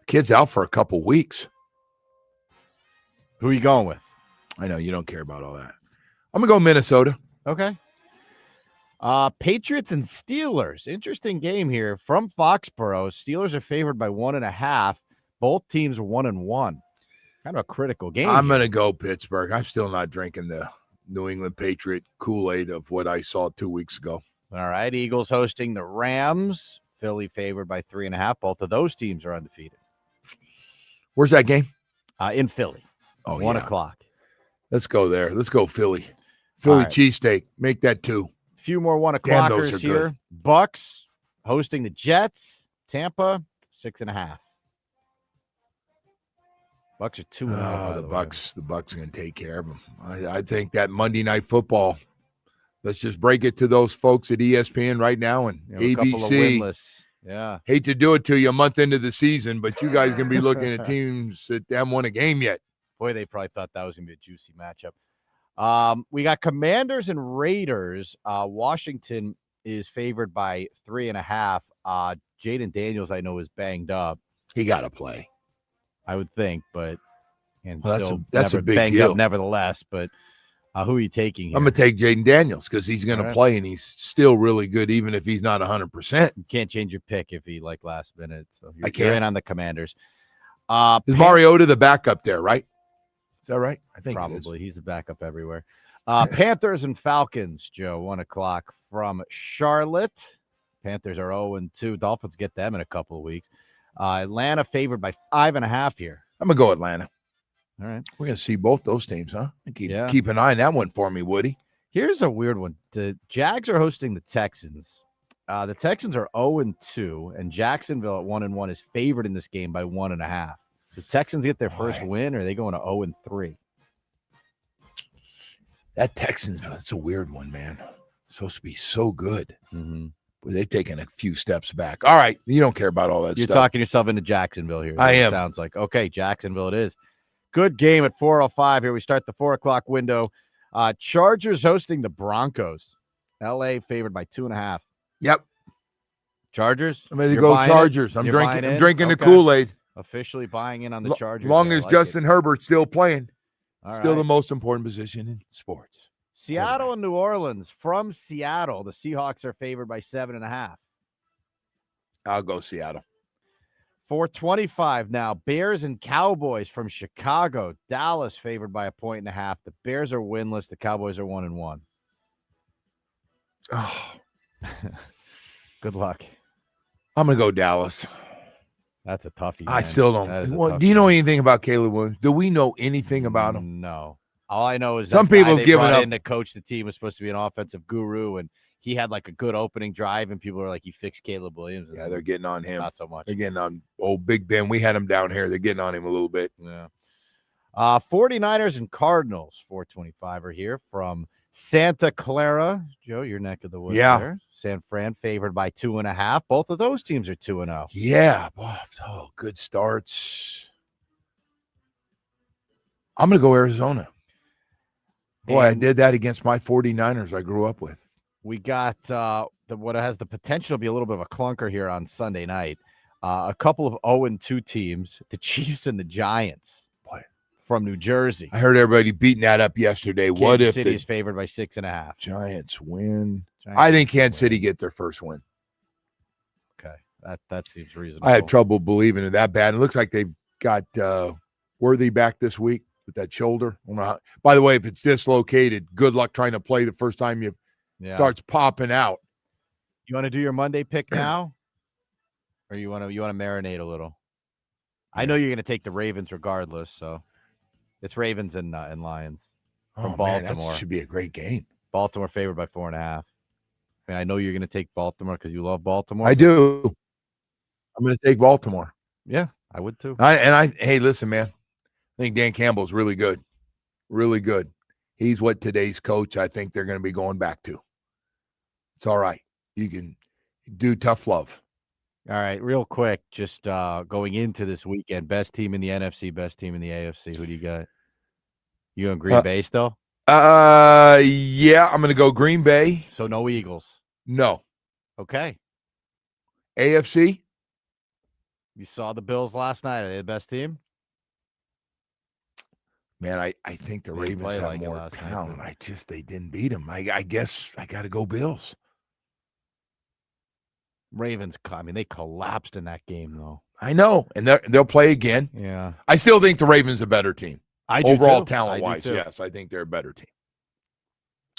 Kid's out for a couple weeks. Who are you going with? I know you don't care about all that. I'm going to go Minnesota. Okay. Patriots and Steelers. Interesting game here from Foxborough. Steelers are favored by 1.5. Both teams are 1-1. Kind of a critical game. I'm going to go Pittsburgh. I'm still not drinking the New England Patriot Kool-Aid of what I saw 2 weeks ago. All right. Eagles hosting the Rams. Philly favored by 3.5. Both of those teams are undefeated. Where's that game? In Philly. Oh, 1 yeah. o'clock. Let's go there. Let's go Philly. Philly right. cheesesteak. Make that 2. Few more 1 Damn, those o'clockers are here. good. Bucks hosting the Jets. Tampa 6.5. Bucks are 2-0. by The way. Bucks are going to take care of them. I think that Monday Night Football. Let's just break it to those folks at ESPN right now and You know, a couple of ABC. winless. Yeah. Hate to do it to you a month into the season, but you guys going to be looking at teams that haven't won a game yet. Boy, they probably thought that was going to be a juicy matchup. We got Commanders and Raiders. Washington is favored by 3.5. Jaden Daniels, I know, is banged up. He got to play. I would think, but that's a big banged deal. up nevertheless. But who are you taking here? I'm going to take Jaden Daniels because he's going All to right. play, and he's still really good, even if he's not 100%. You can't change your pick if he last minute. So you're, I can't. you're in on the Commanders. Is Mariota the backup there, right? Is that right? I think Probably. He's a backup everywhere. Panthers and Falcons, Joe, 1 o'clock from Charlotte. Panthers are 0-2. Dolphins get them in a couple of weeks. Atlanta favored by 5.5 here. I'm going to go Atlanta. All right. We're going to see both those teams, huh? Yeah. Keep an eye on that one for me, Woody. Here's a weird one. The Jags are hosting the Texans. The Texans are 0-2, and Jacksonville at 1-1 is favored in this game by 1.5. The Texans get their first win, or are they going to 0-3? That Texans, that's a weird one, man. Supposed to be so good. Mm-hmm. But they've taken a few steps back. All right. You don't care about all that You're stuff. talking yourself into Jacksonville here. I It am. Sounds like. Okay, Jacksonville it is. Good game at 4:05 here. We start the 4 o'clock window. Chargers hosting the Broncos. LA favored by 2.5. Yep. Chargers? I'm ready to You're go buying Chargers. in? I'm You're drinking. buying I'm in? drinking the Okay. Kool-Aid. Officially buying in on the Chargers. Long there. I as like Justin Herbert's still playing, All still the right. most important position in sports. Seattle and New Orleans. From Seattle, the Seahawks are favored by 7.5. I'll go Seattle. 425 now. Bears and Cowboys from Chicago. Dallas favored by 1.5. The Bears are winless. The Cowboys are 1-1. Oh, good luck. I'm gonna go Dallas. That's a toughie. I man. still don't. Do you know anything about Caleb Williams? Do we know anything about him? No. All I know is some that people have given up. In to coach the team was supposed to be an offensive guru, and he had like a good opening drive, and people were like, "He fixed Caleb Williams." Yeah, they're getting on him. Not so much. They're getting on old Big Ben. We had him down here. They're getting on him a little bit. Yeah. 49ers and Cardinals. 425 are here from Santa Clara. Joe, your neck of the woods. Yeah. There. San Fran favored by 2.5. Both of those teams are 2-0. Yeah. Oh, good starts. I'm going to go Arizona. Boy, I did that against my 49ers I grew up with. We got what has the potential to be a little bit of a clunker here on Sunday night. A couple of 0-2 teams, the Chiefs and the Giants. Boy. From New Jersey. I heard everybody beating that up yesterday. What if City is favored by 6.5? Giants win? Giants I think Kansas City get their first win. Okay, that seems reasonable. I had trouble believing it that bad. It looks like they've got Worthy back this week with that shoulder. I don't know how, by the way, if it's dislocated, good luck trying to play the first time you starts popping out. You want to do your Monday pick now, or you want to marinate a little? I know you're going to take the Ravens regardless, so it's Ravens and Lions from Baltimore. Man, that should be a great game. Baltimore favored by 4.5. I mean, I know you're going to take Baltimore because you love Baltimore. I do. I'm going to take Baltimore. Yeah, I would too. Hey, listen, man. I think Dan Campbell's really good. Really good. He's what today's coach I think they're going to be going back to. It's all right. You can do tough love. All right, real quick, just going into this weekend, best team in the NFC, best team in the AFC. Who do you got? You on Green Bay still? Yeah, I'm going to go Green Bay. So no Eagles. No. Okay. AFC? You saw the Bills last night. Are they the best team? Man, I think the Ravens have more talent. They didn't beat them. I guess I got to go Bills. Ravens, they collapsed in that game, though. I know, and they'll play again. Yeah. I still think the Ravens are a better team. I do overall too. talent-wise, yes, I think they're a better team.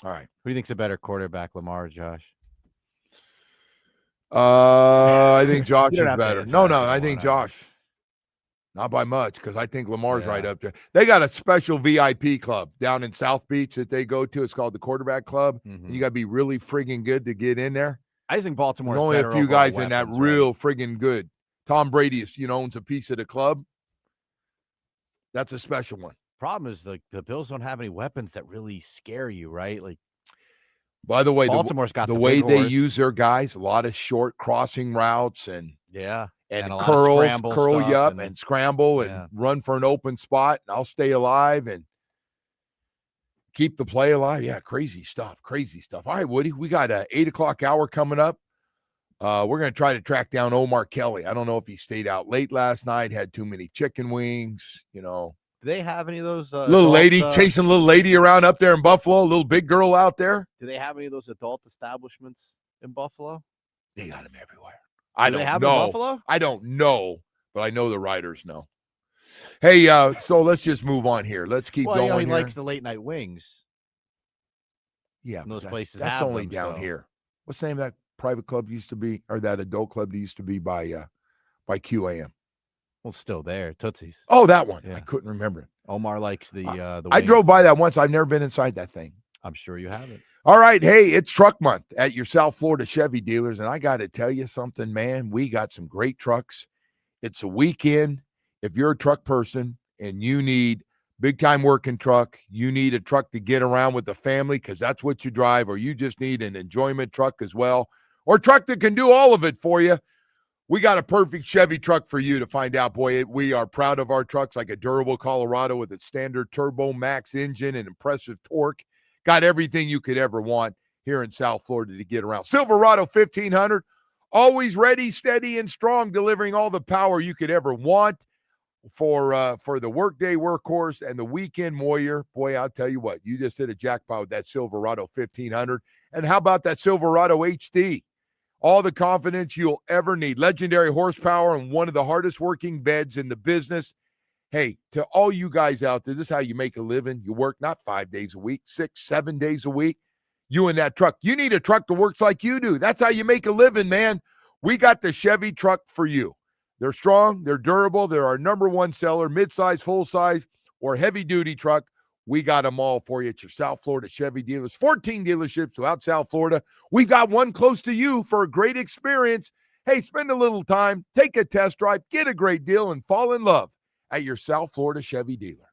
All right. Who do you think's a better quarterback, Lamar or Josh? I think Josh is better. No, I think out. Josh. Not by much, because I think Lamar's right up there. They got a special VIP club down in South Beach that they go to. It's called the Quarterback Club. Mm-hmm. You got to be really friggin' good to get in there. I think Baltimore. There's only a few guys in that real friggin' good. Tom Brady owns a piece of the club. That's a special one. Problem is the Bills don't have any weapons that really scare you, right? Like, by the way, Baltimore's got the the way big they horse. use their guys, a lot of short crossing routes and and a lot of curl scramble you up and and scramble and run for an open spot. And I'll stay alive and keep the play alive. Yeah, crazy stuff. All right, Woody, we got a 8:00 hour coming up. We're going to try to track down Omar Kelly. I don't know if he stayed out late last night, had too many chicken wings, Do they have any of those little lady chasing little lady around up there in Buffalo, little big girl out there? Do they have any of those adult establishments in Buffalo? They got them everywhere. Do they have them in Buffalo? I don't know, but I know the writers know. Hey, so let's just move on here. Let's keep going. He here. likes the late night wings. Yeah, those places. That's have only them, down here. What's the name of that private club used to be, or that adult club that used to be by QAM? Well, still there, Tootsie's. Oh, that one. Yeah. I couldn't remember it. Omar likes the I drove by that once. I've never been inside that thing. I'm sure you haven't. All right. Hey, it's truck month at your South Florida Chevy dealers. And I got to tell you something, man. We got some great trucks. It's a weekend. If you're a truck person and you need big time working truck, you need a truck to get around with the family because that's what you drive, or you just need an enjoyment truck as well, or a truck that can do all of it for you. We got a perfect Chevy truck for you to find out. Boy, we are proud of our trucks, like a durable Colorado with its standard turbo max engine and impressive torque. got everything you could ever want here in South Florida to get around. Silverado 1500, always ready, steady, and strong, delivering all the power you could ever want for the workday workhorse and the weekend warrior. Boy, I'll tell you what, you just hit a jackpot with that Silverado 1500. And how about that Silverado HD? All the confidence you'll ever need. Legendary horsepower and one of the hardest working beds in the business. Hey, to all you guys out there, this is how you make a living. You work not 5 days a week, 6, 7 days a week. You in that truck. You need a truck that works like you do. That's how you make a living, man. We got the Chevy truck for you. They're strong. They're durable. They're our number one seller, midsize, full-size, or heavy-duty truck. We got them all for you at your South Florida Chevy dealers. 14 dealerships throughout South Florida. We've got one close to you for a great experience. Hey, spend a little time, take a test drive, get a great deal, and fall in love at your South Florida Chevy dealer.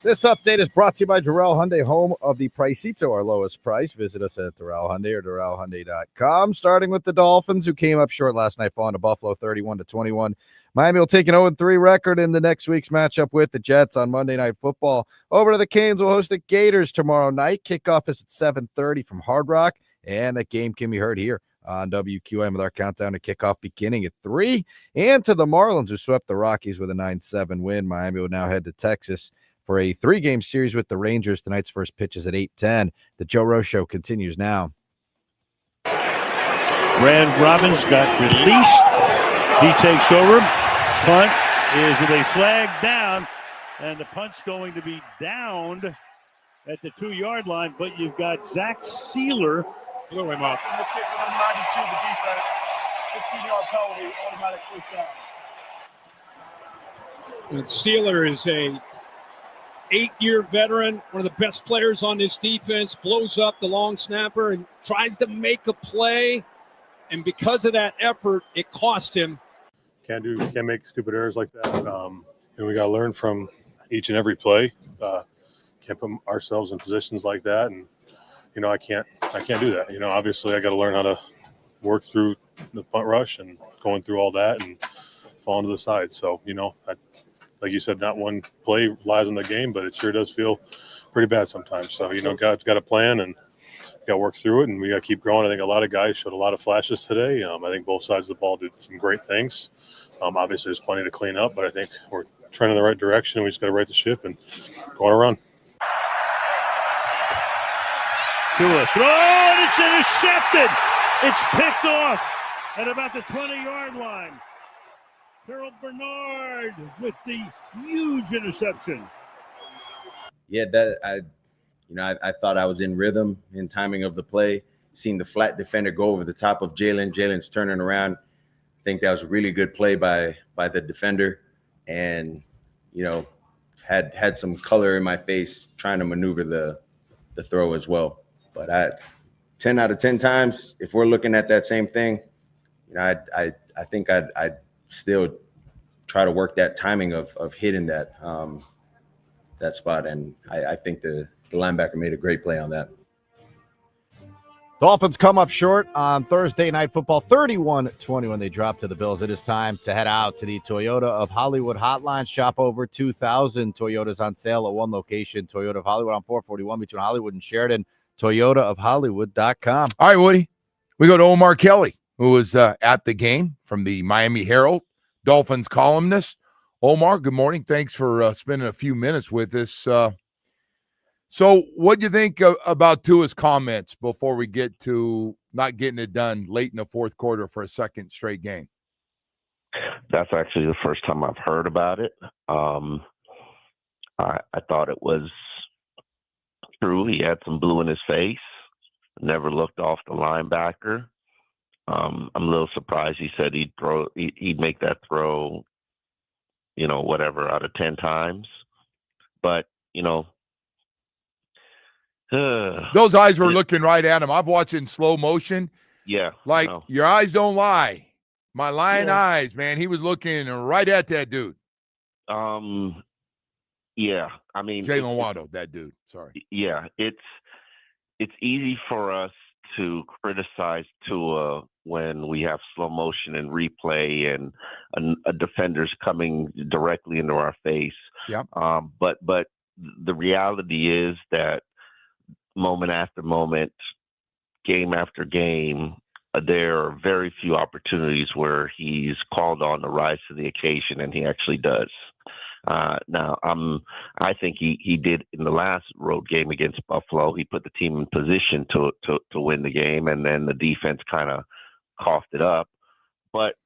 This update is brought to you by Darrell Hyundai, home of the Pricito, our lowest price. Visit us at Darrell Hyundai or DarrellHyundai.com. Starting with the Dolphins, who came up short last night, falling to Buffalo 31-21. Miami will take an 0-3 record in the next week's matchup with the Jets on Monday Night Football. Over to the Canes, will host the Gators tomorrow night. Kickoff is at 7:30 from Hard Rock, and that game can be heard here on WQM with our countdown to kickoff beginning at 3. And to the Marlins, who swept the Rockies with a 9-7 win. Miami will now head to Texas for a 3-game series with the Rangers. Tonight's first pitch is at 8:10. The Joe Rowe Show continues now. Brad Robbins got released. He takes over. Punt is with a flag down, and the punt's going to be downed at the 2-yard line, but you've got Zach Sealer. Blew him up. 15-yard penalty, automatic first down. And Sealer is a 8-year veteran, one of the best players on this defense, blows up the long snapper and tries to make a play. And because of that effort, it cost him. Can't make stupid errors like that. And we got to learn from each and every play. Can't put ourselves in positions like that. And, I can't do that. Obviously I got to learn how to work through the punt rush and going through all that and falling to the side. So, like you said, not one play lies in the game, but it sure does feel pretty bad sometimes. So, God's got a plan and got to work through it, and we got to keep growing. I think a lot of guys showed a lot of flashes today. I think both sides of the ball did some great things. Obviously, there's plenty to clean up, but I think we're trending in the right direction. We just got to right the ship and go on a run. Tua throw, and it's intercepted. It's picked off at about the 20-yard line. Terrell Bernard with the huge interception. Yeah, I thought I was in rhythm in timing of the play. Seeing the flat defender go over the top of Jalen. Jalen's turning around. I think that was a really good play by the defender, and had some color in my face trying to maneuver the throw as well. But 10 out of 10 times, if we're looking at that same thing, I think I'd still try to work that timing of hitting that spot, and I think the linebacker made a great play on that. Dolphins come up short on Thursday Night Football, 31-20 when they drop to the Bills. It is time to head out to the Toyota of Hollywood hotline. Shop over 2,000 Toyotas on sale at one location. Toyota of Hollywood on 441 between Hollywood and Sheridan. ToyotaofHollywood.com. All right, Woody. We go to Omar Kelly, who was at the game from the Miami Herald, Dolphins columnist. Omar, good morning. Thanks for spending a few minutes with us. So what do you think about Tua's comments before we get to not getting it done late in the fourth quarter for a second straight game? That's actually the first time I've heard about it. I thought it was true. He had some blue in his face, never looked off the linebacker. I'm a little surprised he said he'd make that throw, whatever, out of 10 times. But, those eyes were looking right at him. I've watched in slow motion. Yeah. Like, your eyes don't lie. My lying eyes, man. He was looking right at that dude. Yeah. I mean, Jalen Waddle, that dude. Sorry. Yeah. It's easy for us to criticize Tua when we have slow motion and replay and a defender's coming directly into our face. Yeah. But the reality is that moment after moment, game after game, there are very few opportunities where he's called on to rise to the occasion, and he actually does. Now, I think he did in the last road game against Buffalo. He put the team in position to win the game, and then the defense kind of coughed it up. But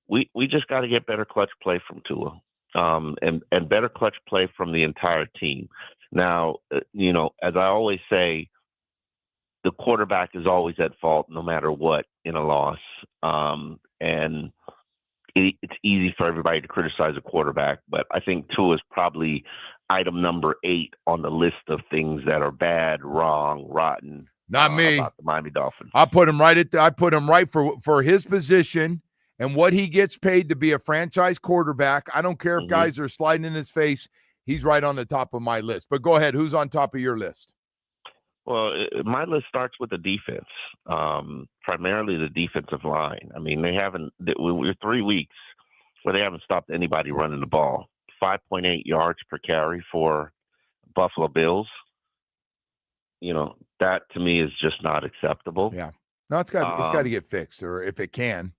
we just got to get better clutch play from Tua, and better clutch play from the entire team. Now, as I always say, the quarterback is always at fault no matter what in a loss. And it's easy for everybody to criticize a quarterback, but I think Tua is probably item number 8 on the list of things that are bad, wrong, rotten. Not me. About the Miami Dolphins. I put him right for his position and what he gets paid to be a franchise quarterback. I don't care if guys are sliding in his face. he's right on the top of my list. But go ahead. Who's on top of your list? Well, my list starts with the defense, primarily the defensive line. I mean, we're 3 weeks where they haven't stopped anybody running the ball. 5.8 yards per carry for Buffalo Bills. You know, that to me is just not acceptable. Yeah. No, it's got to get fixed, or if it can.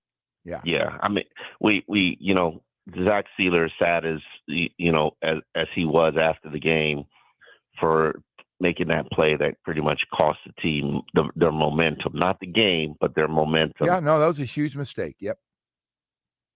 Yeah. Yeah. I mean, we Zach Sealer, as sad as as he was after the game, for making that play that pretty much cost the team their momentum, not the game, but their momentum. Yeah, no, that was a huge mistake. Yep.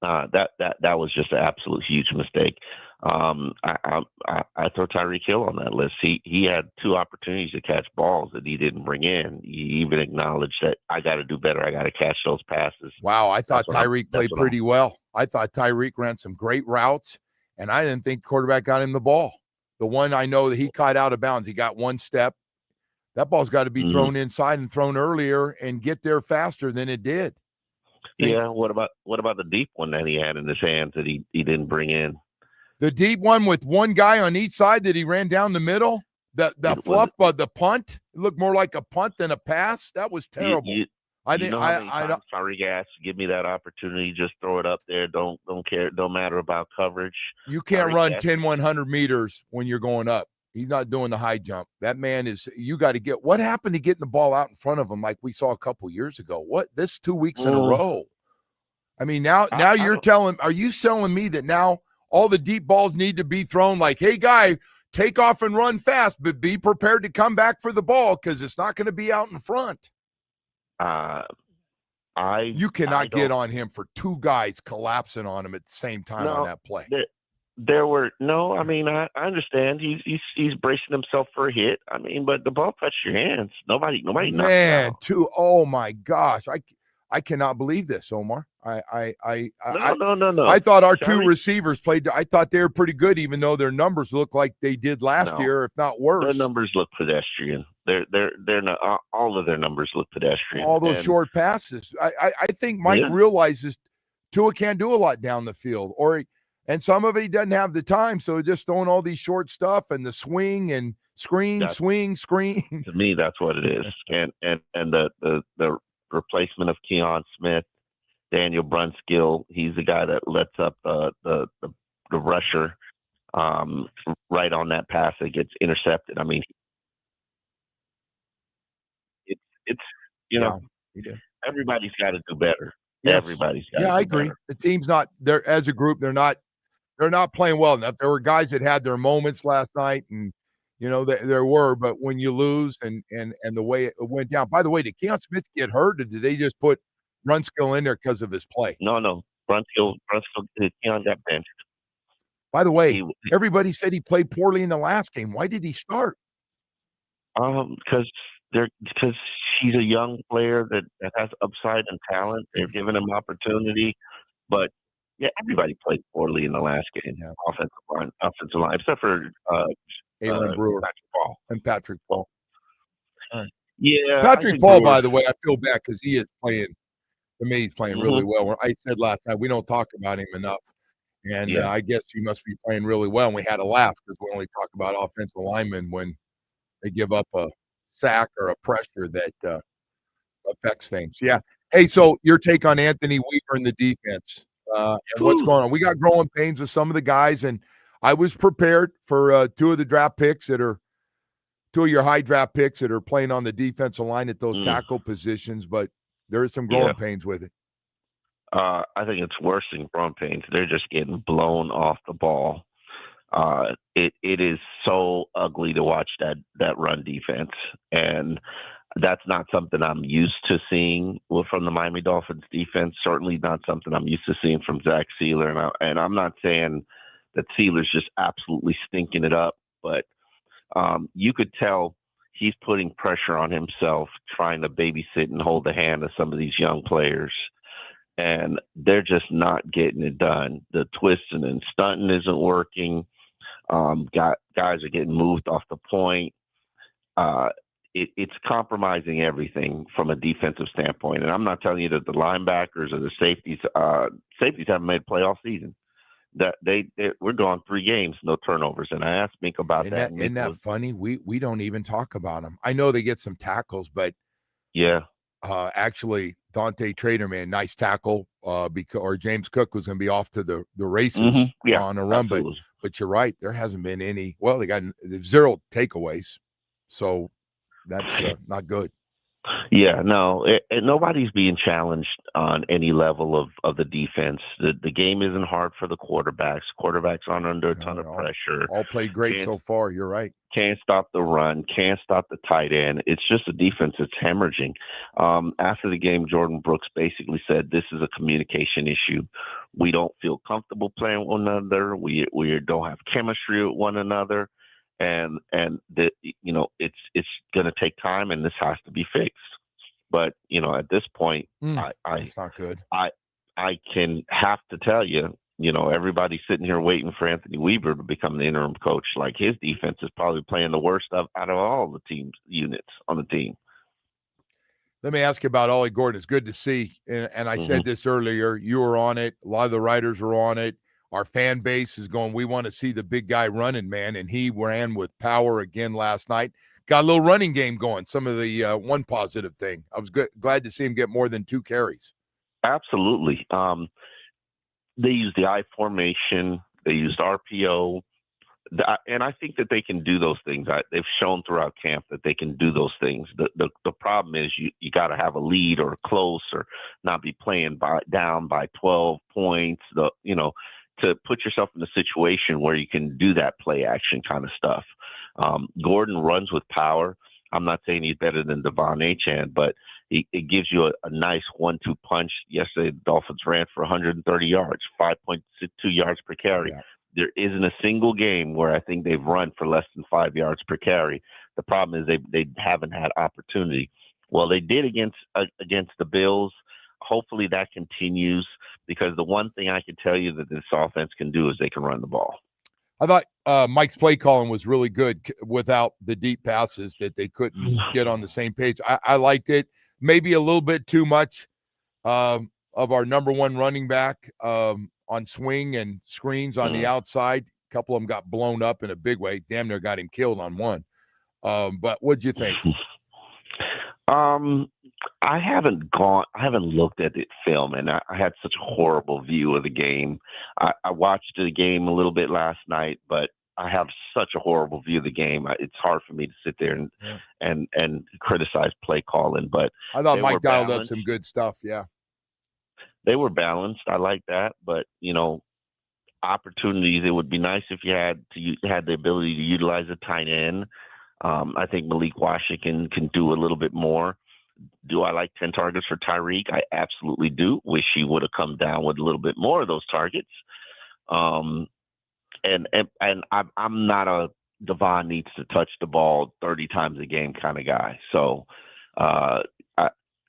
That was just an absolute huge mistake. I throw Tyreek Hill on that list. He had 2 opportunities to catch balls that he didn't bring in. He even acknowledged that I got to do better. I got to catch those passes. Wow, I thought Tyreek played pretty well. I thought Tyreek ran some great routes, and I didn't think quarterback got him the ball. The one I know that he caught out of bounds, he got 1 step. That ball's got to be thrown inside and thrown earlier and get there faster than it did. Yeah. What about the deep one that he had in his hands that he didn't bring in? The deep one with 1 guy on each side that he ran down the middle. The fluff of the punt, it looked more like a punt than a pass. That was terrible. Tyreek asked, give me that opportunity. Just throw it up there. Don't care. Don't matter about coverage. You can't run 10, 100 meters when you're going up. He's not doing the high jump. That man you got to get, what happened to getting the ball out in front of him like we saw a couple years ago? This 2 weeks in a row? I mean, now are you telling me that now all the deep balls need to be thrown like, hey, guy, take off and run fast, but be prepared to come back for the ball because it's not going to be out in front? You cannot get on him for 2 guys collapsing on him at the same time on that play. I mean, I understand he's bracing himself for a hit. I mean, but the ball touched your hands. Nobody knocks it out. Oh my gosh. I cannot believe this, Omar. No. I thought our 2 receivers played. I thought they were pretty good, even though their numbers look like they did last year, if not worse. Their numbers look pedestrian. They're not. All of their numbers look pedestrian. All those short passes. I think Mike realizes Tua can't do a lot down the field, and some of it he doesn't have the time, so just throwing all these short stuff and the swing and screen. To me, that's what it is. And the replacement of Keon Smith, Daniel Brunskill, he's the guy that lets up the rusher right on that pass that gets intercepted. I mean, everybody's got to do better. Yes. Everybody's got to do I agree. Better. The team's not there as a group. They're not playing well enough. There were guys that had their moments last night, and there were. But when you lose and the way it went down. By the way, did Keon Smith get hurt, or did they just put Brunskill in there because of his play? No. Brunskill, Keon got benched. By the way, everybody said he played poorly in the last game. Why did he start? Because he's a young player that has upside and talent. They're giving him opportunity, but everybody played poorly in the last game. Yeah. Offensive line, except for Aaron Brewer, Patrick Paul. Yeah, Patrick Paul. By the way, I feel bad because he is playing. To me, he's playing really well. I said last night we don't talk about him enough, and I guess he must be playing really well. And we had a laugh because we only talk about offensive linemen when they give up a sack or a pressure that affects things. Yeah. Hey, so your take on Anthony Weaver and the defense and what's going on? We got growing pains with some of the guys, and I was prepared for 2 of the draft picks that are 2 of your high draft picks that are playing on the defensive line at those tackle positions, but there is some growing pains with it. I think it's worse than growing pains. They're just getting blown off the ball. It is so ugly to watch that run defense, and that's not something I'm used to seeing from the Miami Dolphins defense. Certainly not something I'm used to seeing from Zach Sealer, and I'm not saying that Sealer's just absolutely stinking it up, but you could tell he's putting pressure on himself, trying to babysit and hold the hand of some of these young players, and they're just not getting it done. The twisting and stunting isn't working. Guys are getting moved off the point. It's compromising everything from a defensive standpoint. And I'm not telling you that the linebackers or the safeties haven't made a play all season. that we're going 3 games, no turnovers. And I asked Mink about that. Isn't that funny? We don't even talk about them. I know they get some tackles, but yeah, actually Dante Traderman, nice tackle. Or James Cook was going to be off to the races on a run, absolutely. but you're right. There hasn't been any. Well, they got 0 takeaways, so that's not good. Yeah, no, nobody's being challenged on any level of the defense. The game isn't hard for the quarterbacks. Quarterbacks aren't under a ton of pressure. All played great so far. You're right. Can't stop the run. Can't stop the tight end. It's just a defense that's hemorrhaging. After the game, Jordan Brooks basically said, "This is a communication issue. We don't feel comfortable playing with one another. We don't have chemistry with one another." And it's going to take time, and this has to be fixed. But at this point, it's not good. I can have to tell you, everybody's sitting here waiting for Anthony Weaver to become the interim coach. Like, his defense is probably playing the worst out of all the team's units on the team. Let me ask you about Ollie Gordon. It's good to see, and I said this earlier. You were on it. A lot of the writers were on it. Our fan base is going, we want to see the big guy running, man, and he ran with power again last night. Got a little running game going, some of the one positive thing. I was glad to see him get more than 2 carries. Absolutely. They used the I formation. They used RPO. And I think that they can do those things. They've shown throughout camp that they can do those things. The problem is you got to have a lead or close or not be playing down by 12 points, to put yourself in a situation where you can do that play action kind of stuff. Gordon runs with power. I'm not saying he's better than Devon Achane, but it gives you a nice 1-2 punch. Yesterday, the Dolphins ran for 130 yards, 5.2 yards per carry. Yeah. There isn't a single game where I think they've run for less than 5 yards per carry. The problem is they haven't had opportunity. Well, they did against the Bills. Hopefully that continues, because the one thing I can tell you that this offense can do is they can run the ball. I thought Mike's play calling was really good without the deep passes that they couldn't get on the same page. I liked it. Maybe a little bit too much of our number one running back on swing and screens on the outside. A couple of them got blown up in a big way. Damn near got him killed on one. But what'd you think? I haven't looked at the film, and I had such a horrible view of the game. I watched the game a little bit last night, but I have such a horrible view of the game. It's hard for me to sit there and criticize play calling. But I thought Mike dialed up some good stuff. Yeah, they were balanced. I like that, but opportunities. It would be nice if you had the ability to utilize a tight end. I think Malik Washington can do a little bit more. Do I like 10 targets for Tyreek? I absolutely do. Wish he would have come down with a little bit more of those targets. And I'm not a Devon needs to touch the ball 30 times a game kind of guy. So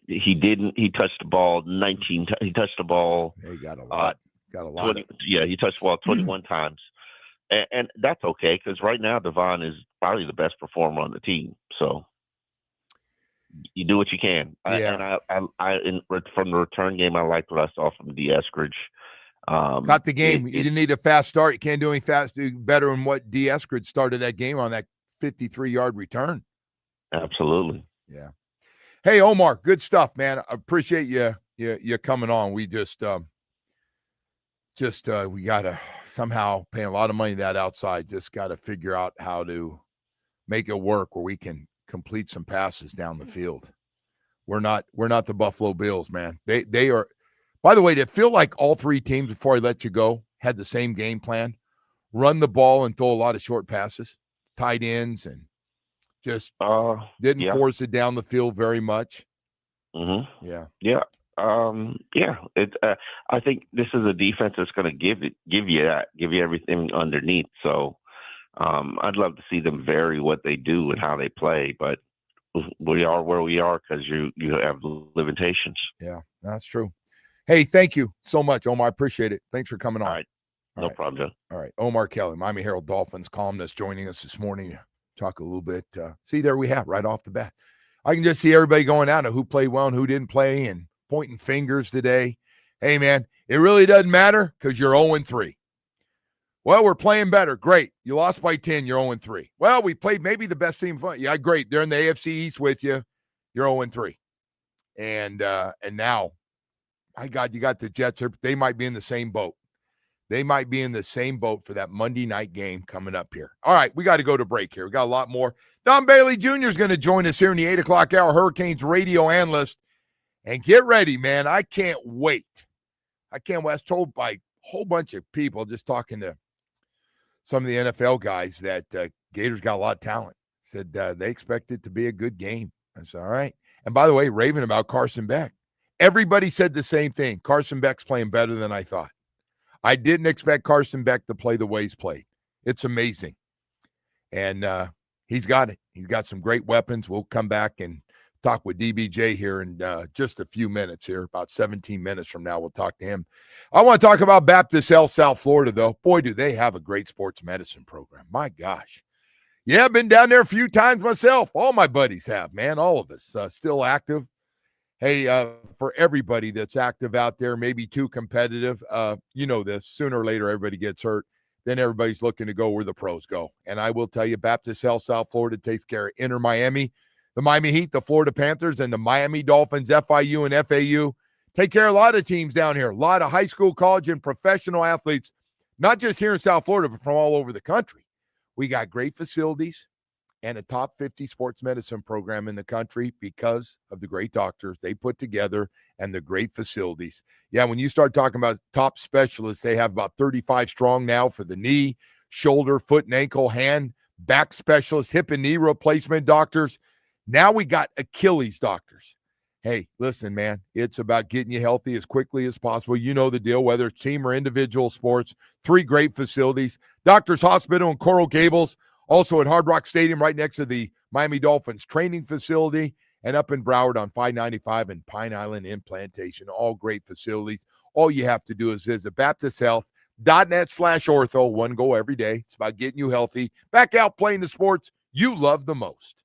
he didn't. He touched the ball 19. He touched the ball. He got a lot. 20, he touched the ball 21 times. And that's okay, because right now Devon is probably the best performer on the team. So you do what you can. Yeah. From the return game, I liked what I saw from D. Eskridge. Got the game. You didn't need a fast start. You can't do any better than what D. Eskridge started that game on that 53-yard return. Absolutely. Yeah. Hey, Omar, good stuff, man. I appreciate you coming on. We just we got to somehow pay a lot of money that outside. Just got to figure out how to make it work where we can complete some passes down the field. We're not the Buffalo Bills, man. They are. By the way, did it feel like all 3 teams, before I let you go, had the same game plan? Run the ball and throw a lot of short passes, tight ends, and just didn't force it down the field very much. Mm-hmm. Yeah. Yeah. I think this is a defense that's going to give you everything underneath. So I'd love to see them vary what they do and how they play, but we are where we are because you have limitations. Yeah, that's true. Hey, thank you so much, Omar. I appreciate it. Thanks for coming on. All right. No problem, Joe. All right. Omar Kelly, Miami Herald Dolphins columnist, joining us this morning. Talk a little bit. See, there we have right off the bat. I can just see everybody going out and who played well and who didn't play and pointing fingers today. Hey, man, it really doesn't matter because you're 0-3. Well, we're playing better. Great. You lost by 10. You're 0-3. Well, we played maybe the best team. Yeah, great. They're in the AFC East with you. You're 0-3. And now, my God, you got the Jets. They might be in the same boat. They might be in the same boat for that Monday night game coming up here. All right, we got to go to break here. We got a lot more. Don Bailey Jr. is going to join us here in the 8 o'clock hour, Hurricanes radio analyst. And get ready, man. I can't wait. I was told by a whole bunch of people, just talking to some of the NFL guys, that Gators got a lot of talent. Said they expect it to be a good game. I said, all right. And by the way, raving about Carson Beck. Everybody said the same thing. Carson Beck's playing better than I thought. I didn't expect Carson Beck to play the way he's played. It's amazing. And he's got it. He's got some great weapons. We'll come back and talk with DBJ here in just a few minutes here. About 17 minutes from now, we'll talk to him. I want to talk about Baptist Health South Florida, though. Boy, do they have a great sports medicine program. My gosh. Yeah, I've been down there a few times myself. All my buddies have, man. All of us still active. Hey, for everybody that's active out there, maybe too competitive, you know this, sooner or later everybody gets hurt. Then everybody's looking to go where the pros go. And I will tell you, Baptist Health South Florida takes care of Inter Miami, the Miami Heat, the Florida Panthers, and the Miami Dolphins, FIU and FAU. Take care of a lot of teams down here, a lot of high school, college, and professional athletes, not just here in South Florida, but from all over the country. We got great facilities and a top 50 sports medicine program in the country because of the great doctors they put together and the great facilities. Yeah, when you start talking about top specialists, they have about 35 strong now for the knee, shoulder, foot and ankle, hand, back specialists, hip and knee replacement doctors. Now we got Achilles doctors. Hey, listen, man, it's about getting you healthy as quickly as possible. You know the deal, whether it's team or individual sports. 3 great facilities. Doctors Hospital in Coral Gables, also at Hard Rock Stadium right next to the Miami Dolphins training facility, and up in Broward on 595 and Pine Island in Plantation. All great facilities. All you have to do is visit BaptistHealth.net/ortho. One goal every day. It's about getting you healthy, back out playing the sports you love the most.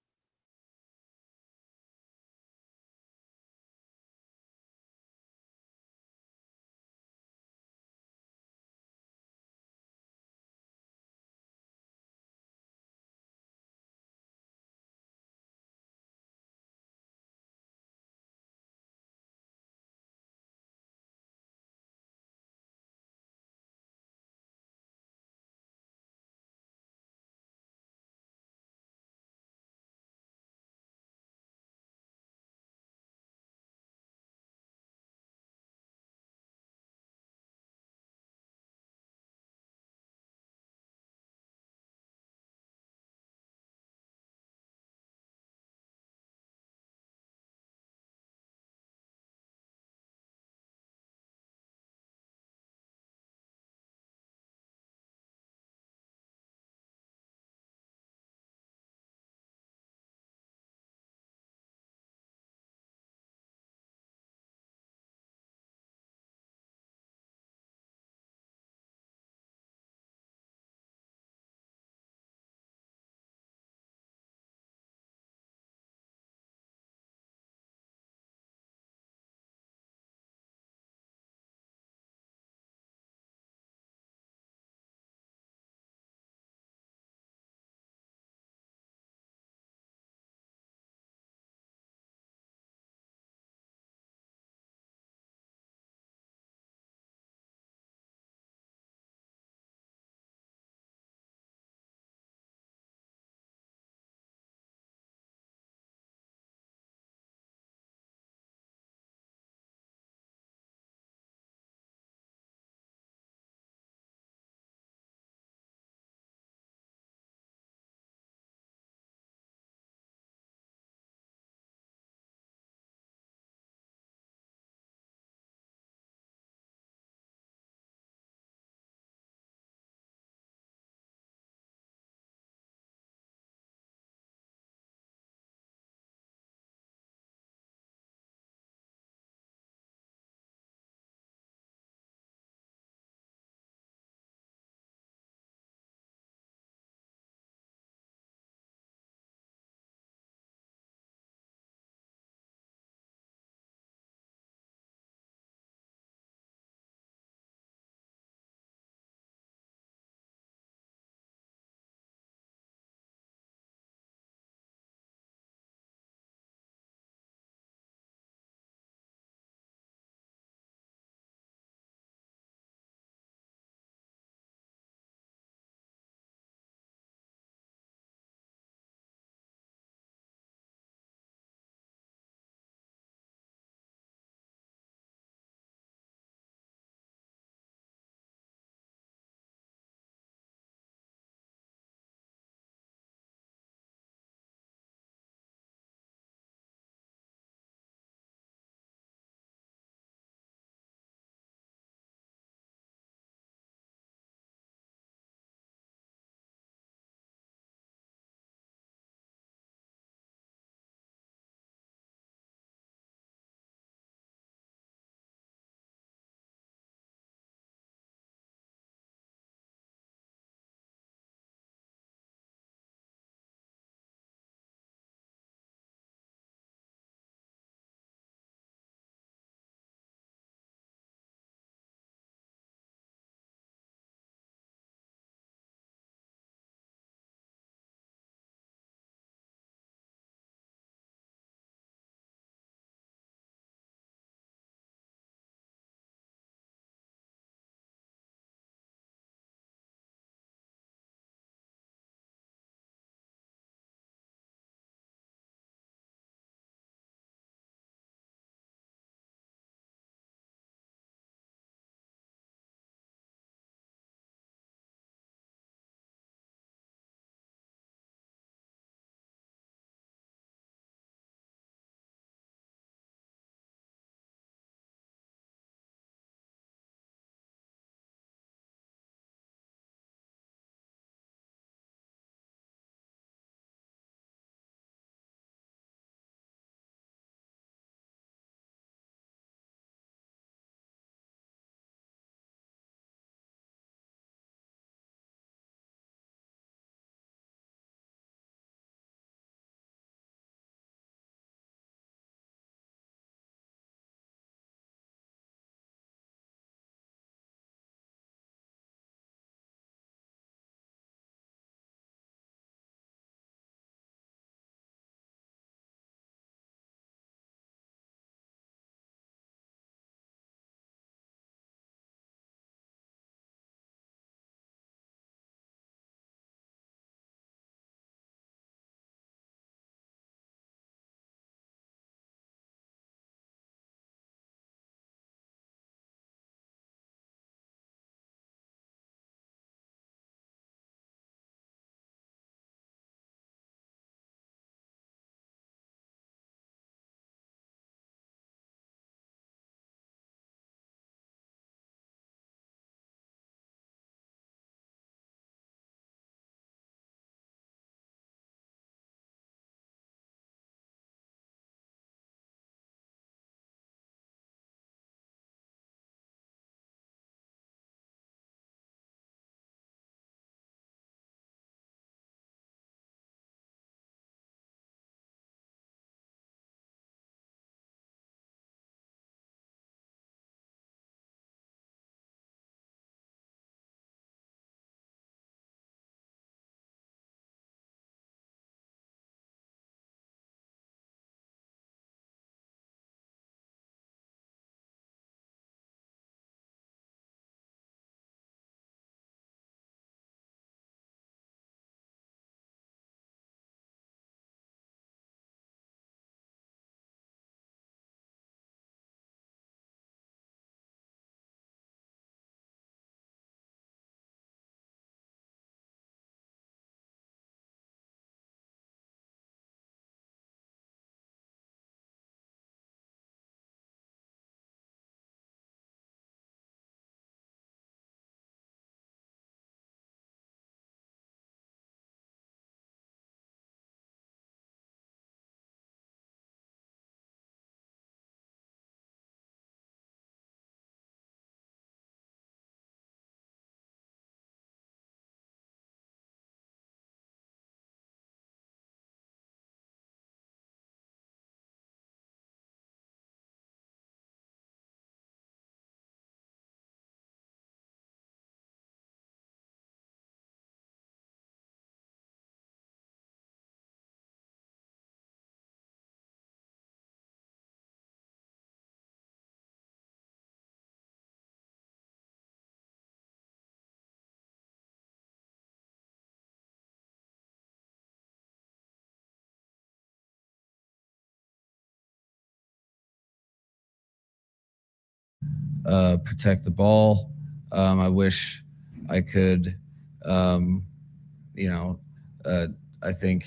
protect the ball. I wish I could, you know, I think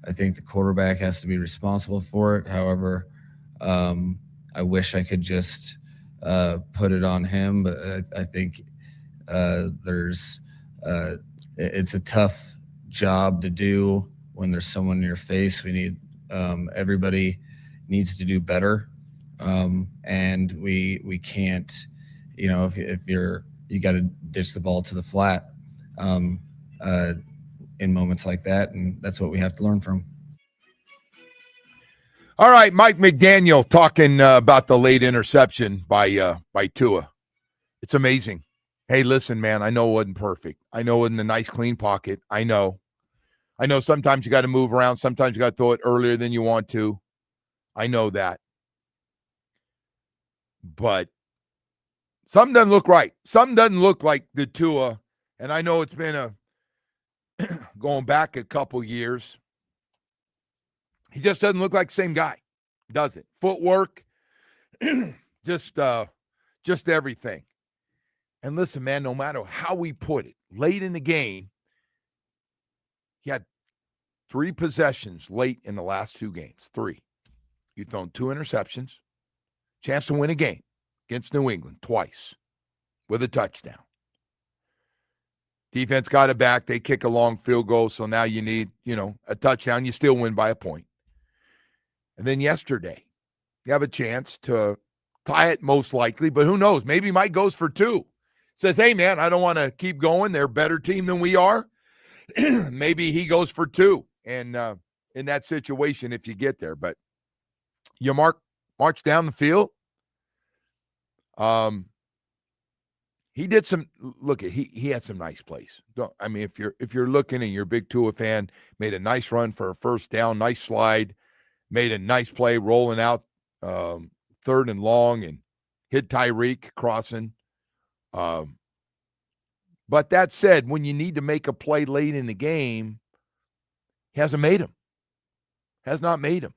the quarterback has to be responsible for it. However, I wish I could just put it on him, but I think it's a tough job to do when there's someone in your face. We need everybody needs to do better, and we can't, if you got to dish the ball to the flat in moments like that, and that's what we have to learn from. All right, Mike McDaniel talking about the late interception by Tua. It's amazing. Hey, listen, man, I know it wasn't perfect. I know it wasn't a nice, clean pocket. I know sometimes you got to move around. Sometimes you got to throw it earlier than you want to. I know that. But something doesn't look right. Something doesn't look like the Tua. And I know it's been going back a couple years. He just doesn't look like the same guy, does it? Footwork, just everything. And listen, man, no matter how we put it, late in the game, he had 3 possessions late in the last 2 games. 3. You've thrown 2 interceptions, chance to win a game against New England twice with a touchdown. Defense got it back. They kick a long field goal, so now you need, a touchdown. You still win by a point. And then yesterday, you have a chance to tie it most likely, but who knows? Maybe Mike goes for 2. Says, hey, man, I don't want to keep going. They're a better team than we are. Maybe he goes for 2. And in that situation, if you get there. But you march down the field. He did some he had some nice plays. If you're looking and you're a big Tua fan, made a nice run for a first down, nice slide, made a nice play rolling out 3rd and long and hit Tyreek crossing. But that said, when you need to make a play late in the game, he hasn't made them. Has not made them.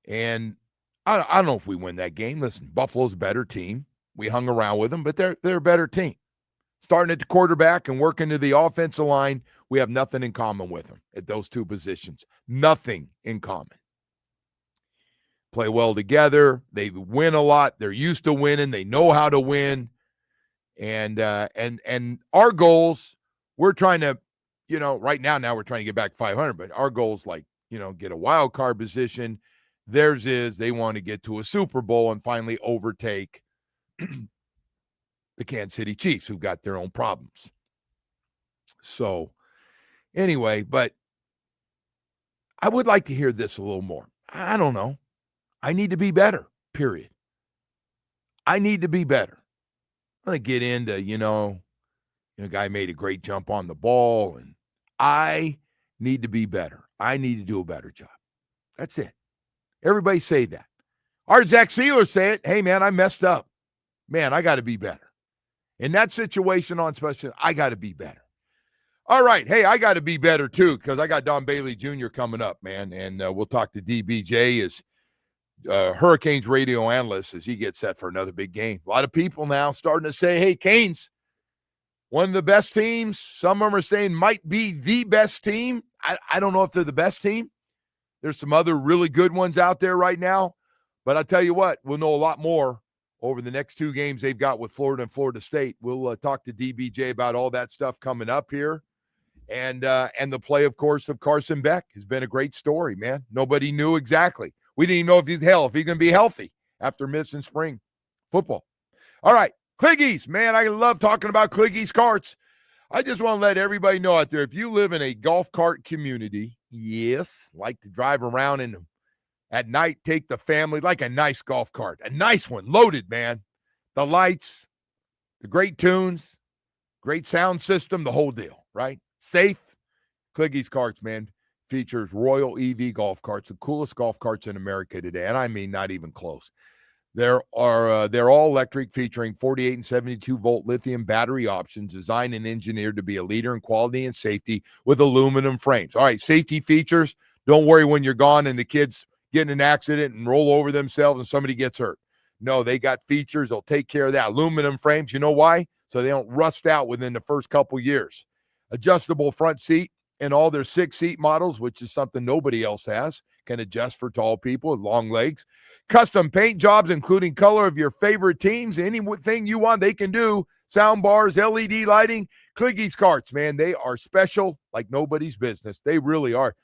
And I don't know if we win that game. Listen, Buffalo's a better team. We hung around with them, but they're a better team. Starting at the quarterback and working to the offensive line, we have nothing in common with them at those 2 positions. Nothing in common. Play well together. They win a lot. They're used to winning. They know how to win. And our goals, we're trying to, right now we're trying to get back 500, but our goals get a wild card position. Theirs is they want to get to a Super Bowl and finally overtake the Kansas City Chiefs, who've got their own problems. So anyway, but I would like to hear this a little more. I don't know. I need to be better, period. I need to be better. I'm going to get into, a guy made a great jump on the ball, and I need to be better. I need to do a better job. That's it. Everybody say that. Our Zach Sealer say it. Hey, man, I messed up. Man, I got to be better. In that situation on special, I got to be better. All right. Hey, I got to be better, too, because I got Don Bailey Jr. coming up, man, and we'll talk to DBJ as Hurricanes radio analyst as he gets set for another big game. A lot of people now starting to say, hey, Canes, one of the best teams. Some of them are saying might be the best team. I don't know if they're the best team. There's some other really good ones out there right now. But I'll tell you what, we'll know a lot more over the next 2 games they've got with Florida and Florida State. We'll talk to DBJ about all that stuff coming up here. And the play, of course, of Carson Beck has been a great story, man. Nobody knew exactly. We didn't even know if he's going to be healthy after missing spring football. All right, Cliggies, man, I love talking about Cliggies carts. I just want to let everybody know out there, if you live in a golf cart community, yes, like to drive around in them at night, take the family, like a nice golf cart, a nice one, loaded, man. The lights, the great tunes, great sound system, the whole deal, right? Safe. Cliggies carts, man, features Royal EV golf carts, the coolest golf carts in America today, and I mean not even close. They're all electric, featuring 48 and 72 volt lithium battery options, designed and engineered to be a leader in quality and safety with aluminum frames. All right, safety features. Don't worry when you're gone and the kids get in an accident and roll over themselves and somebody gets hurt. No, they got features. They'll take care of that. Aluminum frames. You know why? So they don't rust out within the first couple years. Adjustable front seat in all their 6-seat models, which is something nobody else has, can adjust for tall people with long legs. Custom paint jobs, including color of your favorite teams. Anything you want, they can do. Sound bars, LED lighting. Cliggy's carts, man, they are special like nobody's business. They really are.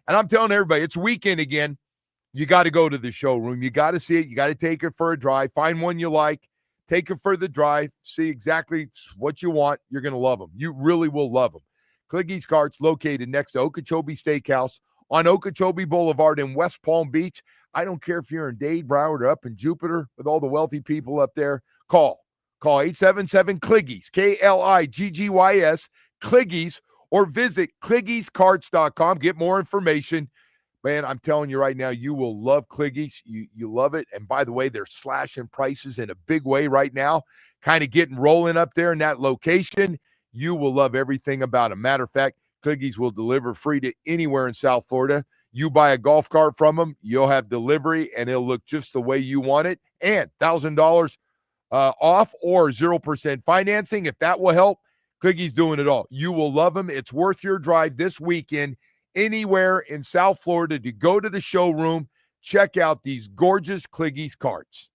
And I'm telling everybody, it's weekend again. You got to go to the showroom. You got to see it. You got to take it for a drive. Find one you like. Take it for the drive. See exactly what you want. You're going to love them. You really will love them. Cliggy's Carts, located next to Okeechobee Steakhouse on Okeechobee Boulevard in West Palm Beach. I don't care if you're in Dade, Broward, or up in Jupiter with all the wealthy people up there. Call 877-CLIGGYS, Kliggys, Cliggy's, or visit Cliggy'sCarts.com. Get more information. Man, I'm telling you right now, you will love Cliggy's. You love it. And by the way, they're slashing prices in a big way right now, kind of getting rolling up there in that location. You will love everything about them. Matter of fact, Cliggy's will deliver free to anywhere in South Florida. You buy a golf cart from them, you'll have delivery, and it'll look just the way you want it. And $1,000 off or 0% financing. If that will help, Cliggy's doing it all. You will love them. It's worth your drive this weekend anywhere in South Florida to go to the showroom. Check out these gorgeous Cliggy's carts.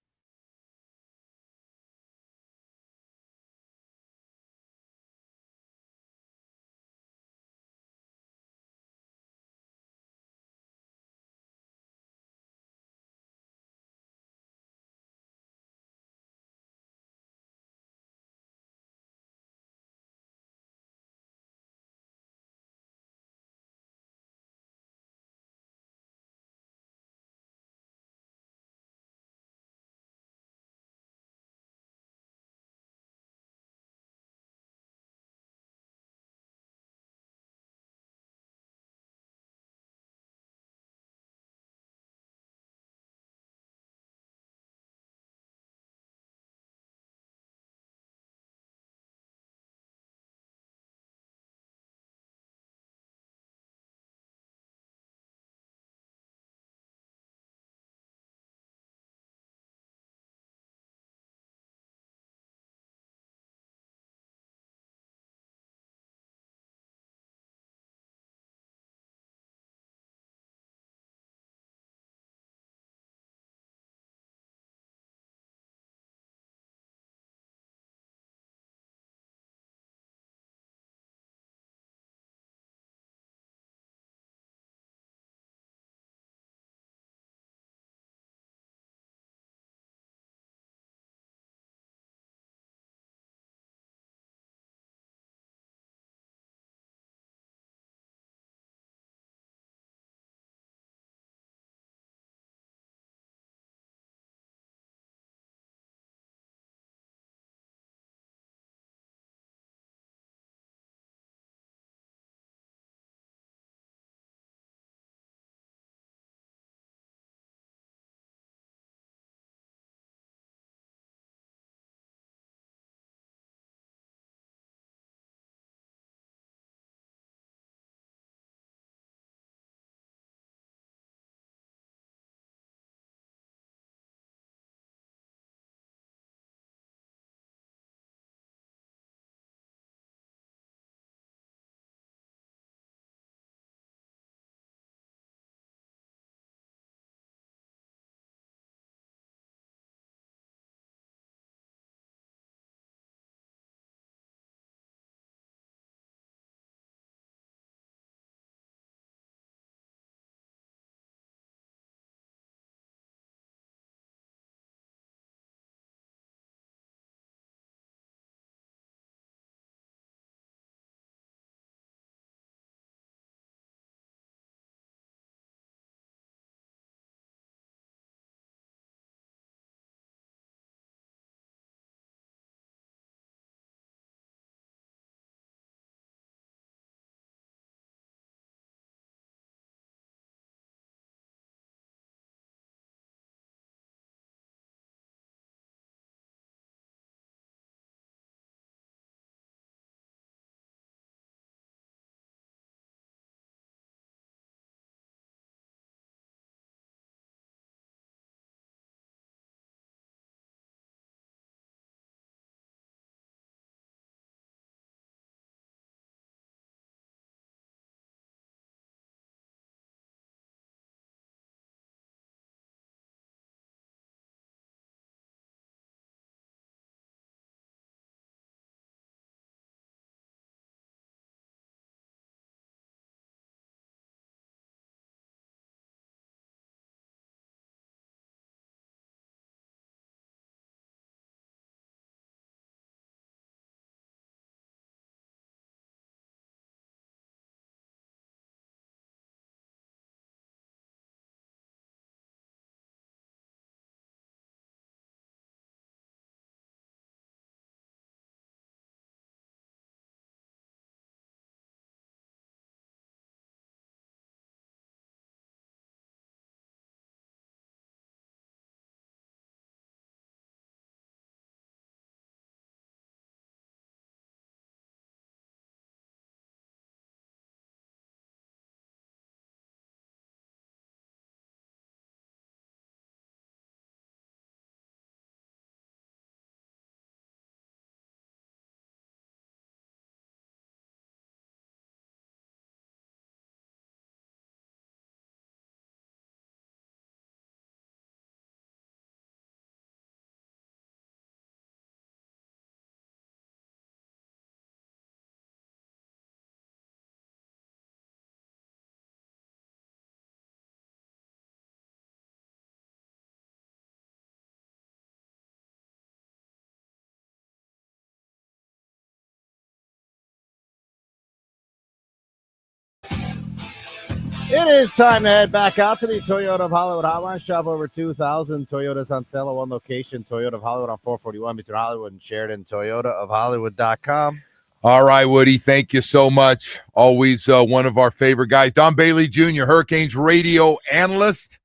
It is time to head back out to the Toyota of Hollywood hotline. Shop over 2,000 Toyotas on sale at one location. Toyota of Hollywood on 441 between Hollywood and Sheridan. ToyotaofHollywood.com. All right, Woody, thank you so much. Always one of our favorite guys. Don Bailey Jr., Hurricanes radio analyst,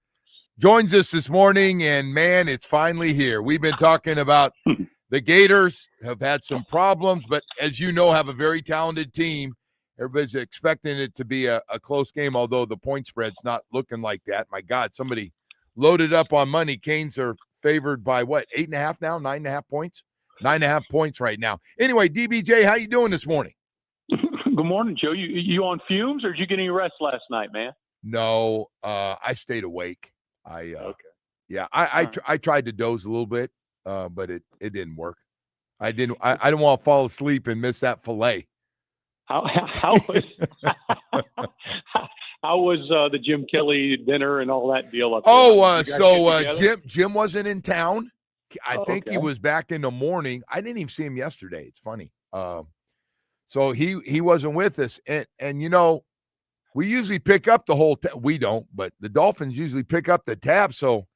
joins us this morning, and, man, it's finally here. We've been talking about the Gators have had some problems, but as you know, have a very talented team. Everybody's expecting it to be a close game, although the point spread's not looking like that. My God, somebody loaded up on money. Canes are favored by, what, 8.5 now, 9.5 points? 9.5 points right now. Anyway, DBJ, how you doing this morning? Good morning, Joe. You on fumes, or did you get any rest last night, man? No, I stayed awake. Okay. Yeah, I tried to doze a little bit, but it didn't work. I didn't want to fall asleep and miss that fillet. How was the Jim Kelly dinner and all that deal up there? Jim wasn't in town. I think okay. he was back in the morning. I didn't even see him yesterday. It's funny. So he wasn't with us, and you know, we usually pick up the whole. We don't, but the Dolphins usually pick up the tab. So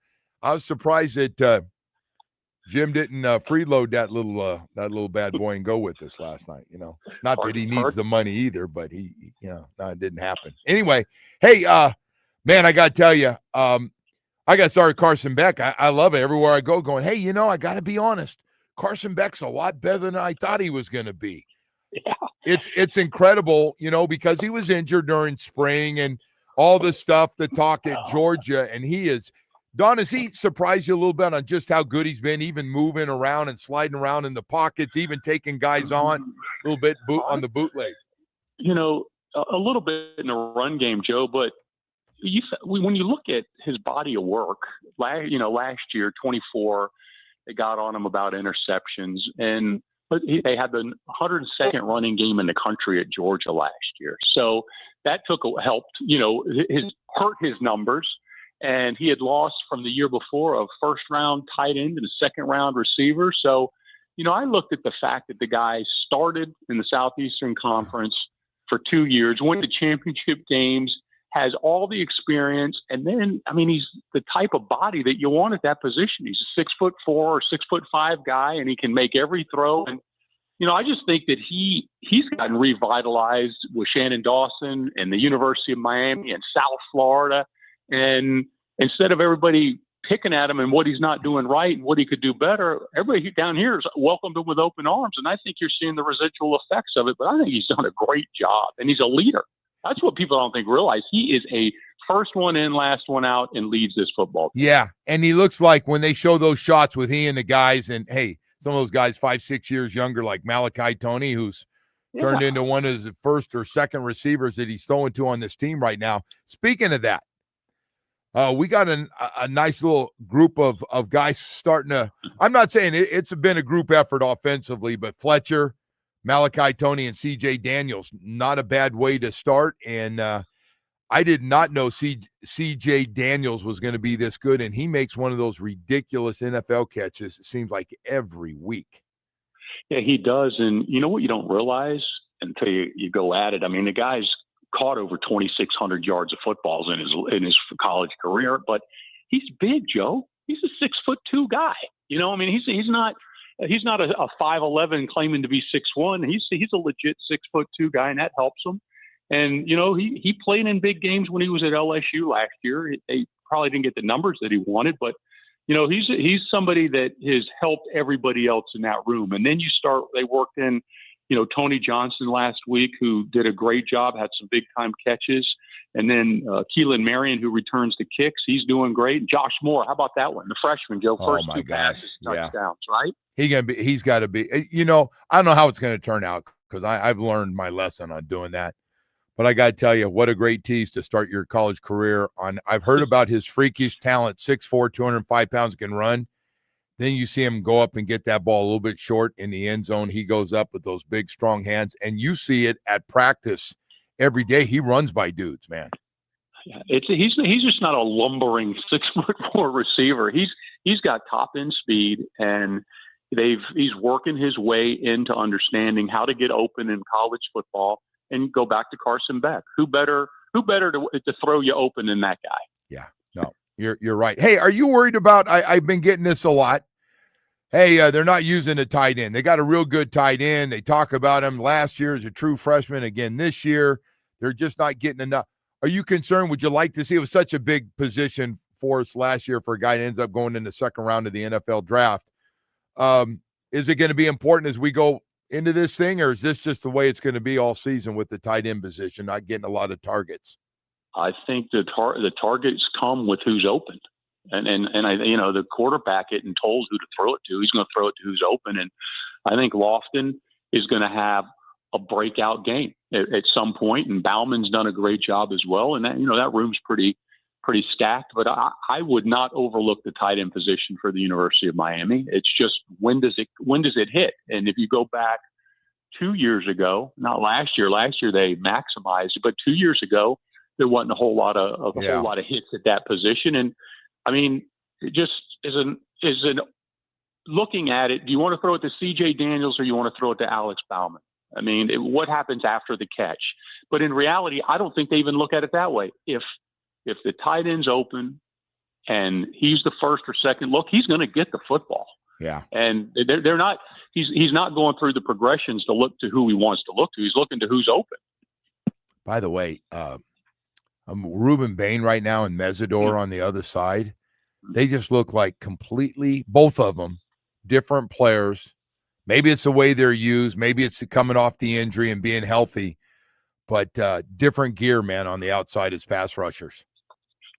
I was surprised that Jim didn't freeload that little bad boy and go with us last night. You know, not that he needs the money either, but he no, it didn't happen. Anyway, hey, man, I got to tell you, I got started Carson Beck. I love it everywhere I go. Going, hey, you know, I got to be honest. Carson Beck's a lot better than I thought he was going to be. Yeah. It's incredible, you know, because he was injured during spring and all the stuff, the talk at Georgia, and he is. Don, has he surprised you a little bit on just how good he's been, even moving around and sliding around in the pockets, even taking guys on a little bit on the bootleg? You know, a little bit in the run game, Joe, but when you look at his body of work, last year, 24, they got on him about interceptions, but they had the 102nd running game in the country at Georgia last year. So that helped, hurt his numbers. And he had lost from the year before a first-round tight end and a second-round receiver. So, I looked at the fact that the guy started in the Southeastern Conference for 2 years, went to championship games, has all the experience, and then, he's the type of body that you want at that position. He's a 6'4" or 6'5" guy, and he can make every throw. And, I just think that he's gotten revitalized with Shannon Dawson and the University of Miami and South Florida. And instead of everybody picking at him and what he's not doing right and what he could do better, everybody down here is welcomed him with open arms. And I think you're seeing the residual effects of it. But I think he's done a great job, and he's a leader. That's what people don't think realize. He is a first one in, last one out, and leads this football team. Yeah, and he looks like when they show those shots with he and the guys, and hey, some of those guys 5-6 years younger, like Malachi Toney, who's turned into one of the first or second receivers that he's throwing to on this team right now. Speaking of that, we got a nice little group of guys starting to – I'm not saying it's been a group effort offensively, but Fletcher, Malachi Toney, and C.J. Daniels, not a bad way to start. And I did not know C.J. Daniels was going to be this good, and he makes one of those ridiculous NFL catches, it seems like, every week. Yeah, he does. And you know what you don't realize until you go at it? The guy's caught over 2,600 yards of footballs in his college career, but he's big, Joe. He's a 6'2" guy. He's not a 5'11" claiming to be 6'1". He's a legit 6'2" guy, and that helps him. And he played in big games when he was at LSU last year. They probably didn't get the numbers that he wanted, but he's somebody that has helped everybody else in that room. And then they worked in Tony Johnson last week, who did a great job, had some big-time catches. And then Keelan Marion, who returns the kicks, he's doing great. Josh Moore, how about that one? The freshman, Joe, first two passes, touchdowns, right? He's got to be. I don't know how it's going to turn out because I've learned my lesson on doing that. But I got to tell you, what a great tease to start your college career on. I've heard about his freakish talent, 6'4", 205 pounds, can run. Then you see him go up and get that ball a little bit short in the end zone. He goes up with those big, strong hands, and you see it at practice every day. He runs by dudes, man. Yeah, he's just not a lumbering 6'4" receiver. He's got top end speed, and he's working his way into understanding how to get open in college football. And go back to Carson Beck. Who better who better to throw you open than that guy? Yeah, no, you're right. Hey, are you worried about? I've been getting this a lot. Hey, they're not using a tight end. They got a real good tight end. They talk about him last year as a true freshman. Again, this year, they're just not getting enough. Are you concerned? Would you like to see? It was such a big position for us last year for a guy that ends up going in the second round of the NFL draft. Is it going to be important as we go into this thing, or is this just the way it's going to be all season with the tight end position not getting a lot of targets? I think the targets come with who's open. And I, the quarterback isn't told who to throw it to. He's going to throw it to who's open. And I think Lofton is going to have a breakout game at some point. And Bauman's done a great job as well. And that room's pretty stacked. But I would not overlook the tight end position for the University of Miami. It's just when does it hit? And if you go back 2 years ago, not last year they maximized it, but 2 years ago there wasn't a whole lot of hits at that position. And I mean, it just is an looking at it. Do you want to throw it to C.J. Daniels or you want to throw it to Alex Bauman? I mean, what happens after the catch? But in reality, I don't think they even look at it that way. If the tight end's open and he's the first or second look, he's going to get the football. Yeah. And they're not. He's not going through the progressions to look to who he wants to look to. He's looking to who's open. By the way, Ruben Bain right now and Mesidor on the other side, they just look like completely, both of them, different players. Maybe it's the way they're used. Maybe it's coming off the injury and being healthy, but different gear, man, on the outside as pass rushers.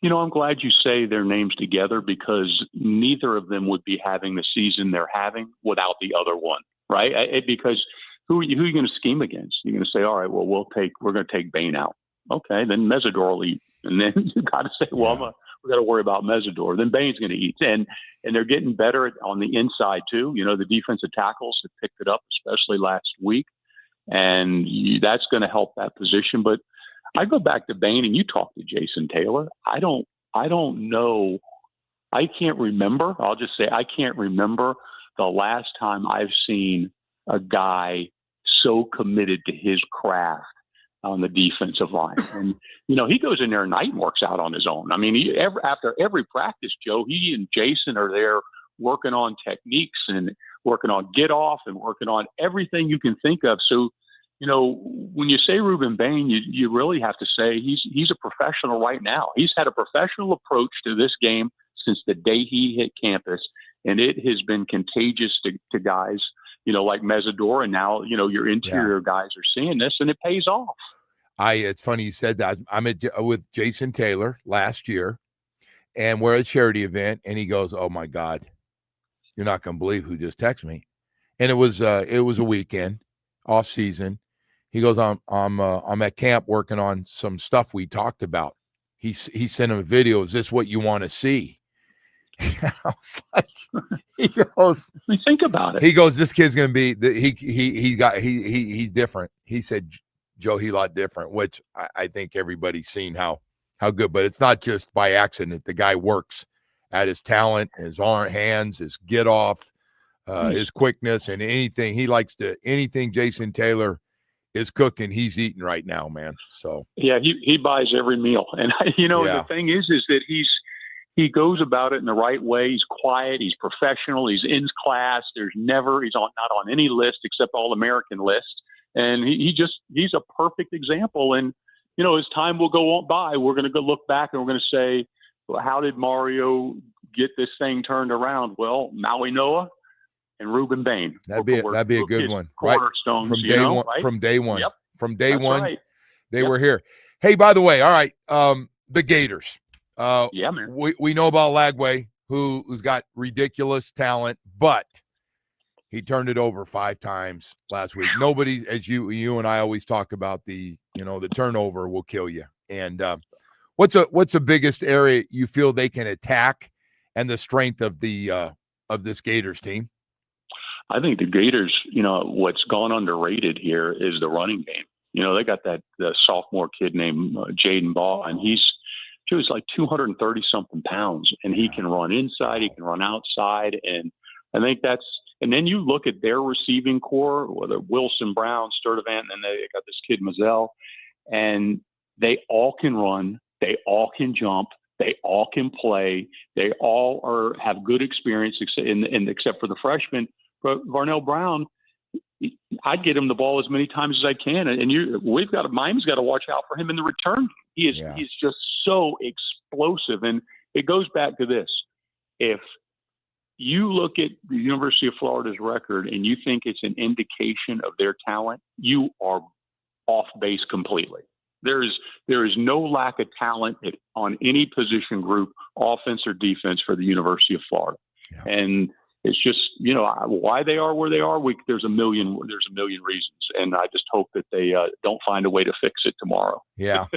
I'm glad you say their names together because neither of them would be having the season they're having without the other one, right? Because who are you going to scheme against? You're going to say, all right, well, we're going to take Bain out. Okay, then Mesidor will eat. And then you got to say, well, we got to worry about Mesidor. Then Bain's going to eat. And they're getting better on the inside, too. The defensive tackles have picked it up, especially last week. And that's going to help that position. But I go back to Bain, and you talk to Jason Taylor. I don't know. I can't remember. I'll just say I can't remember the last time I've seen a guy so committed to his craft on the defensive line. And, he goes in there at night and works out on his own. I mean, after every practice, Joe, he and Jason are there working on techniques and working on get off and working on everything you can think of. So, when you say Ruben Bain, you really have to say he's a professional right now. He's had a professional approach to this game since the day he hit campus, and it has been contagious to guys, like Mesidor, and now, your interior guys are seeing this, and it pays off. It's funny you said that. I'm with Jason Taylor last year, and we're at a charity event, and he goes, "Oh my God, you're not going to believe who just texted me." And it was a weekend, off season. He goes, I'm at camp working on some stuff we talked about. He sent him a video. Is this what you want to see? I was like, he goes, think about it. He goes, this kid's going to be he's different. He said, Joe, he's a lot different, which I think everybody's seen how good, but it's not just by accident. The guy works at his talent, his arm, hands, his get off, his quickness, and anything Jason Taylor is cooking, he's eating right now, man. So yeah, he buys every meal. And the thing is that he goes about it in the right way. He's quiet, he's professional, he's in class. He's not on any list except All-American list. And he's a perfect example. And, as time will go on by, we're going to go look back and we're going to say, well, how did Mario get this thing turned around? Well, Maui Noah and Ruben Bain. That'd be a good one, right? From day one. Yep. From day That's one, right. They were here. Hey, by the way, all right, the Gators. Yeah, man. We know about Lagway, who's got ridiculous talent, but he turned it over 5 times last week. Nobody, as you and I always talk about, the turnover will kill you. And what's the biggest area you feel they can attack, and the strength of this Gators team? I think the Gators, what's gone underrated here is the running game. They got the sophomore kid named Jaden Ball, and he was like 230-something pounds, and he can run inside, he can run outside, and I think and then you look at their receiving core, whether Wilson, Brown, Sturdivant, and then they got this kid Mazzell, and They all can run. They all can jump. They all can play. They all have good experience, except for the freshman. But Varnell Brown, I'd get him the ball as many times as I can, and Miami's got to watch out for him in the return. He's just so explosive, and it goes back to this: if you look at the University of Florida's record and you think it's an indication of their talent, you are off base completely. There is no lack of talent on any position group, offense or defense, for the University of Florida, and it's just why they are where they are. There's a million reasons, and I just hope that they don't find a way to fix it tomorrow. Yeah.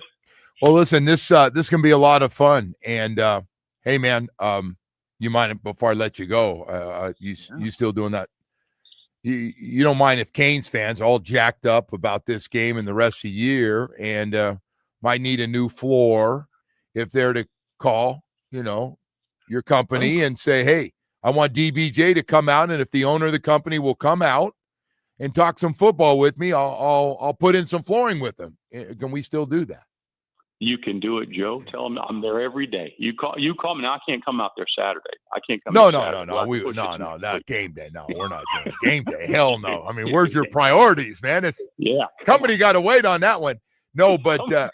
Well, listen, this can be a lot of fun, and hey, man, you mind before I let you go? You still doing that? You don't mind if Canes fans are all jacked up about this game and the rest of the year, and might need a new floor if they're to call, your company and say, hey, I want DBJ to come out, and if the owner of the company will come out and talk some football with me, I'll put in some flooring with them. Can we still do that? You can do it, Joe. Tell them I'm there every day. You call me. Now I can't come out there Saturday. I can't come. No. Not game day. No, we're not doing game day. Hell no. I mean, where's your priorities, man? Company got to wait on that one. No, but no.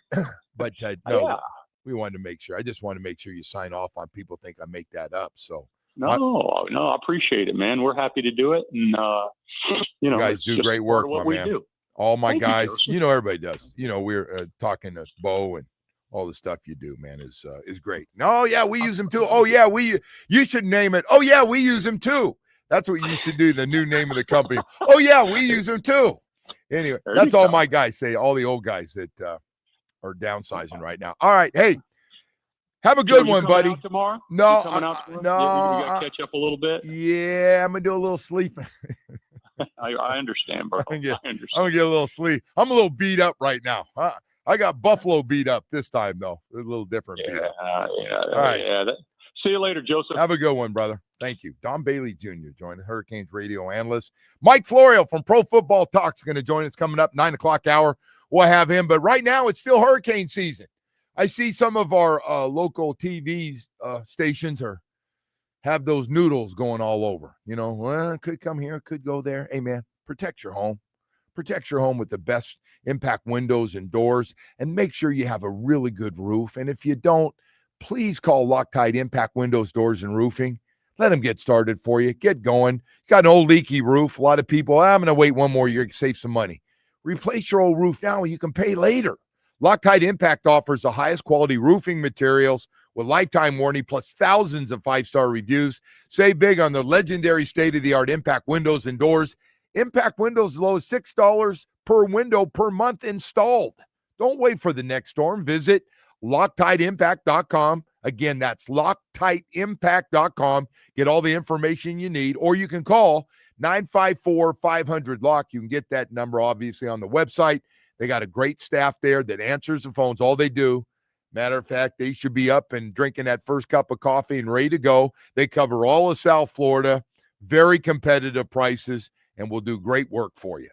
Yeah. We wanted to make sure. I just want to make sure you sign off on people think I make that up. So no, I appreciate it, man. We're happy to do it, and you guys do great work, my man. Do. All my Thank guys, you, everybody does. We're talking to Bo, and all the stuff you do, man, is great. No, yeah, we use them too. Oh yeah, you should name it. Oh yeah, we use them too. That's what you should do. The new name of the company. Oh yeah, we use them too. Anyway, that's all my guys say. All the old guys that are downsizing right now. All right, hey, have a good one, buddy. Out tomorrow? No, coming out tomorrow? No, you got to catch up a little bit. Yeah, I'm gonna do a little sleeping. I understand, bro. I'm gonna get a little sleep. I'm a little beat up right now. I got Buffalo beat up this time, though. A little different. Yeah. All right. Yeah. See you later, Joseph. Have a good one, brother. Thank you. Don Bailey Jr. joined, Hurricanes radio analyst. Mike Florio from Pro Football Talk is going to join us coming up 9 o'clock hour. We'll have him. But right now, it's still hurricane season. I see some of our local TV stations have those noodles going all over. Well, could come here, could go there. Hey, man, protect your home. Protect your home with the best impact windows and doors, and make sure you have a really good roof. And if you don't, please call Loctite Impact Windows, Doors, and Roofing. Let them get started for you. Get going. Got an old leaky roof. A lot of people, I'm going to wait one more year to save some money. Replace your old roof now and you can pay later. Loctite Impact offers the highest quality roofing materials with lifetime warranty plus thousands of 5-star reviews. Save big on the legendary state-of-the-art Impact Windows and Doors. Impact Windows as low as $6 per window per month installed. Don't wait for the next storm. Visit LoctiteImpact.com. Again, that's LoctiteImpact.com. Get all the information you need, or you can call 954-500-LOCK. You can get that number, obviously, on the website. They got a great staff there that answers the phones. All they do. Matter of fact, they should be up and drinking that first cup of coffee and ready to go. They cover all of South Florida, very competitive prices, and will do great work for you.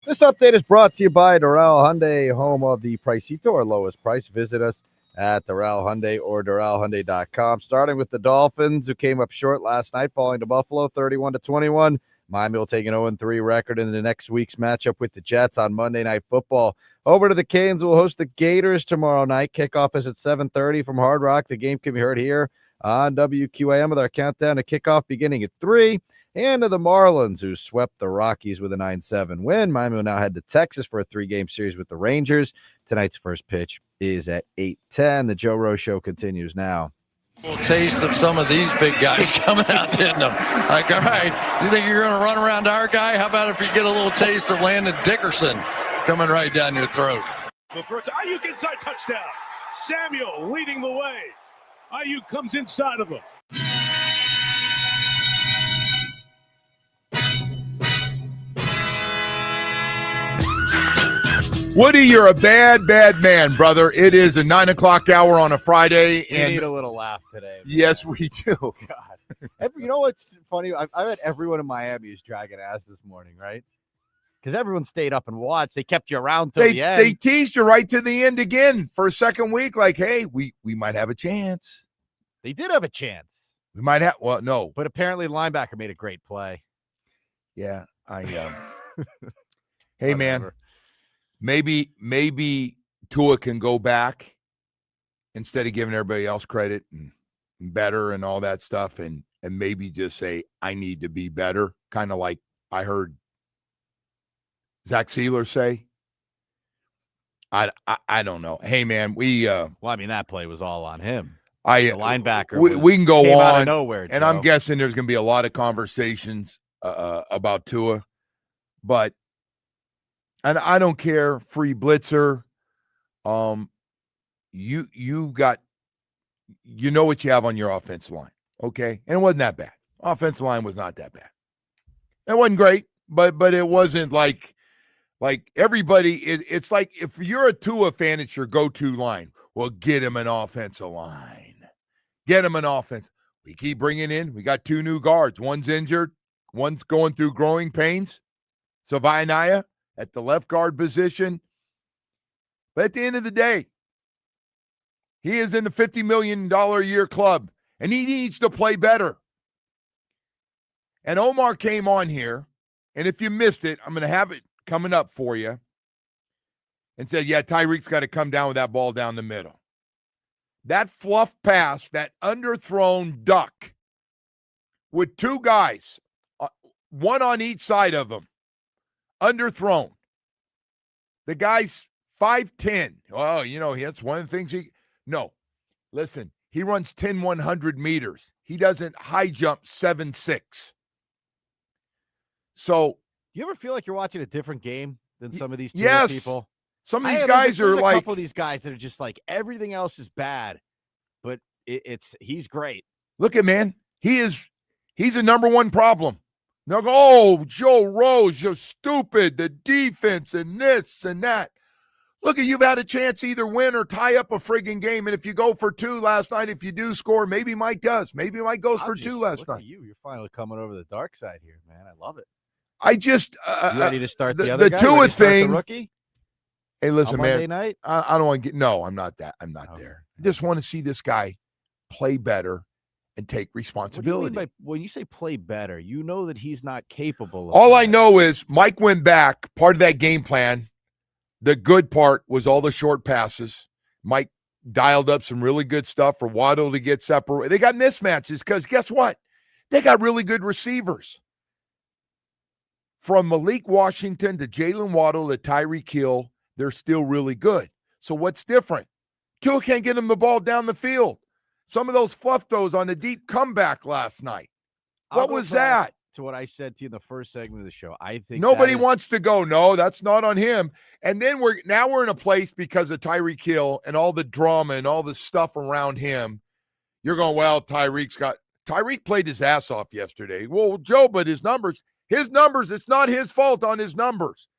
This update is brought to you by Doral Hyundai, home of the Pricito or lowest price. Visit us at Doral Hyundai or DoralHyundai.com. Starting with the Dolphins, who came up short last night, falling to Buffalo 31-21. Miami will take an 0-3 record in the next week's matchup with the Jets on Monday Night Football. Over to the Canes, who will host the Gators tomorrow night. Kickoff is at 7:30 from Hard Rock. The game can be heard here on WQAM with our countdown to kickoff beginning at 3. And to the Marlins, who swept the Rockies with a 9-7 win. Miami will now head to Texas for a 3-game series with the Rangers. Tonight's first pitch is at 8:10. The Joe Rowe Show continues now. A little taste of some of these big guys coming out hitting them. Like, all right, you think you're going to run around our guy? How about if you get a little taste of Landon Dickerson coming right down your throat? The first Ayuk inside touchdown. Samuel leading the way. Ayuk comes inside of him. Woody, you're a bad, bad man, brother. It is a 9 o'clock hour on a Friday. We need a little laugh today. Man. Yes, we do. God. You know what's funny? I bet everyone in Miami is dragging ass this morning, right? Because everyone stayed up and watched. They kept you around till the end. They teased you right to the end again for a second week. Like, hey, we might have a chance. They did have a chance. We might have. Well, no. But apparently the linebacker made a great play. Yeah, hey, man. Maybe Tua can go back instead of giving everybody else credit and better and all that stuff and maybe just say, I need to be better. Kind of like I heard Zach Sealer say. I don't know. Hey, man, that play was all on him. The linebacker. We can go came on. Out of nowhere, and Joe. I'm guessing there's going to be a lot of conversations about Tua. But and I don't care, free blitzer. You got, what you have on your offensive line, okay? And it wasn't that bad. Offensive line was not that bad. It wasn't great, but it wasn't like everybody. It's like if you're a Tua fan, it's your go-to line. Well, get him an offensive line. Get him an offense. We keep bringing in. We got 2 new guards. One's injured. One's going through growing pains. Savaianaya at the left guard position. But at the end of the day, he is in the $50 million a year club, and he needs to play better. And Omar came on here, and if you missed it, I'm going to have it coming up for you, and said, yeah, Tyreek's got to come down with that ball down the middle. That fluff pass, that underthrown duck with 2 guys, one on each side of him, underthrown. The guy's 5'10". Oh, that's one of the things no. Listen, he runs 10 100 meters. He doesn't high jump 7'6". So, do you ever feel like you're watching a different game than some of these people? Some of these guys are like a couple of these guys that are just like everything else is bad, but he's great. Look at man, he's a number 1 problem. They'll go, oh, Joe Rose, you're stupid. The defense and this and that. Look, you've had a chance to either win or tie up a friggin' game. And if you go for 2 last night, if you do score, maybe Mike does. Maybe Mike goes for 2 last night. You're finally coming over the dark side here, man. I love it. I just you ready to start the other guy? Tua thing. The rookie? Hey, listen, man. Monday night? I don't want to get. No, I'm not that. I'm not there. I just want to see this guy play better and take responsibility. What do you mean by, when you say play better, you know that he's not capable of all that. I know is Mike went back. Part of that game plan, the good part was all the short passes. Mike dialed up some really good stuff for Waddle to get separated. They got mismatches because guess what? They got really good receivers. From Malik Washington to Jalen Waddle to Tyreek Hill, they're still really good. So what's different? Tua can't get him the ball down the field. Some of those fluff throws on the deep comeback last night. What was that? To what I said to you in the first segment of the show. I think nobody wants to go. No, that's not on him. And then we're in a place because of Tyreek Hill and all the drama and all the stuff around him. You're going, well, Tyreek played his ass off yesterday. Well, Joe, but his numbers, it's not his fault on his numbers.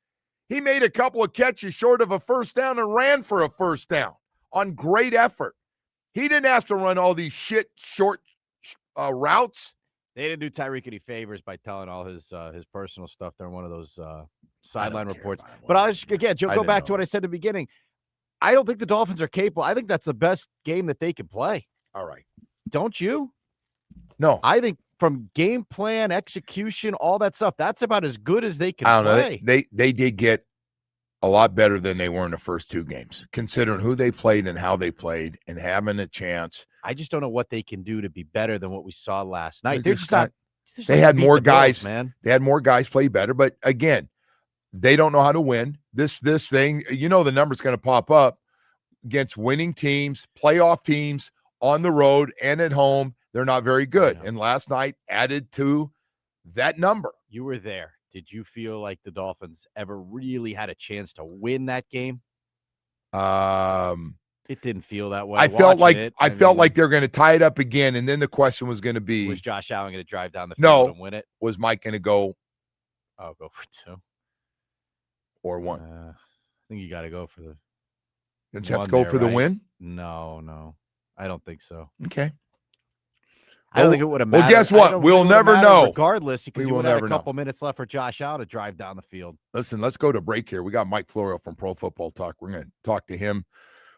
He made a couple of catches short of a first down and ran for a first down on great effort. He didn't have to run all these short routes. They didn't do Tyreek any favors by telling all his personal stuff during one of those sideline reports. But again, Joe, go back to what I said at the beginning. I don't think the Dolphins are capable. I think that's the best game that they can play. All right. Don't you? No. I think from game plan, execution, all that stuff, that's about as good as they can I don't play. know. They did get a lot better than they were in the first two games, considering who they played and how they played and having a chance. I just don't know what they can do to be better than what we saw last night. They're just not. They had more guys, Bills, man. They had more guys play better, but again, they don't know how to win. This thing, the number's going to pop up against winning teams, playoff teams on the road and at home. They're not very good. And last night added to that number. You were there. Did you feel like the Dolphins ever really had a chance to win that game? It didn't feel that way. I felt like they're going to tie it up again, and then the question was going to be: was Josh Allen going to drive down the field and win it? Was Mike going to go? Oh, go for two or one. I think you got to go for the. Did you have to go for the win? No, I don't think so. Okay. I don't think it would have mattered. Well, guess what? We'll never know. Regardless, because we you will would have never a couple know. minutes left for Josh Allen to drive down the field. Listen, let's go to break here. We got Mike Florio from Pro Football Talk. We're going to talk to him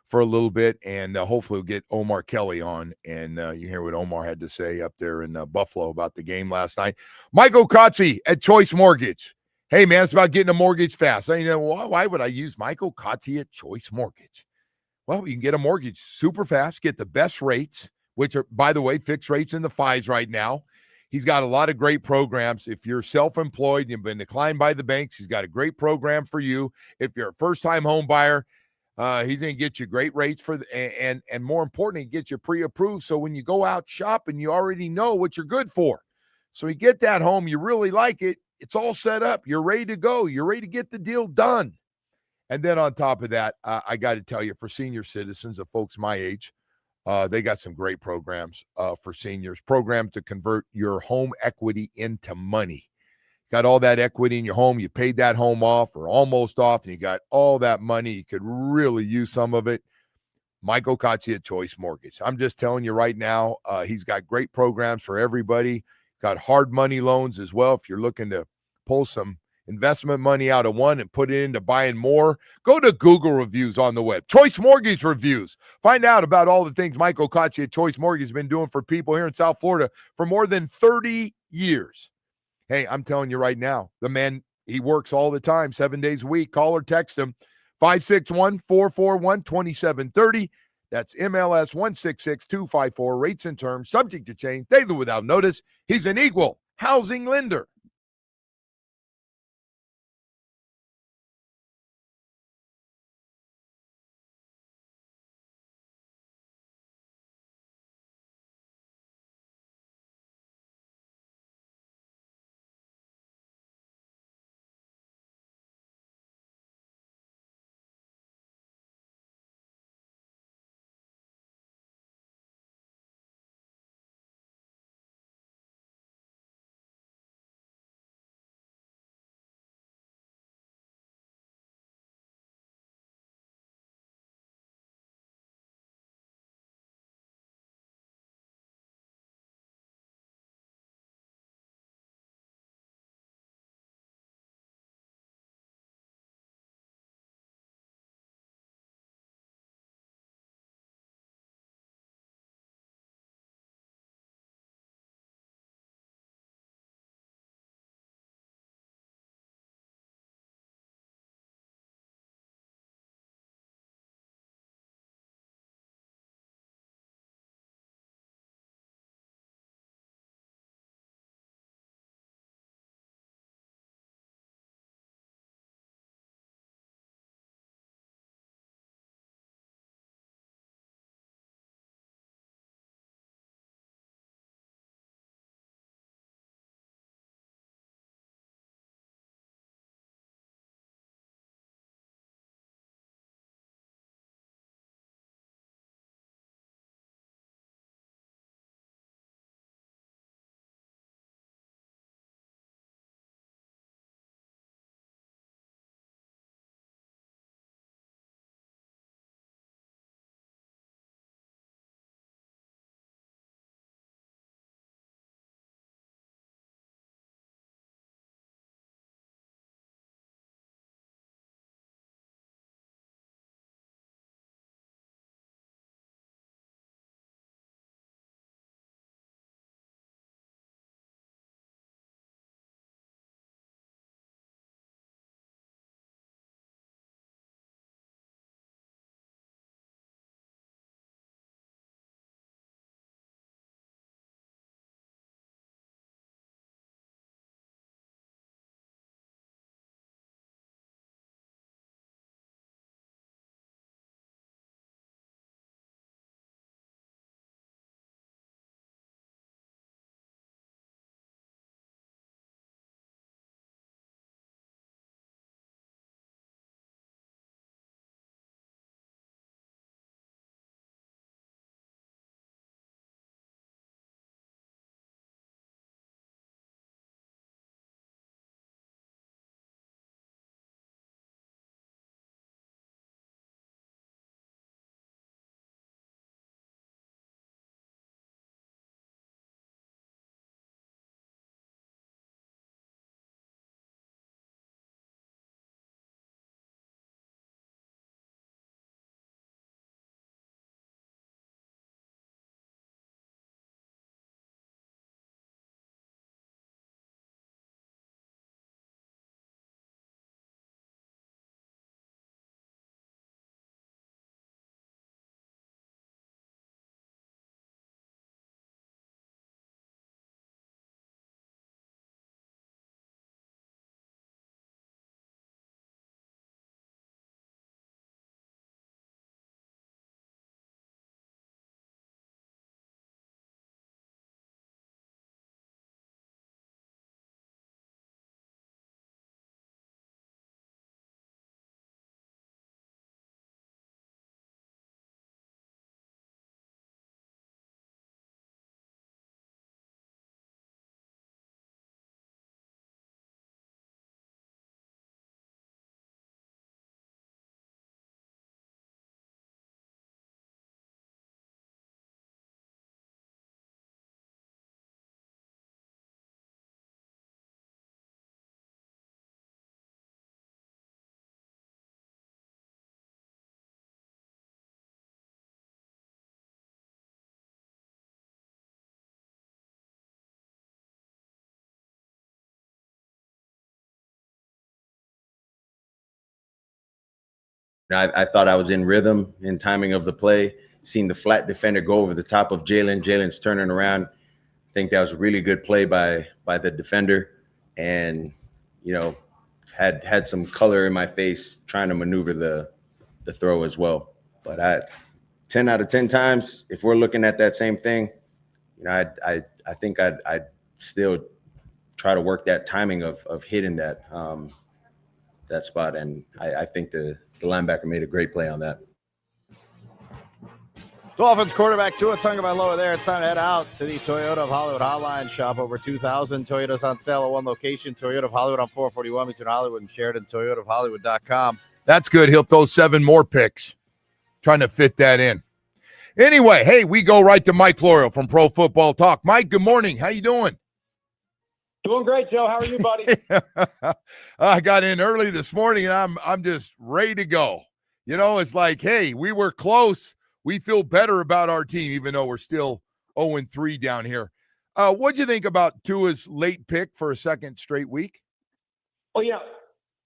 for a little bit, and hopefully we'll get Omar Kelly on, and you hear what Omar had to say up there in Buffalo about the game last night. Michael Kotze at Choice Mortgage. Hey, man, it's about getting a mortgage fast. Why would I use Michael Kotze at Choice Mortgage? Well, you can get a mortgage super fast, get the best rates, which are, by the way, fixed rates in the 5s right now. He's got a lot of great programs. If you're self-employed and you've been declined by the banks, he's got a great program for you. If you're a first-time home buyer, he's going to get you great rates and more importantly, get you pre-approved. So when you go out shopping, you already know what you're good for. So you get that home, you really like it. It's all set up. You're ready to go. You're ready to get the deal done. And then on top of that, I got to tell you, for senior citizens of folks my age, they got some great programs for seniors, programs to convert your home equity into money. Got all that equity in your home. You paid that home off or almost off, and you got all that money. You could really use some of it. Michael Kotze at Choice Mortgage. I'm just telling you right now, he's got great programs for everybody. Got hard money loans as well. If you're looking to pull some investment money out of one and put it into buying more, go to Google reviews on the web. Choice Mortgage reviews. Find out about all the things Michael Kotze at Choice Mortgage has been doing for people here in South Florida for more than 30 years. Hey, I'm telling you right now, the man, he works all the time, 7 days a week. Call or text him, 561-441-2730. That's MLS 166254. Rates and terms subject to change daily without notice. He's an equal housing lender. I thought I was in rhythm in timing of the play. Seeing the flat defender go over the top of Jalen. Jalen's turning around. I think that was a really good play by the defender, and had some color in my face trying to maneuver the throw as well. But 10 out of 10 times, if we're looking at that same thing, I think I'd still try to work that timing of hitting that spot, and I think the linebacker made a great play on that. Dolphins quarterback Tua Tagovailoa there. It's time to head out to the Toyota of Hollywood Hotline Shop. Over 2,000 Toyotas on sale at one location. Toyota of Hollywood on 441 between Hollywood and Sheridan. ToyotaofHollywood.com. That's good. He'll throw 7 more picks. Trying to fit that in. Anyway, hey, we go right to Mike Florio from Pro Football Talk. Mike, good morning. How you doing? Doing great, Joe. How are you, buddy? I got in early this morning, and I'm just ready to go. It's like, hey, we were close. We feel better about our team, even though we're still 0-3 down here. What'd you think about Tua's late pick for a second straight week? Well,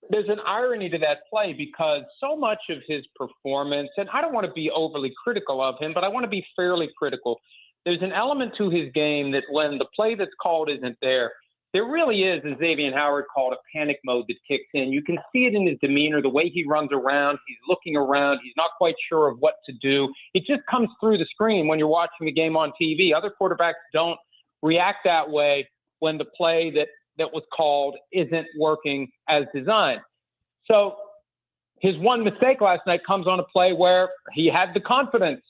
there's an irony to that play because so much of his performance, and I don't want to be overly critical of him, but I want to be fairly critical. There's an element to his game that when the play that's called isn't there really is, as Xavier Howard called, a panic mode that kicks in. You can see it in his demeanor, the way he runs around. He's looking around. He's not quite sure of what to do. It just comes through the screen when you're watching the game on TV. Other quarterbacks don't react that way when the play that was called isn't working as designed. So his one mistake last night comes on a play where he had the confidence.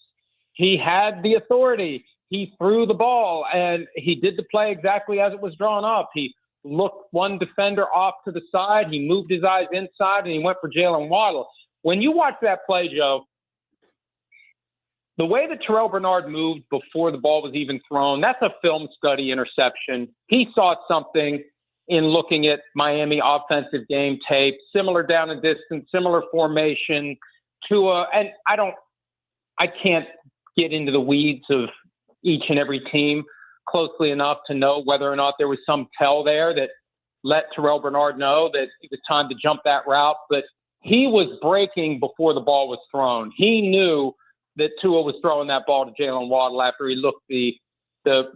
He had the authority. He threw the ball, and he did the play exactly as it was drawn up. He looked one defender off to the side. He moved his eyes inside, and he went for Jalen Waddle. When you watch that play, Joe, the way that Terrell Bernard moved before the ball was even thrown, that's a film study interception. He saw something in looking at Miami offensive game tape, similar down and distance, similar formation and I can't get into the weeds of each and every team closely enough to know whether or not there was some tell there that let Terrell Bernard know that it was time to jump that route. But he was breaking before the ball was thrown. He knew that Tua was throwing that ball to Jalen Waddle after he looked the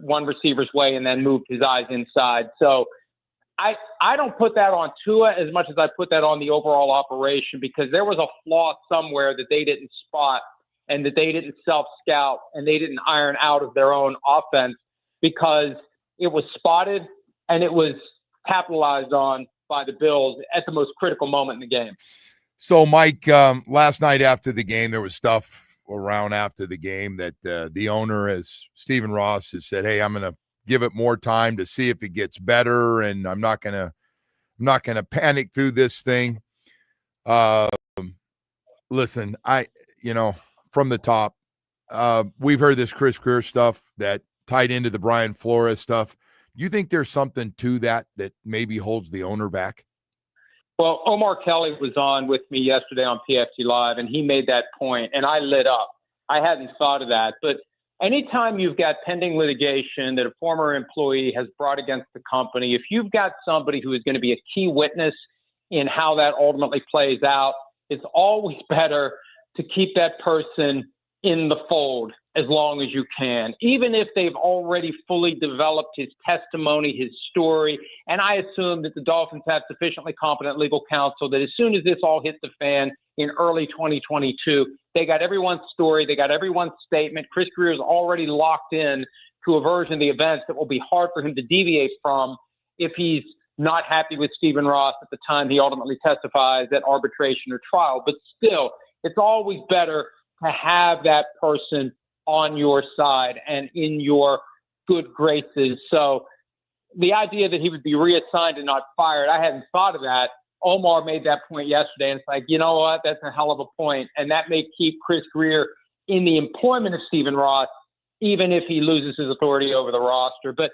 one receiver's way and then moved his eyes inside. So I don't put that on Tua as much as I put that on the overall operation, because there was a flaw somewhere that they didn't spot and that they didn't self-scout and they didn't iron out of their own offense, because it was spotted and it was capitalized on by the Bills at the most critical moment in the game. So, Mike, last night after the game, there was stuff around after the game that the owner, as Stephen Ross, has said, hey, I'm going to give it more time to see if it gets better, and I'm not going to panic through this thing. Listen, from the top, we've heard this Chris Greer stuff that tied into the Brian Flores stuff. Do you think there's something to that maybe holds the owner back? Well, Omar Kelly was on with me yesterday on PFT Live, and he made that point, and I lit up. I hadn't thought of that. But anytime you've got pending litigation that a former employee has brought against the company, if you've got somebody who is going to be a key witness in how that ultimately plays out, it's always better to keep that person in the fold as long as you can, even if they've already fully developed his testimony, his story. And I assume that the Dolphins have sufficiently competent legal counsel that as soon as this all hit the fan in early 2022, they got everyone's story, they got everyone's statement. Chris Greer is already locked in to a version of the events that will be hard for him to deviate from if he's not happy with Stephen Ross at the time he ultimately testifies at arbitration or trial. But still, it's always better to have that person on your side and in your good graces. So the idea that he would be reassigned and not fired, I hadn't thought of that. Omar made that point yesterday, and it's like, you know what? That's a hell of a point. And that may keep Chris Greer in the employment of Stephen Ross, even if he loses his authority over the roster. But,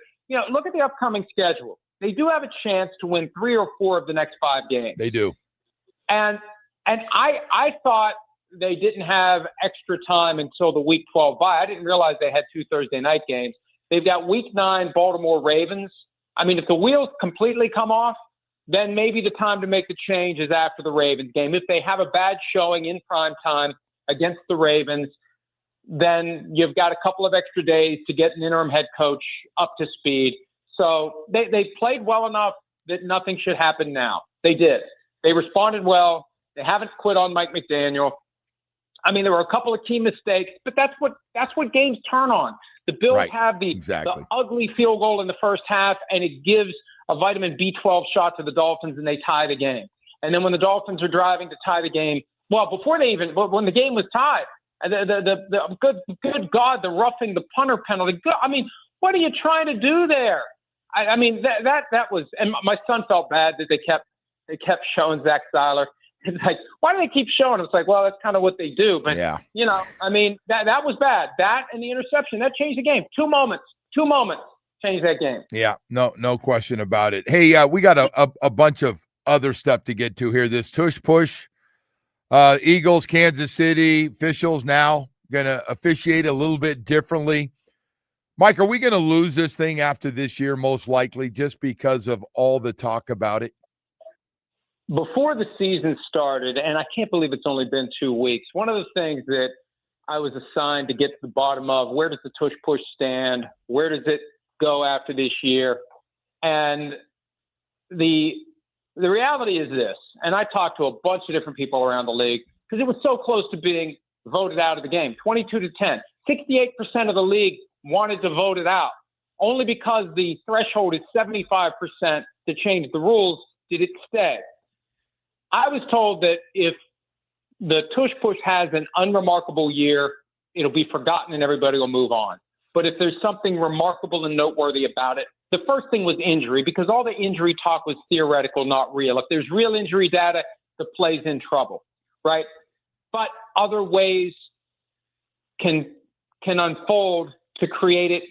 look at the upcoming schedule. They do have a chance to win 3 or 4 of the next 5 games. They do. And I thought they didn't have extra time until the Week 12 bye. I didn't realize they had 2 Thursday night games. They've got Week 9 Baltimore Ravens. I mean, if the wheels completely come off, then maybe the time to make the change is after the Ravens game. If they have a bad showing in prime time against the Ravens, then you've got a couple of extra days to get an interim head coach up to speed. So they played well enough that nothing should happen now. They did. They responded well. They haven't quit on Mike McDaniel. I mean, there were a couple of key mistakes, but that's what games turn on. The Bills have the ugly field goal in the first half, and it gives a vitamin B12 shot to the Dolphins, and they tie the game. And then when the Dolphins are driving to tie the game, well, when the game was tied, the good God, the roughing the punter penalty. I mean, what are you trying to do there? I mean, that was, and my son felt bad that they kept showing Zach Seiler. It's like, why do they keep showing him? It's like, well, that's kind of what they do. But, I mean, that was bad. That and the interception, that changed the game. Two moments changed that game. Yeah, no question about it. Hey, we got a bunch of other stuff to get to here. This tush push, Eagles, Kansas City, officials now going to officiate a little bit differently. Mike, are we going to lose this thing after this year, most likely, just because of all the talk about it? Before the season started, and I can't believe it's only been 2 weeks, one of the things that I was assigned to get to the bottom of, where does the tush push stand? Where does it go after this year? And the reality is this, and I talked to a bunch of different people around the league because it was so close to being voted out of the game, 22-10. 68% of the league wanted to vote it out. Only because the threshold is 75% to change the rules did it stay. I was told that if the tush push has an unremarkable year, it'll be forgotten and everybody will move on. But if there's something remarkable and noteworthy about it, the first thing was injury, because all the injury talk was theoretical, not real. If there's real injury data, the play's in trouble, right? But other ways can unfold to create it,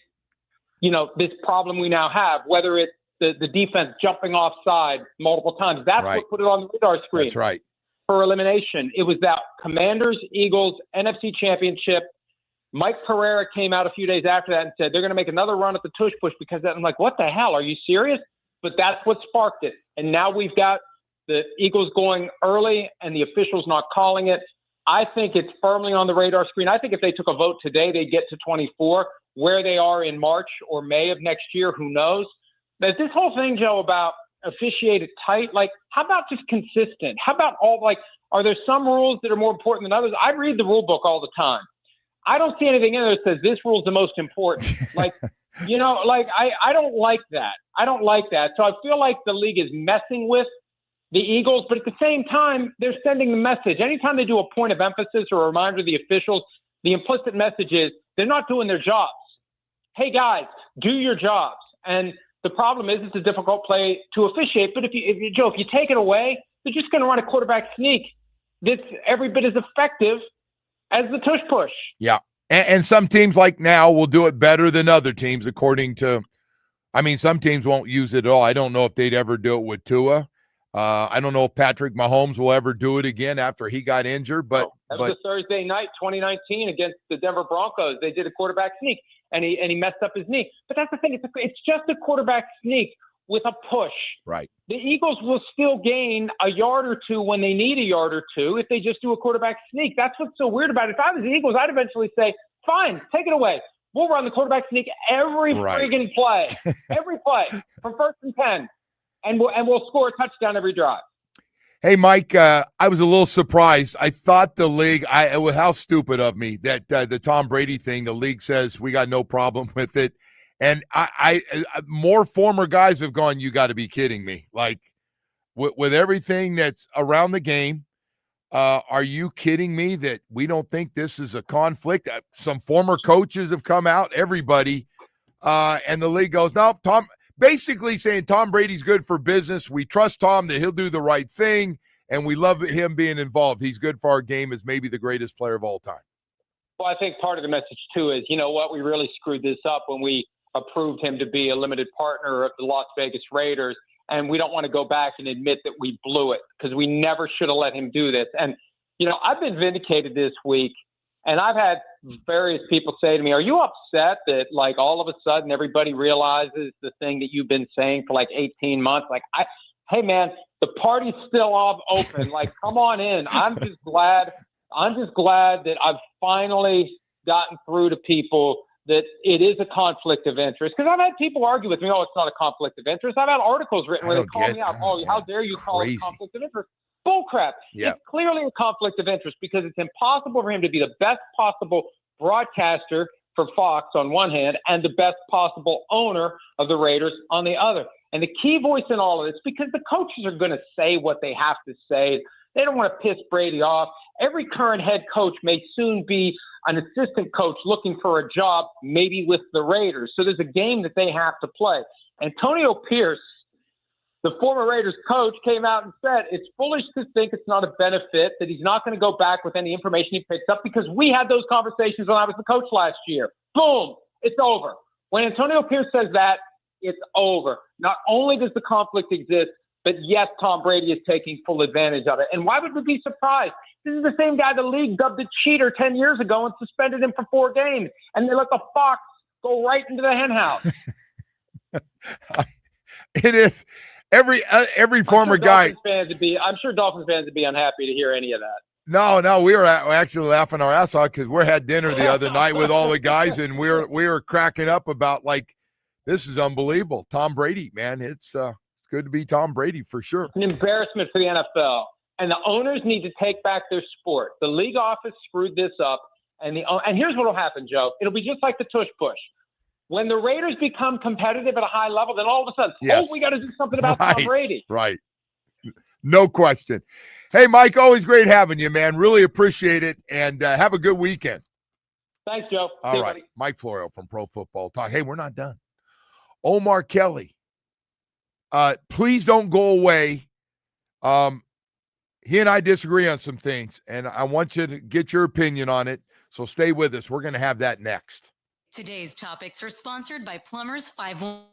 this problem we now have, whether it's the defense jumping offside multiple times. That's what put it on the radar screen. That's right. For elimination. It was that Commanders, Eagles, NFC Championship. Mike Pereira came out a few days after that and said they're going to make another run at the tush push because I'm like, what the hell? Are you serious? But that's what sparked it. And now we've got the Eagles going early and the officials not calling it. I think it's firmly on the radar screen. I think if they took a vote today, they'd get to 24. Where they are in March or May of next year, who knows? But this whole thing, Joe, about officiated tight, how about just consistent? How about are there some rules that are more important than others? I read the rule book all the time. I don't see anything in there that says this rule is the most important. I don't like that. I don't like that. So I feel like the league is messing with the Eagles, but at the same time, they're sending the message. Anytime they do a point of emphasis or a reminder to the officials, the implicit message is they're not doing their jobs. Hey, guys, do your jobs. And the problem is it's a difficult play to officiate. But if you take it away, they're just going to run a quarterback sneak that's every bit as effective as the tush push. Yeah. And some teams like now will do it better than other teams, according to – some teams won't use it at all. I don't know if they'd ever do it with Tua. I don't know if Patrick Mahomes will ever do it again after he got injured. But that was a Thursday night, 2019, against the Denver Broncos. They did a quarterback sneak, and he messed up his knee. But that's the thing. It's just a quarterback sneak with a push. Right. The Eagles will still gain a yard or two when they need a yard or two if they just do a quarterback sneak. That's what's so weird about it. If I was the Eagles, I'd eventually say, fine, take it away. We'll run the quarterback sneak every friggin' play. Every play from 1st and 10. And we'll score a touchdown every drive. Hey, Mike, I was a little surprised. I thought the league, how stupid of me that the Tom Brady thing, the league says we got no problem with it. And I more former guys have gone, you got to be kidding me. Like, with everything that's around the game, are you kidding me that we don't think this is a conflict? Some former coaches have come out, everybody, and the league goes, no, Tom – basically saying Tom Brady's good for business. We trust Tom that he'll do the right thing, and we love him being involved. He's good for our game as maybe the greatest player of all time. Well, I think part of the message, too, is, you know what, we really screwed this up when we approved him to be a limited partner of the Las Vegas Raiders, and we don't want to go back and admit that we blew it because we never should have let him do this. And, I've been vindicated this week, and I've had various people say to me, are you upset that, all of a sudden everybody realizes the thing that you've been saying for, 18 months? hey, man, the party's still open. Like, come on in. I'm just glad that I've finally gotten through to people that it is a conflict of interest. Because I've had people argue with me, oh, it's not a conflict of interest. I've had articles written where they call me out. Oh, how dare you call it a conflict of interest? Bullcrap. Yeah. It's clearly a conflict of interest because it's impossible for him to be the best possible broadcaster for Fox on one hand and the best possible owner of the Raiders on the other. And the key voice in all of this, because the coaches are going to say what they have to say. They don't want to piss Brady off. Every current head coach may soon be an assistant coach looking for a job, maybe with the Raiders. So there's a game that they have to play. Antonio Pierce, the former Raiders coach, came out and said it's foolish to think it's not a benefit, that he's not going to go back with any information he picks up because we had those conversations when I was the coach last year. Boom, it's over. When Antonio Pierce says that, it's over. Not only does the conflict exist, but yes, Tom Brady is taking full advantage of it. And why would we be surprised? This is the same guy the league dubbed a cheater 10 years ago and suspended him for 4 games. And they let the Fox go right into the henhouse. It is. Every former guy. I'm sure Dolphins fans would be unhappy to hear any of that. No, we were actually laughing our ass off because we had dinner the other night with all the guys, and we were cracking up about, like, this is unbelievable. Tom Brady, man, it's good to be Tom Brady for sure. It's an embarrassment for the NFL, and the owners need to take back their sport. The league office screwed this up, and here's what will happen, Joe. It'll be just like the tush push. When the Raiders become competitive at a high level, then all of a sudden, we got to do something about Tom Brady. Right. No question. Hey, Mike, always great having you, man. Really appreciate it, and have a good weekend. Thanks, Joe. All right. Mike Florio from Pro Football Talk. Hey, we're not done. Omar Kelly, please don't go away. He and I disagree on some things, and I want you to get your opinion on it, so stay with us. We're going to have that next. Today's topics are sponsored by Plumbers 511.